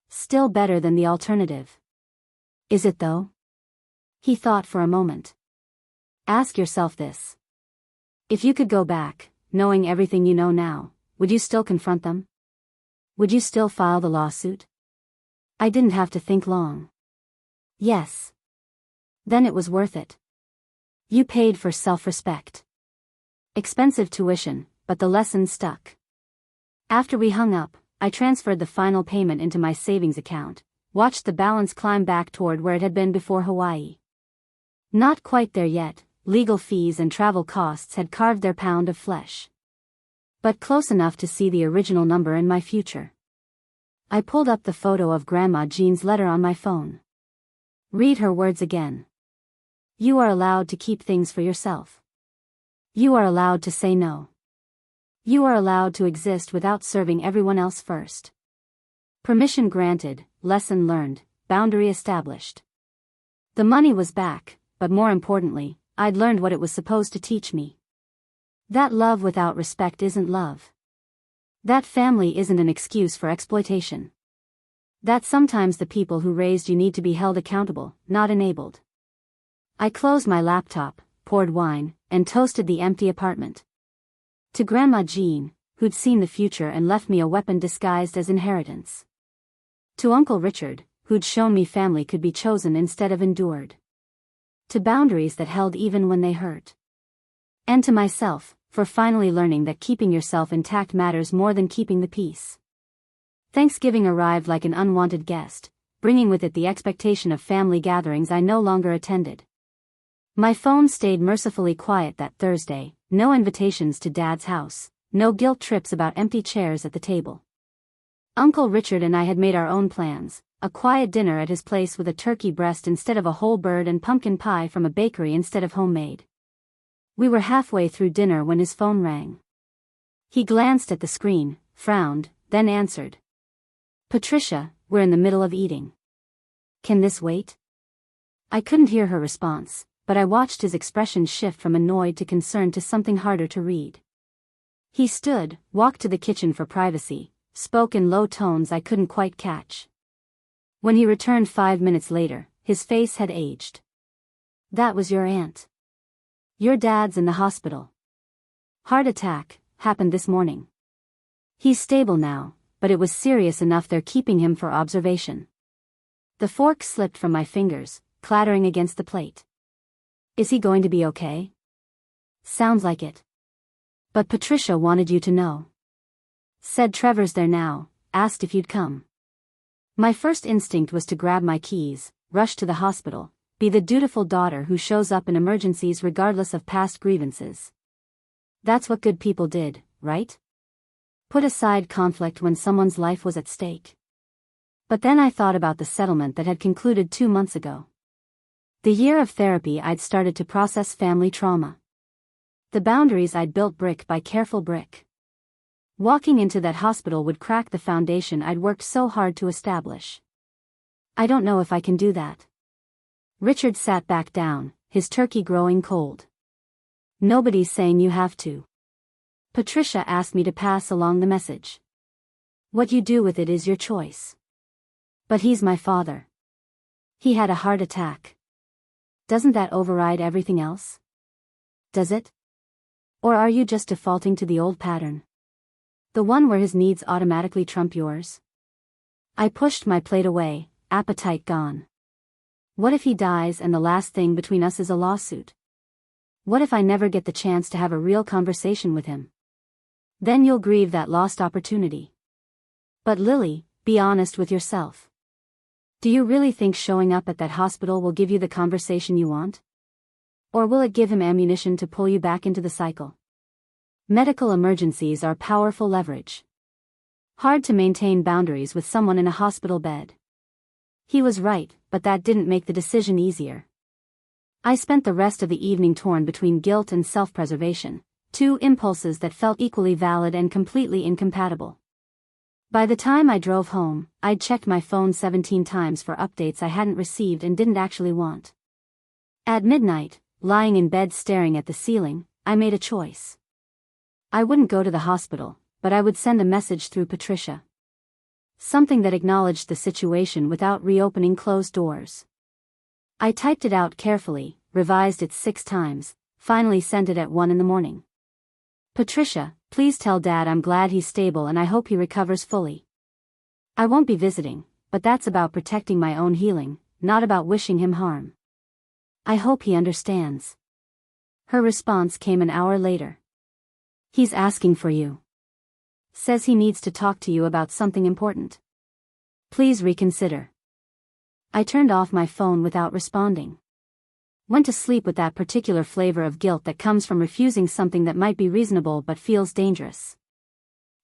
Still better than the alternative. Is it though? He thought for a moment. Ask yourself this. If you could go back, knowing everything you know now, would you still confront them? Would you still file the lawsuit? I didn't have to think long. Yes. Then it was worth it. You paid for self-respect. Expensive tuition, but the lesson stuck. After we hung up, I transferred the final payment into my savings account, watched the balance climb back toward where it had been before Hawaii. Not quite there yet, legal fees and travel costs had carved their pound of flesh. But close enough to see the original number in my future. I pulled up the photo of Grandma Jean's letter on my phone. Read her words again. You are allowed to keep things for yourself. You are allowed to say no. You are allowed to exist without serving everyone else first. Permission granted, lesson learned, boundary established. The money was back, but more importantly, I'd learned what it was supposed to teach me. That love without respect isn't love. That family isn't an excuse for exploitation. That sometimes the people who raised you need to be held accountable, not enabled. I closed my laptop, poured wine, and toasted the empty apartment. To Grandma Jean, who'd seen the future and left me a weapon disguised as inheritance. To Uncle Richard, who'd shown me family could be chosen instead of endured. To boundaries that held even when they hurt. And to myself, for finally learning that keeping yourself intact matters more than keeping the peace. Thanksgiving arrived like an unwanted guest, bringing with it the expectation of family gatherings I no longer attended. My phone stayed mercifully quiet that Thursday, no invitations to Dad's house, no guilt trips about empty chairs at the table. Uncle Richard and I had made our own plans, a quiet dinner at his place with a turkey breast instead of a whole bird and pumpkin pie from a bakery instead of homemade. We were halfway through dinner when his phone rang. He glanced at the screen, frowned, then answered. "Patricia, we're in the middle of eating. Can this wait?" I couldn't hear her response, but I watched his expression shift from annoyed to concerned to something harder to read. He stood, walked to the kitchen for privacy, spoke in low tones I couldn't quite catch. When he returned 5 minutes later, his face had aged. "That was your aunt. Your dad's in the hospital. Heart attack, happened this morning. He's stable now, but it was serious enough they're keeping him for observation." The fork slipped from my fingers, clattering against the plate. "Is he going to be okay?" "Sounds like it. But Patricia wanted you to know. Said Trevor's there now, asked if you'd come." My first instinct was to grab my keys, rush to the hospital, be the dutiful daughter who shows up in emergencies regardless of past grievances. That's what good people did, right? Put aside conflict when someone's life was at stake. But then I thought about the settlement that had concluded 2 months ago. The year of therapy I'd started to process family trauma. The boundaries I'd built brick by careful brick. Walking into that hospital would crack the foundation I'd worked so hard to establish. I don't know if I can do that. Richard sat back down, his turkey growing cold. "Nobody's saying you have to. Patricia asked me to pass along the message. What you do with it is your choice. But he's my father. He had a heart attack. Doesn't that override everything else? Does it? Or are you just defaulting to the old pattern? The one where his needs automatically trump yours?" I pushed my plate away, appetite gone. What if he dies and the last thing between us is a lawsuit? What if I never get the chance to have a real conversation with him? Then you'll grieve that lost opportunity. But Lily, be honest with yourself. Do you really think showing up at that hospital will give you the conversation you want? Or will it give him ammunition to pull you back into the cycle? Medical emergencies are powerful leverage. Hard to maintain boundaries with someone in a hospital bed. He was right, but that didn't make the decision easier. I spent the rest of the evening torn between guilt and self-preservation, two impulses that felt equally valid and completely incompatible. By the time I drove home, I'd checked my phone 17 times for updates I hadn't received and didn't actually want. At midnight, lying in bed staring at the ceiling, I made a choice. I wouldn't go to the hospital, but I would send a message through Patricia. Something that acknowledged the situation without reopening closed doors. I typed it out carefully, revised it 6 times, finally sent it at 1 in the morning. "Patricia, please tell Dad I'm glad he's stable and I hope he recovers fully. I won't be visiting, but that's about protecting my own healing, not about wishing him harm. I hope he understands." Her response came an hour later. "He's asking for you. Says he needs to talk to you about something important. Please reconsider." I turned off my phone without responding. Went to sleep with that particular flavor of guilt that comes from refusing something that might be reasonable but feels dangerous.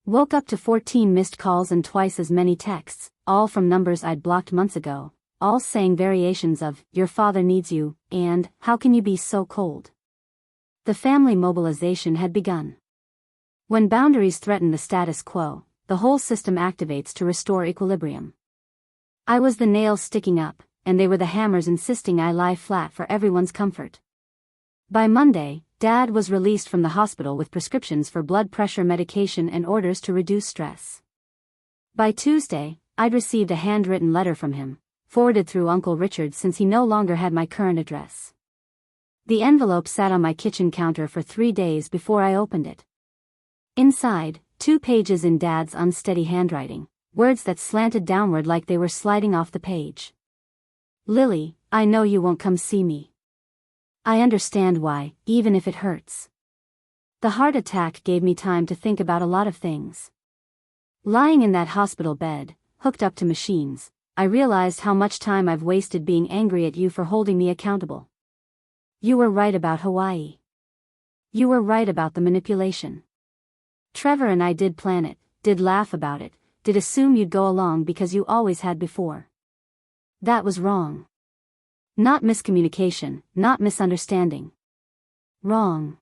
Woke up to 14 missed calls and twice as many texts, all from numbers I'd blocked months ago, all saying variations of, "Your father needs you," and, "How can you be so cold?" The family mobilization had begun. When boundaries threaten the status quo, the whole system activates to restore equilibrium. I was the nails sticking up, and they were the hammers insisting I lie flat for everyone's comfort. By Monday, Dad was released from the hospital with prescriptions for blood pressure medication and orders to reduce stress. By Tuesday, I'd received a handwritten letter from him, forwarded through Uncle Richard since he no longer had my current address. The envelope sat on my kitchen counter for 3 days before I opened it. Inside, 2 pages in Dad's unsteady handwriting, words that slanted downward like they were sliding off the page. "Lily, I know you won't come see me. I understand why, even if it hurts." The heart attack gave me time to think about a lot of things. Lying in that hospital bed, hooked up to machines, I realized how much time I've wasted being angry at you for holding me accountable. You were right about Hawaii. You were right about the manipulation. Trevor and I did plan it, did laugh about it, did assume you'd go along because you always had before. That was wrong. Not miscommunication, not misunderstanding. Wrong.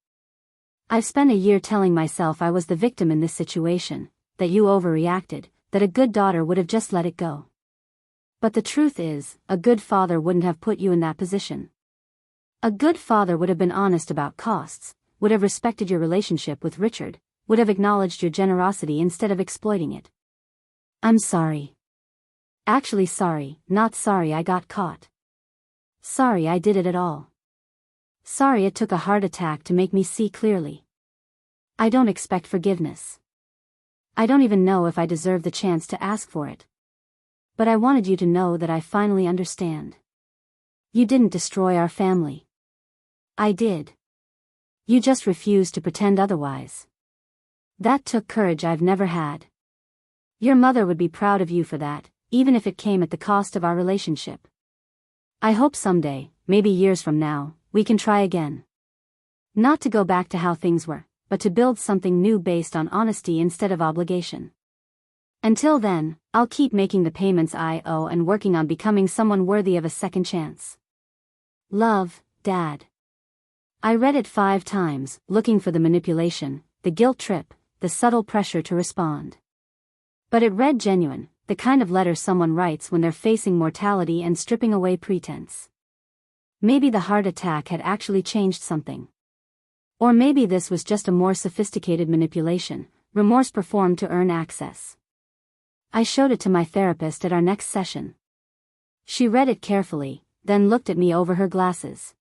I've spent a year telling myself I was the victim in this situation, that you overreacted, that a good daughter would have just let it go. But the truth is, a good father wouldn't have put you in that position. A good father would have been honest about costs, would have respected your relationship with Richard, would have acknowledged your generosity instead of exploiting it. I'm sorry. Actually sorry, not sorry I got caught. Sorry I did it at all. Sorry it took a heart attack to make me see clearly. I don't expect forgiveness. I don't even know if I deserve the chance to ask for it. But I wanted you to know that I finally understand. You didn't destroy our family. I did. You just refused to pretend otherwise. That took courage I've never had. Your mother would be proud of you for that, even if it came at the cost of our relationship. I hope someday, maybe years from now, we can try again. Not to go back to how things were, but to build something new based on honesty instead of obligation. Until then, I'll keep making the payments I owe and working on becoming someone worthy of a second chance. Love, Dad. I read it 5 times, looking for the manipulation, the guilt trip, the subtle pressure to respond. But it read genuine, the kind of letter someone writes when they're facing mortality and stripping away pretense. Maybe the heart attack had actually changed something. Or maybe this was just a more sophisticated manipulation, remorse performed to earn access. I showed it to my therapist at our next session. She read it carefully, then looked at me over her glasses.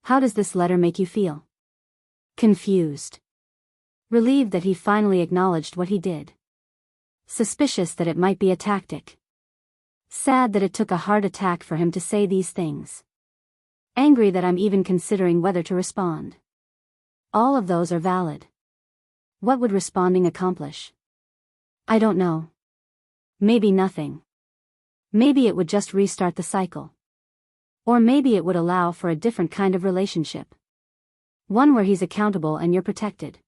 How does this letter make you feel? Confused. Relieved that he finally acknowledged what he did. Suspicious that it might be a tactic. Sad that it took a heart attack for him to say these things. Angry that I'm even considering whether to respond. All of those are valid. What would responding accomplish? I don't know. Maybe nothing. Maybe it would just restart the cycle. Or maybe it would allow for a different kind of relationship. One where he's accountable and you're protected.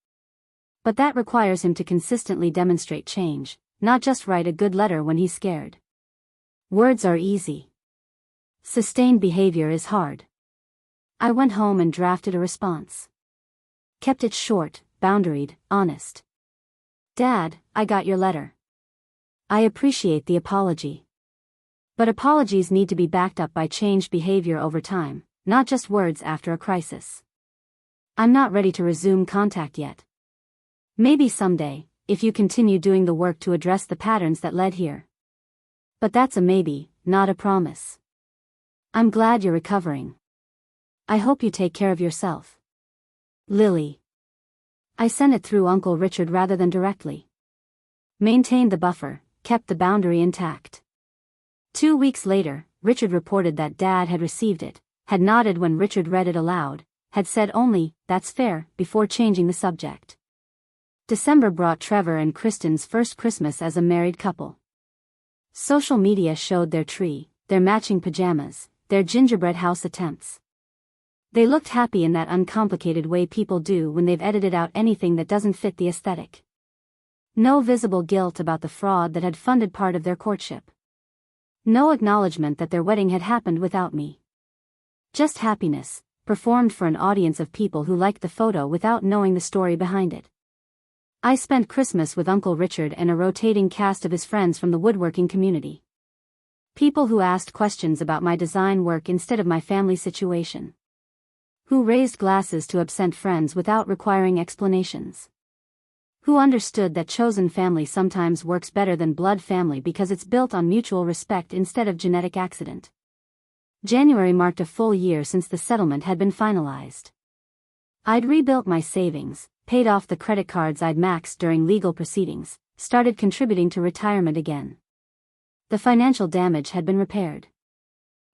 But that requires him to consistently demonstrate change, not just write a good letter when he's scared. Words are easy. Sustained behavior is hard. I went home and drafted a response. Kept it short, boundaried, honest. Dad, I got your letter. I appreciate the apology. But apologies need to be backed up by changed behavior over time, not just words after a crisis. I'm not ready to resume contact yet. Maybe someday, if you continue doing the work to address the patterns that led here. But that's a maybe, not a promise. I'm glad you're recovering. I hope you take care of yourself. Lily. I sent it through Uncle Richard rather than directly. Maintained the buffer, kept the boundary intact. 2 weeks later, Richard reported that Dad had received it, had nodded when Richard read it aloud, had said only, "That's fair," before changing the subject. December brought Trevor and Kristin's first Christmas as a married couple. Social media showed their tree, their matching pajamas, their gingerbread house attempts. They looked happy in that uncomplicated way people do when they've edited out anything that doesn't fit the aesthetic. No visible guilt about the fraud that had funded part of their courtship. No acknowledgement that their wedding had happened without me. Just happiness, performed for an audience of people who liked the photo without knowing the story behind it. I spent Christmas with Uncle Richard and a rotating cast of his friends from the woodworking community. People who asked questions about my design work instead of my family situation. Who raised glasses to absent friends without requiring explanations. Who understood that chosen family sometimes works better than blood family because it's built on mutual respect instead of genetic accident. January marked a full year since the settlement had been finalized. I'd rebuilt my savings, paid off the credit cards I'd maxed during legal proceedings, started contributing to retirement again. The financial damage had been repaired.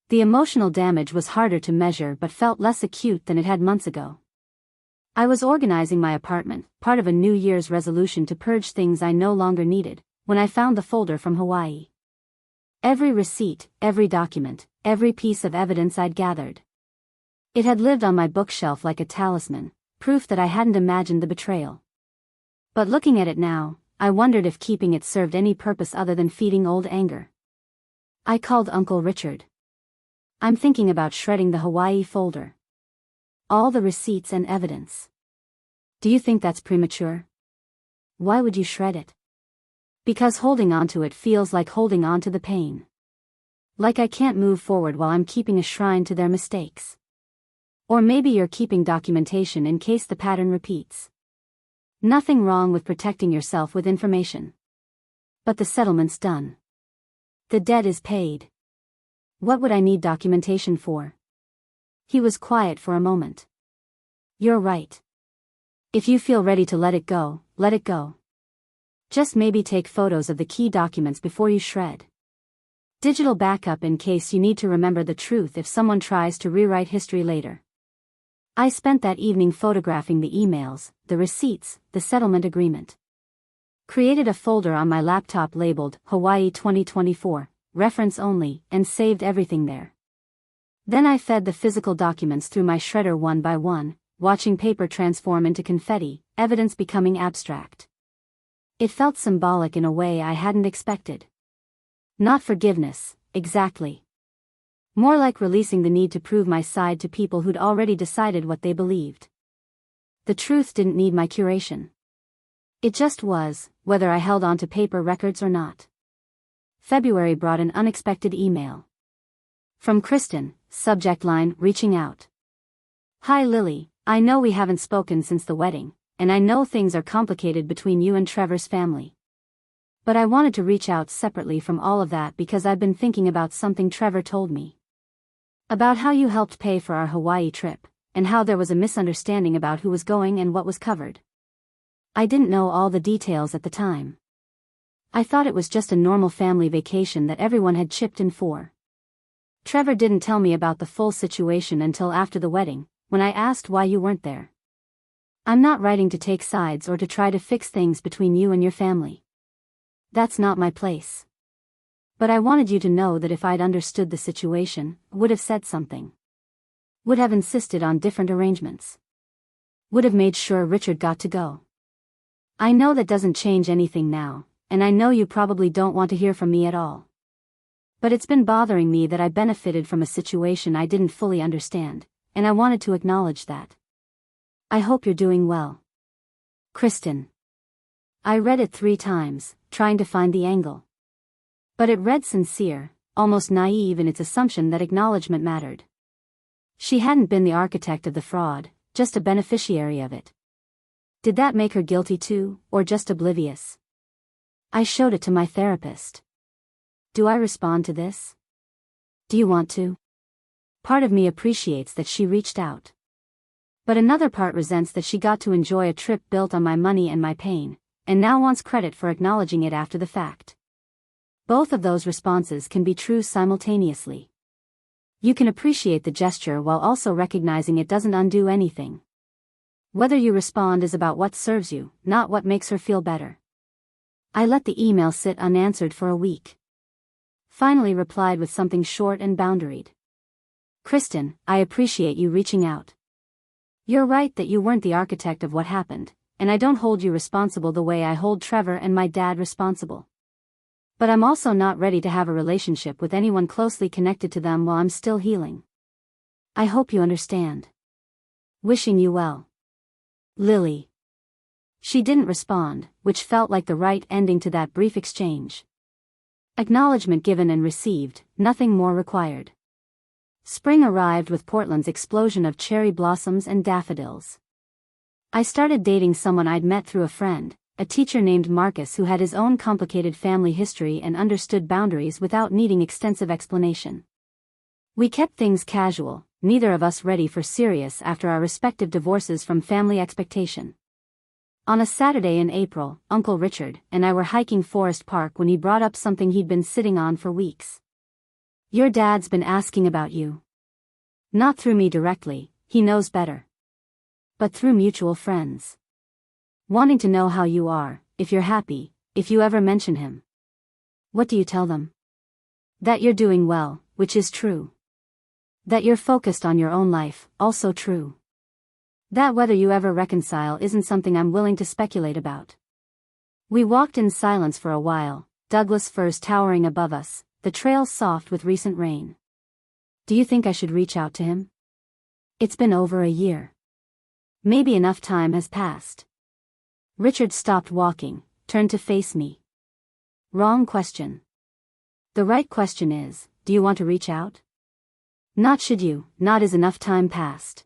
The emotional damage was harder to measure but felt less acute than it had months ago. I was organizing my apartment, part of a New Year's resolution to purge things I no longer needed, when I found the folder from Hawaii. Every receipt, every document, every piece of evidence I'd gathered. It had lived on my bookshelf like a talisman, proof that I hadn't imagined the betrayal. But looking at it now, I wondered if keeping it served any purpose other than feeding old anger. I called Uncle Richard. I'm thinking about shredding the Hawaii folder. All the receipts and evidence. Do you think that's premature? Why would you shred it? Because holding on to it feels like holding on to the pain. Like I can't move forward while I'm keeping a shrine to their mistakes. Or maybe you're keeping documentation in case the pattern repeats. Nothing wrong with protecting yourself with information. But the settlement's done. The debt is paid. What would I need documentation for? He was quiet for a moment. You're right. If you feel ready to let it go, let it go. Just maybe take photos of the key documents before you shred. Digital backup in case you need to remember the truth if someone tries to rewrite history later. I spent that evening photographing the emails, the receipts, the settlement agreement. Created a folder on my laptop labeled Hawaii 2024, reference only, and saved everything there. Then I fed the physical documents through my shredder one by one, watching paper transform into confetti, evidence becoming abstract. It felt symbolic in a way I hadn't expected. Not forgiveness, exactly. More like releasing the need to prove my side to people who'd already decided what they believed. The truth didn't need my curation. It just was, whether I held on to paper records or not. February brought an unexpected email. From Kristin, subject line, reaching out. Hi Lily, I know we haven't spoken since the wedding, and I know things are complicated between you and Trevor's family. But I wanted to reach out separately from all of that because I've been thinking about something Trevor told me. About how you helped pay for our Hawaii trip, and how there was a misunderstanding about who was going and what was covered. I didn't know all the details at the time. I thought it was just a normal family vacation that everyone had chipped in for. Trevor didn't tell me about the full situation until after the wedding, when I asked why you weren't there. I'm not writing to take sides or to try to fix things between you and your family. That's not my place. But I wanted you to know that if I'd understood the situation, would have said something. Would have insisted on different arrangements. Would have made sure Richard got to go. I know that doesn't change anything now, and I know you probably don't want to hear from me at all. But it's been bothering me that I benefited from a situation I didn't fully understand, and I wanted to acknowledge that. I hope you're doing well. Kristin. I read it 3 times, trying to find the angle. But it read sincere, almost naive in its assumption that acknowledgement mattered. She hadn't been the architect of the fraud, just a beneficiary of it. Did that make her guilty too, or just oblivious? I showed it to my therapist. Do I respond to this? Do you want to? Part of me appreciates that she reached out. But another part resents that she got to enjoy a trip built on my money and my pain, and now wants credit for acknowledging it after the fact. Both of those responses can be true simultaneously. You can appreciate the gesture while also recognizing it doesn't undo anything. Whether you respond is about what serves you, not what makes her feel better. I let the email sit unanswered for a week. Finally replied with something short and boundaried. Kristin, I appreciate you reaching out. You're right that you weren't the architect of what happened, and I don't hold you responsible the way I hold Trevor and my dad responsible. But I'm also not ready to have a relationship with anyone closely connected to them while I'm still healing. I hope you understand. Wishing you well. Lily. She didn't respond, which felt like the right ending to that brief exchange. Acknowledgement given and received, nothing more required. Spring arrived with Portland's explosion of cherry blossoms and daffodils. I started dating someone I'd met through a friend, a teacher named Marcus who had his own complicated family history and understood boundaries without needing extensive explanation. We kept things casual, neither of us ready for serious after our respective divorces from family expectation. On a Saturday in April, Uncle Richard and I were hiking Forest Park when he brought up something he'd been sitting on for weeks. Your dad's been asking about you. Not through me directly, he knows better. But through mutual friends. Wanting to know how you are, if you're happy, if you ever mention him. What do you tell them? That you're doing well, which is true. That you're focused on your own life, also true. That whether you ever reconcile isn't something I'm willing to speculate about. We walked in silence for a while, Douglas firs towering above us, the trail soft with recent rain. Do you think I should reach out to him? It's been over a year. Maybe enough time has passed. Richard stopped walking, turned to face me. Wrong question. The right question is, do you want to reach out? Not should you, not is enough time passed.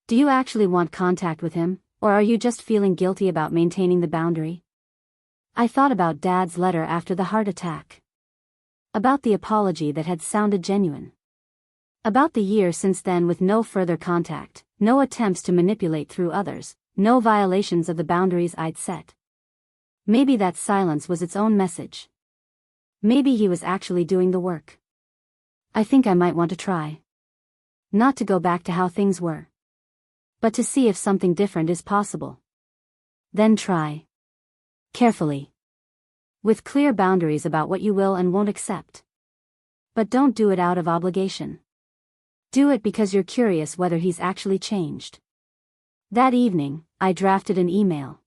Do you actually want contact with him, or are you just feeling guilty about maintaining the boundary? I thought about Dad's letter after the heart attack. About the apology that had sounded genuine. About the year since then with no further contact, no attempts to manipulate through others, no violations of the boundaries I'd set. Maybe that silence was its own message. Maybe he was actually doing the work. I think I might want to try. Not to go back to how things were. But to see if something different is possible. Then try. Carefully. With clear boundaries about what you will and won't accept. But don't do it out of obligation. Do it because you're curious whether he's actually changed. That evening, I drafted an email.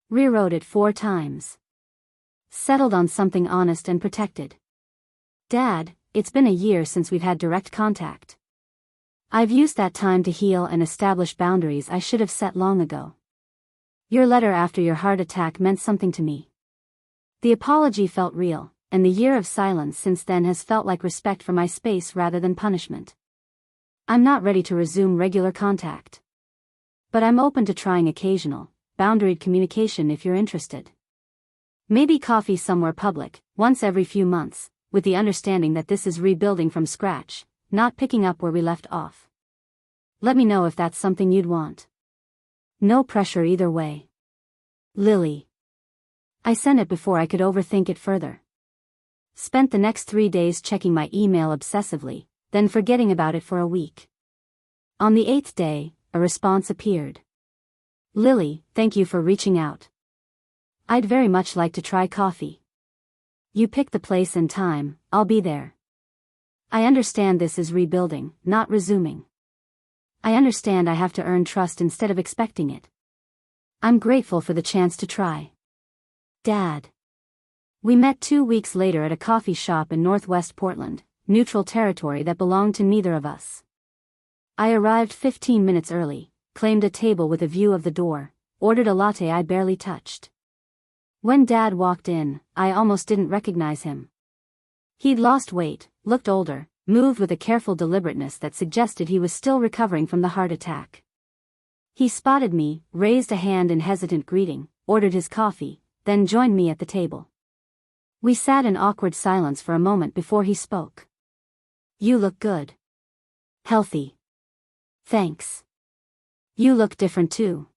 Rewrote it 4 times. Settled on something honest and protected. Dad, it's been a year since we've had direct contact. I've used that time to heal and establish boundaries I should have set long ago. Your letter after your heart attack meant something to me. The apology felt real, and the year of silence since then has felt like respect for my space rather than punishment. I'm not ready to resume regular contact. But I'm open to trying occasional, boundaried communication if you're interested. Maybe coffee somewhere public, once every few months, with the understanding that this is rebuilding from scratch, not picking up where we left off. Let me know if that's something you'd want. No pressure either way. Lily. I sent it before I could overthink it further. Spent the next 3 days checking my email obsessively, then forgetting about it for a week. On the 8th day, a response appeared. Lily, thank you for reaching out. I'd very much like to try coffee. You pick the place and time, I'll be there. I understand this is rebuilding, not resuming. I understand I have to earn trust instead of expecting it. I'm grateful for the chance to try. Dad. We met 2 weeks later at a coffee shop in Northwest Portland, neutral territory that belonged to neither of us. I arrived 15 minutes early, claimed a table with a view of the door, ordered a latte I barely touched. When Dad walked in, I almost didn't recognize him. He'd lost weight, looked older, moved with a careful deliberateness that suggested he was still recovering from the heart attack. He spotted me, raised a hand in hesitant greeting, ordered his coffee, then joined me at the table. We sat in awkward silence for a moment before he spoke. You look good. Healthy. Thanks. You look different too.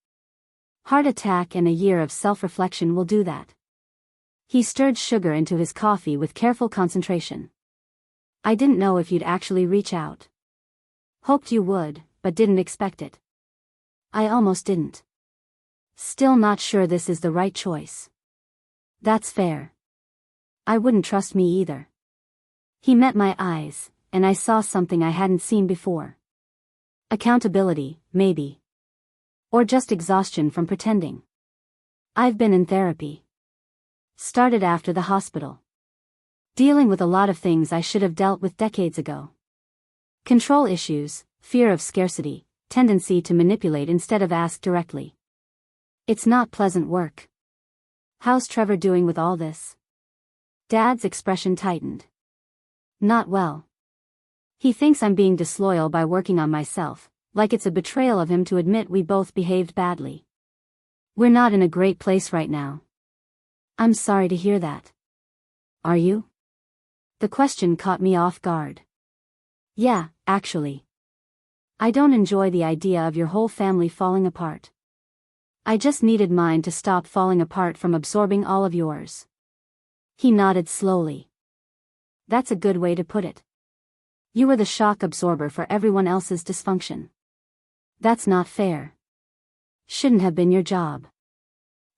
Heart attack and a year of self-reflection will do that. He stirred sugar into his coffee with careful concentration. I didn't know if you'd actually reach out. Hoped you would, but didn't expect it. I almost didn't. Still not sure this is the right choice. That's fair. I wouldn't trust me either. He met my eyes, and I saw something I hadn't seen before. Accountability, maybe. Or just exhaustion from pretending. I've been in therapy. Started after the hospital. Dealing with a lot of things I should have dealt with decades ago. Control issues, fear of scarcity, tendency to manipulate instead of ask directly. It's not pleasant work. How's Trevor doing with all this? Dad's expression tightened. Not well. He thinks I'm being disloyal by working on myself, like it's a betrayal of him to admit we both behaved badly. We're not in a great place right now. I'm sorry to hear that. Are you? The question caught me off guard. Yeah, actually. I don't enjoy the idea of your whole family falling apart. I just needed mine to stop falling apart from absorbing all of yours. He nodded slowly. That's a good way to put it. You were the shock absorber for everyone else's dysfunction. That's not fair. Shouldn't have been your job.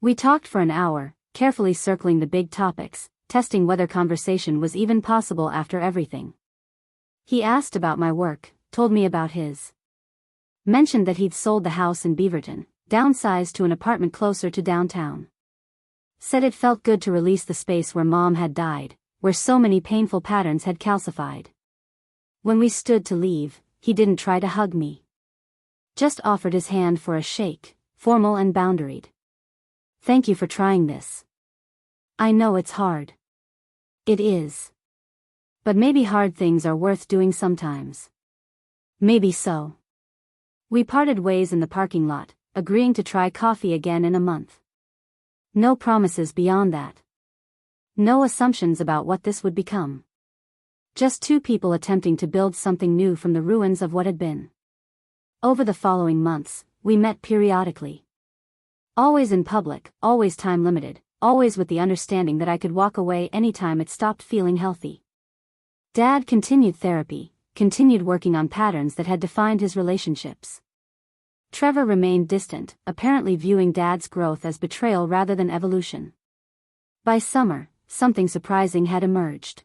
We talked for an hour, carefully circling the big topics, testing whether conversation was even possible after everything. He asked about my work, told me about his. Mentioned that he'd sold the house in Beaverton, downsized to an apartment closer to downtown. Said it felt good to release the space where Mom had died, where so many painful patterns had calcified. When we stood to leave, he didn't try to hug me. Just offered his hand for a shake, formal and boundaried. Thank you for trying this. I know it's hard. It is. But maybe hard things are worth doing sometimes. Maybe so. We parted ways in the parking lot, agreeing to try coffee again in a month. No promises beyond that. No assumptions about what this would become. Just two people attempting to build something new from the ruins of what had been. Over the following months, we met periodically. Always in public, always time limited, always with the understanding that I could walk away anytime it stopped feeling healthy. Dad continued therapy, continued working on patterns that had defined his relationships. Trevor remained distant, apparently viewing Dad's growth as betrayal rather than evolution. By summer, something surprising had emerged.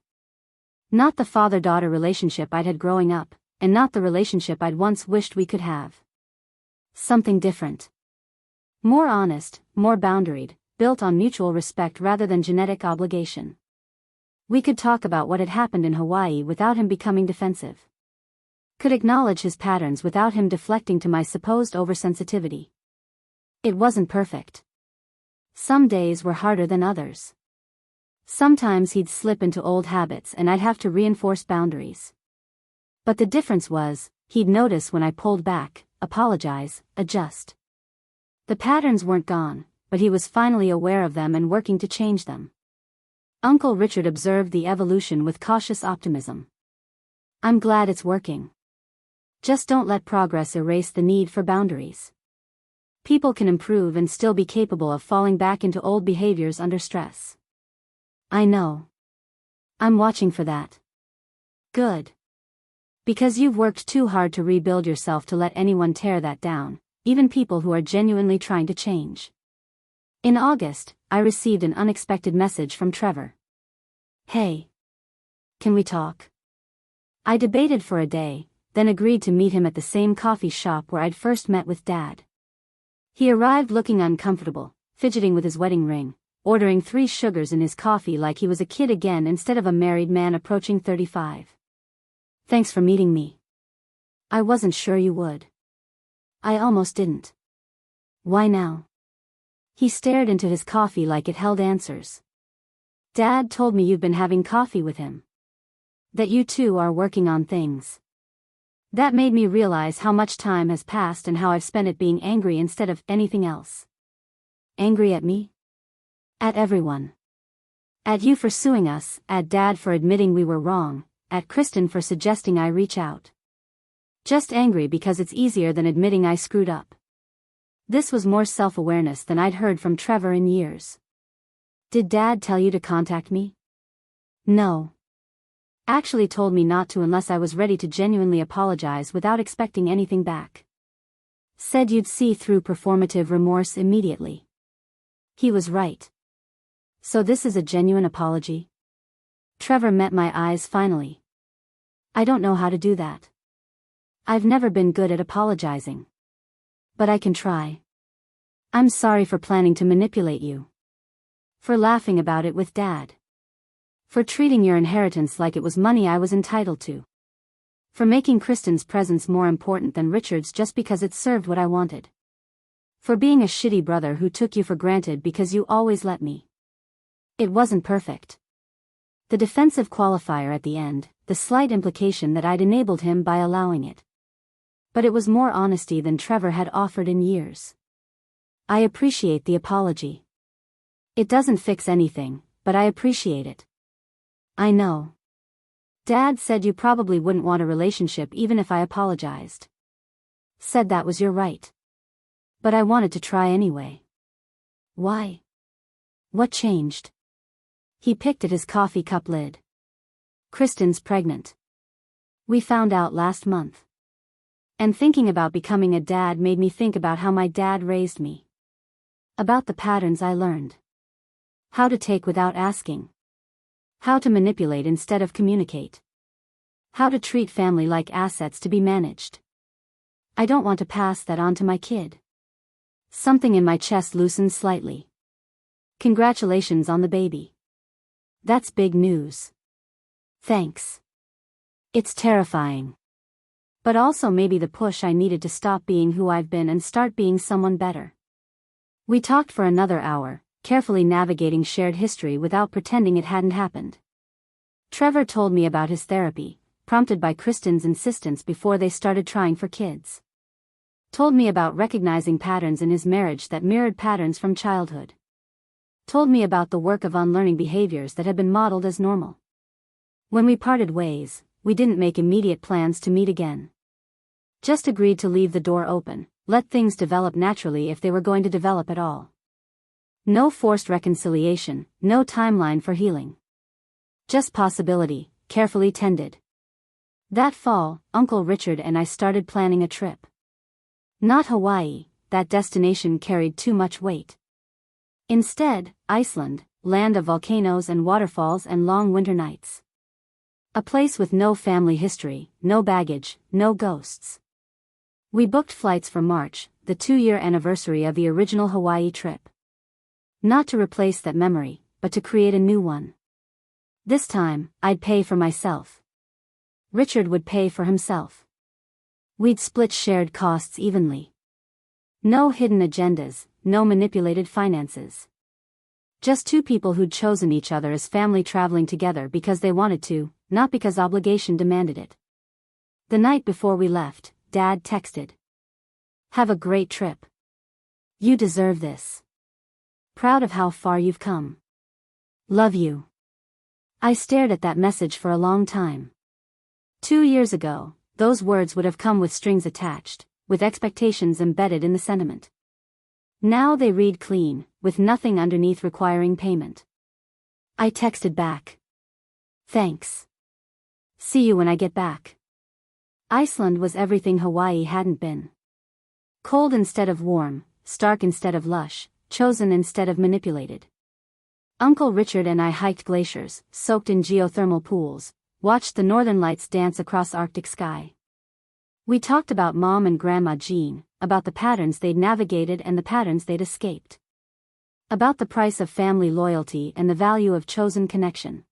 Not the father-daughter relationship I'd had growing up, and not the relationship I'd once wished we could have. Something different. More honest, more boundaried, built on mutual respect rather than genetic obligation. We could talk about what had happened in Hawaii without him becoming defensive. Could acknowledge his patterns without him deflecting to my supposed oversensitivity. It wasn't perfect. Some days were harder than others. Sometimes he'd slip into old habits and I'd have to reinforce boundaries. But the difference was, he'd notice when I pulled back, apologize, adjust. The patterns weren't gone, but he was finally aware of them and working to change them. Uncle Richard observed the evolution with cautious optimism. I'm glad it's working. Just don't let progress erase the need for boundaries. People can improve and still be capable of falling back into old behaviors under stress. I know. I'm watching for that. Good. Because you've worked too hard to rebuild yourself to let anyone tear that down, even people who are genuinely trying to change. In August, I received an unexpected message from Trevor. Hey. Can we talk? I debated for a day, then agreed to meet him at the same coffee shop where I'd first met with Dad. He arrived looking uncomfortable, fidgeting with his wedding ring, ordering 3 sugars in his coffee like he was a kid again instead of a married man approaching 35. Thanks for meeting me. I wasn't sure you would. I almost didn't. Why now? He stared into his coffee like it held answers. Dad told me you've been having coffee with him. That you two are working on things. That made me realize how much time has passed and how I've spent it being angry instead of anything else. Angry at me? At everyone. At you for suing us, at Dad for admitting we were wrong, at Kristin for suggesting I reach out. Just angry because it's easier than admitting I screwed up. This was more self-awareness than I'd heard from Trevor in years. Did Dad tell you to contact me? No. Actually told me not to unless I was ready to genuinely apologize without expecting anything back. Said you'd see through performative remorse immediately. He was right. So this is a genuine apology? Trevor met my eyes finally. I don't know how to do that. I've never been good at apologizing. But I can try. I'm sorry for planning to manipulate you. For laughing about it with Dad. For treating your inheritance like it was money I was entitled to. For making Kristin's presence more important than Richard's just because it served what I wanted. For being a shitty brother who took you for granted because you always let me. It wasn't perfect. The defensive qualifier at the end, the slight implication that I'd enabled him by allowing it. But it was more honesty than Trevor had offered in years. I appreciate the apology. It doesn't fix anything, but I appreciate it. I know. Dad said you probably wouldn't want a relationship even if I apologized. Said that was your right. But I wanted to try anyway. Why? What changed? He picked at his coffee cup lid. Kristin's pregnant. We found out last month. And thinking about becoming a dad made me think about how my dad raised me. About the patterns I learned. How to take without asking. How to manipulate instead of communicate. How to treat family like assets to be managed. I don't want to pass that on to my kid. Something in my chest loosened slightly. Congratulations on the baby. That's big news. Thanks. It's terrifying. But also maybe the push I needed to stop being who I've been and start being someone better. We talked for another hour, carefully navigating shared history without pretending it hadn't happened. Trevor told me about his therapy, prompted by Kristin's insistence before they started trying for kids. Told me about recognizing patterns in his marriage that mirrored patterns from childhood. Told me about the work of unlearning behaviors that had been modeled as normal. When we parted ways, we didn't make immediate plans to meet again. Just agreed to leave the door open, let things develop naturally if they were going to develop at all. No forced reconciliation, no timeline for healing. Just possibility, carefully tended. That fall, Uncle Richard and I started planning a trip. Not Hawaii, that destination carried too much weight. Instead, Iceland, land of volcanoes and waterfalls and long winter nights. A place with no family history, no baggage, no ghosts. We booked flights for March, the 2-year anniversary of the original Hawaii trip. Not to replace that memory, but to create a new one. This time, I'd pay for myself. Richard would pay for himself. We'd split shared costs evenly. No hidden agendas, no manipulated finances. Just two people who'd chosen each other as family traveling together because they wanted to, not because obligation demanded it. The night before we left, Dad texted. "Have a great trip. You deserve this. Proud of how far you've come. Love you." I stared at that message for a long time. 2 years ago, those words would have come with strings attached, with expectations embedded in the sentiment. Now they read clean, with nothing underneath requiring payment. I texted back. "Thanks. See you when I get back." Iceland was everything Hawaii hadn't been. Cold instead of warm, stark instead of lush, chosen instead of manipulated. Uncle Richard and I hiked glaciers, soaked in geothermal pools, watched the northern lights dance across Arctic sky. We talked about Mom and Grandma Jean, about the patterns they'd navigated and the patterns they'd escaped. About the price of family loyalty and the value of chosen connection.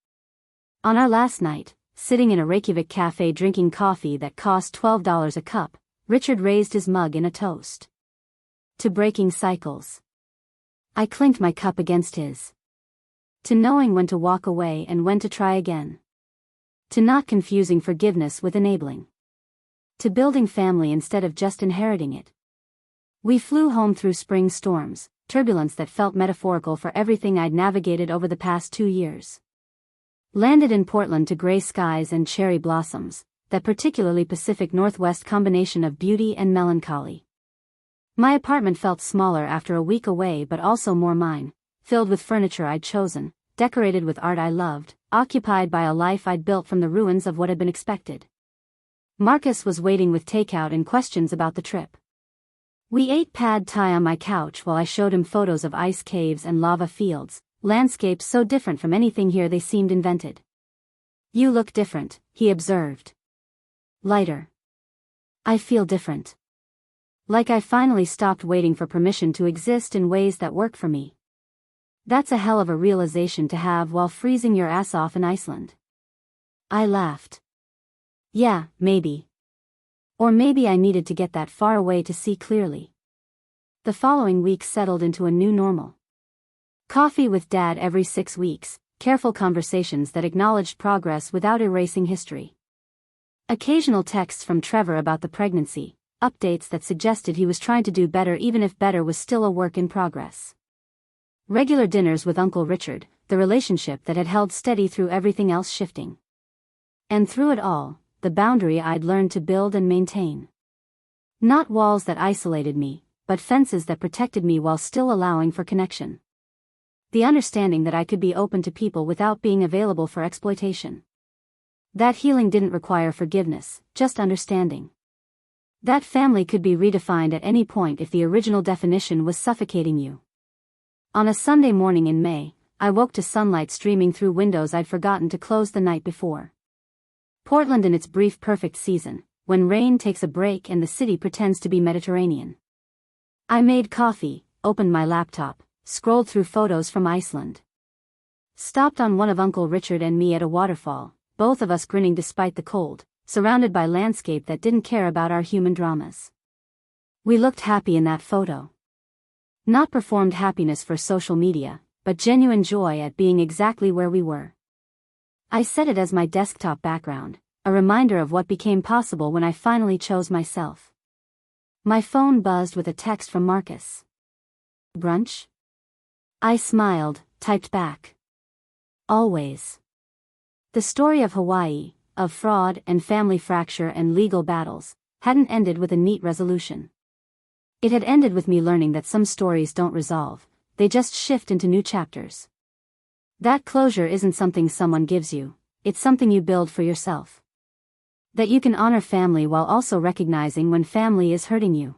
On our last night, sitting in a Reykjavik cafe drinking coffee that cost $12 a cup, Richard raised his mug in a toast. To breaking cycles. I clinked my cup against his. To knowing when to walk away and when to try again. To not confusing forgiveness with enabling. To building family instead of just inheriting it. We flew home through spring storms, turbulence that felt metaphorical for everything I'd navigated over the past 2 years. Landed in Portland to gray skies and cherry blossoms, that particularly Pacific Northwest combination of beauty and melancholy. My apartment felt smaller after a week away but also more mine, filled with furniture I'd chosen, decorated with art I loved, occupied by a life I'd built from the ruins of what had been expected. Marcus was waiting with takeout and questions about the trip. We ate pad thai on my couch while I showed him photos of ice caves and lava fields, landscapes so different from anything here they seemed invented. "You look different," he observed. "Lighter. I feel different. Like I finally stopped waiting for permission to exist in ways that work for me. That's a hell of a realization to have while freezing your ass off in Iceland." I laughed. Yeah, maybe. Or maybe I needed to get that far away to see clearly. The following week settled into a new normal. Coffee with Dad every 6 weeks, careful conversations that acknowledged progress without erasing history. Occasional texts from Trevor about the pregnancy, updates that suggested he was trying to do better even if better was still a work in progress. Regular dinners with Uncle Richard, the relationship that had held steady through everything else shifting. And through it all, the boundary I'd learned to build and maintain. Not walls that isolated me, but fences that protected me while still allowing for connection. The understanding that I could be open to people without being available for exploitation. That healing didn't require forgiveness, just understanding. That family could be redefined at any point if the original definition was suffocating you. On a Sunday morning in May, I woke to sunlight streaming through windows I'd forgotten to close the night before. Portland in its brief perfect season, when rain takes a break and the city pretends to be Mediterranean. I made coffee, opened my laptop, scrolled through photos from Iceland. Stopped on one of Uncle Richard and me at a waterfall, both of us grinning despite the cold, surrounded by landscape that didn't care about our human dramas. We looked happy in that photo. Not performed happiness for social media, but genuine joy at being exactly where we were. I set it as my desktop background, a reminder of what became possible when I finally chose myself. My phone buzzed with a text from Marcus. Brunch? I smiled, typed back. Always. The story of Hawaii, of fraud and family fracture and legal battles, hadn't ended with a neat resolution. It had ended with me learning that some stories don't resolve, they just shift into new chapters. That closure isn't something someone gives you, it's something you build for yourself. That you can honor family while also recognizing when family is hurting you.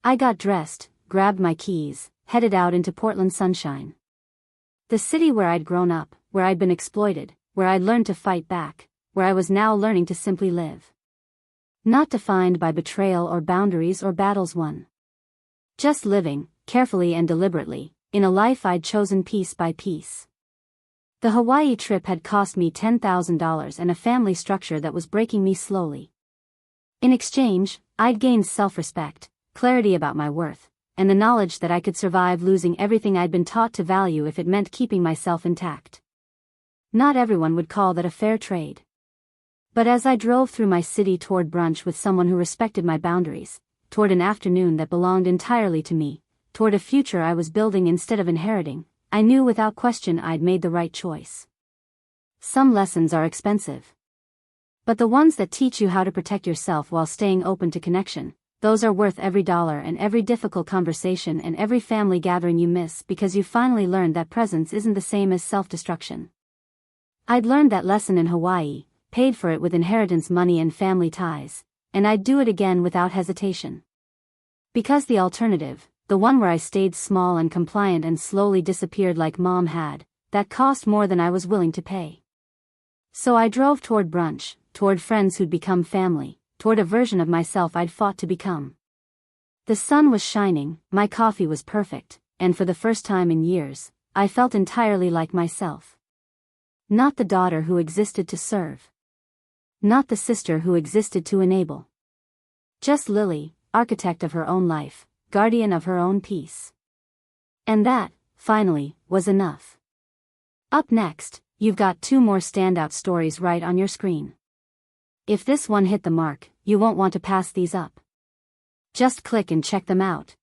I got dressed, grabbed my keys, headed out into Portland sunshine. The city where I'd grown up, where I'd been exploited, where I'd learned to fight back, where I was now learning to simply live. Not defined by betrayal or boundaries or battles won. Just living, carefully and deliberately, in a life I'd chosen piece by piece. The Hawaii trip had cost me $10,000 and a family structure that was breaking me slowly. In exchange, I'd gained self-respect, clarity about my worth, and the knowledge that I could survive losing everything I'd been taught to value if it meant keeping myself intact. Not everyone would call that a fair trade. But as I drove through my city toward brunch with someone who respected my boundaries, toward an afternoon that belonged entirely to me, toward a future I was building instead of inheriting, I knew without question I'd made the right choice. Some lessons are expensive. But the ones that teach you how to protect yourself while staying open to connection, those are worth every dollar and every difficult conversation and every family gathering you miss because you finally learned that presence isn't the same as self-destruction. I'd learned that lesson in Hawaii, paid for it with inheritance money and family ties, and I'd do it again without hesitation. Because the alternative, the one where I stayed small and compliant and slowly disappeared like Mom had, that cost more than I was willing to pay. So I drove toward brunch, toward friends who'd become family, toward a version of myself I'd fought to become. The sun was shining, my coffee was perfect, and for the first time in years, I felt entirely like myself. Not the daughter who existed to serve. Not the sister who existed to enable. Just Lily, architect of her own life, guardian of her own peace. And that, finally, was enough. Up next, you've got 2 more standout stories right on your screen. If this one hit the mark, you won't want to pass these up. Just click and check them out,